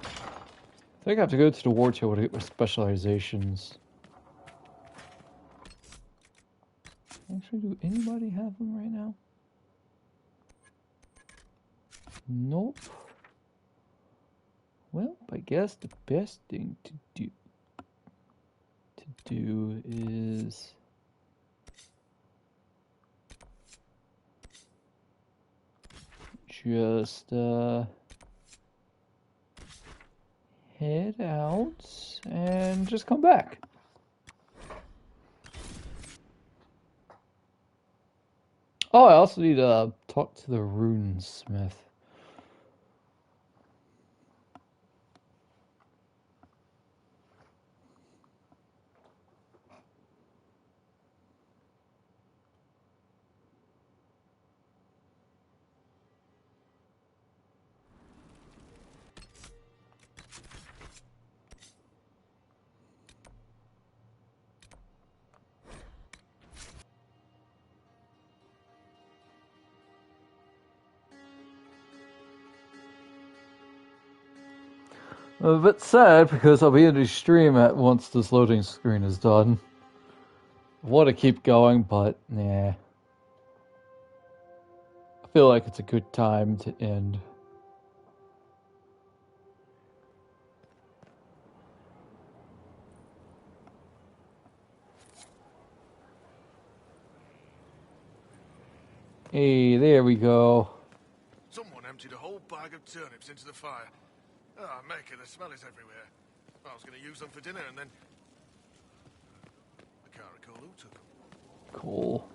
I think I have to go to the war table to get my specializations. Actually, do anybody have them right now? Nope. Well, I guess the best thing to do is just head out and just come back. Oh, I also need to talk to the runesmith. I'm a bit sad because I'll be in the stream at once this loading screen is done. I want to keep going, but nah. I feel like it's a good time to end. Hey, there we go. Someone emptied a whole bag of turnips into the fire. Ah, Maker, the smell is everywhere. I was going to use them for dinner and then... I can't recall who took them. Cool.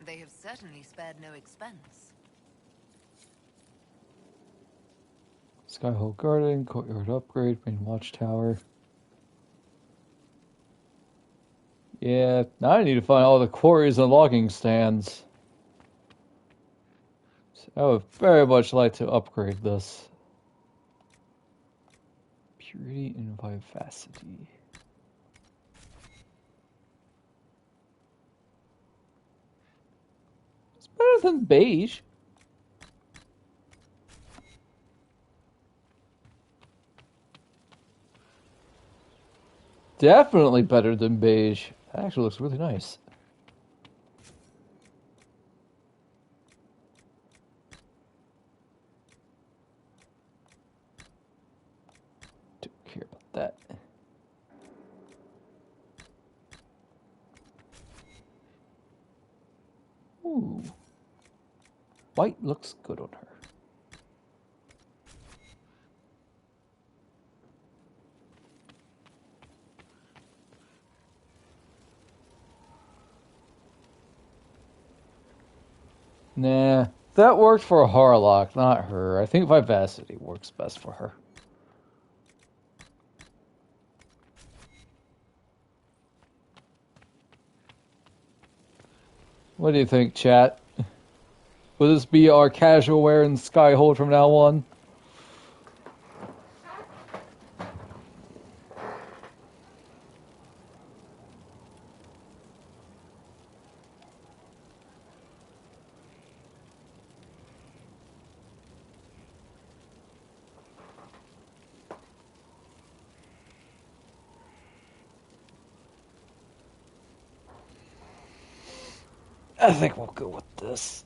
They have certainly spared no expense. Skyhold Garden, Courtyard Upgrade, Main Watchtower. Yeah, now I need to find all the quarries and logging stands. So I would very much like to upgrade this. Purity and vivacity. It's better than beige. definitely better than beige. That actually looks really nice. Don't care about that. Ooh. White looks good on her. Nah, that worked for Harlock, not her. I think Vivacity works best for her. What do you think, chat? Will this be our casual wear in Skyhold from now on? I think we'll go with this.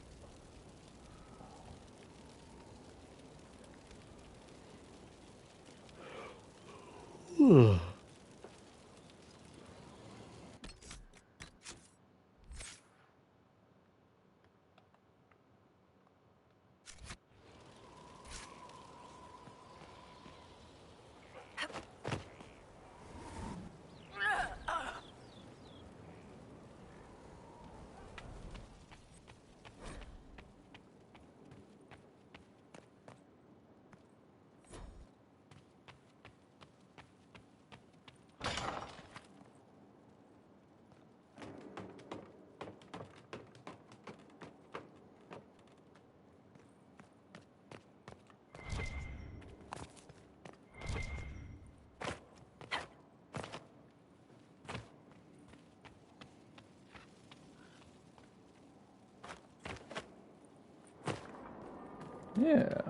Yeah.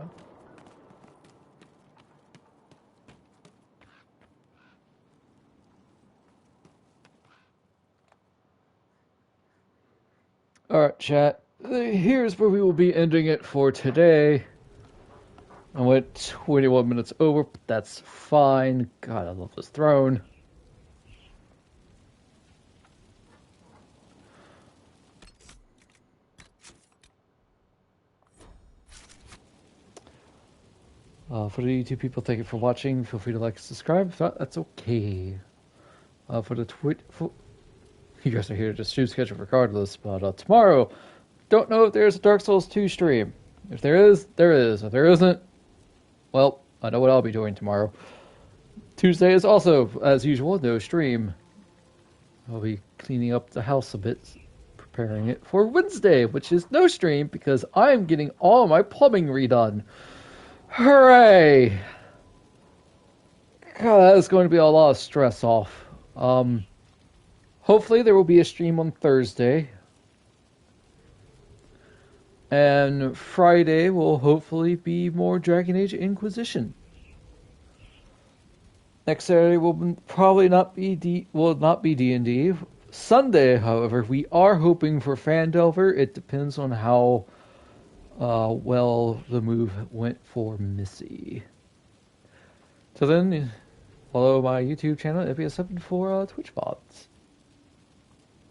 Alright, chat. Here's where we will be ending it for today. I went 21 minutes over, but that's fine. God, I love this throne. For the YouTube people, thank you for watching. Feel free to like and subscribe. If not, that's okay. For the you guys are here to just shoot schedule regardless. But tomorrow, don't know if there's a Dark Souls 2 stream. If there is, there is. If there isn't, well, I know what I'll be doing tomorrow. Tuesday is also, as usual, no stream. I'll be cleaning up the house a bit, preparing it for Wednesday, which is no stream because I'm getting all my plumbing redone. Hooray! God, that is going to be a lot of stress off. Hopefully there will be a stream on Thursday. And Friday will hopefully be more Dragon Age Inquisition. Next Saturday will probably not be D&D. Sunday, however, we are hoping for Fandelver. It depends on how well the move went for Missy. So then, follow my YouTube channel, FBS7 for Twitch VODs.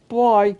Bye!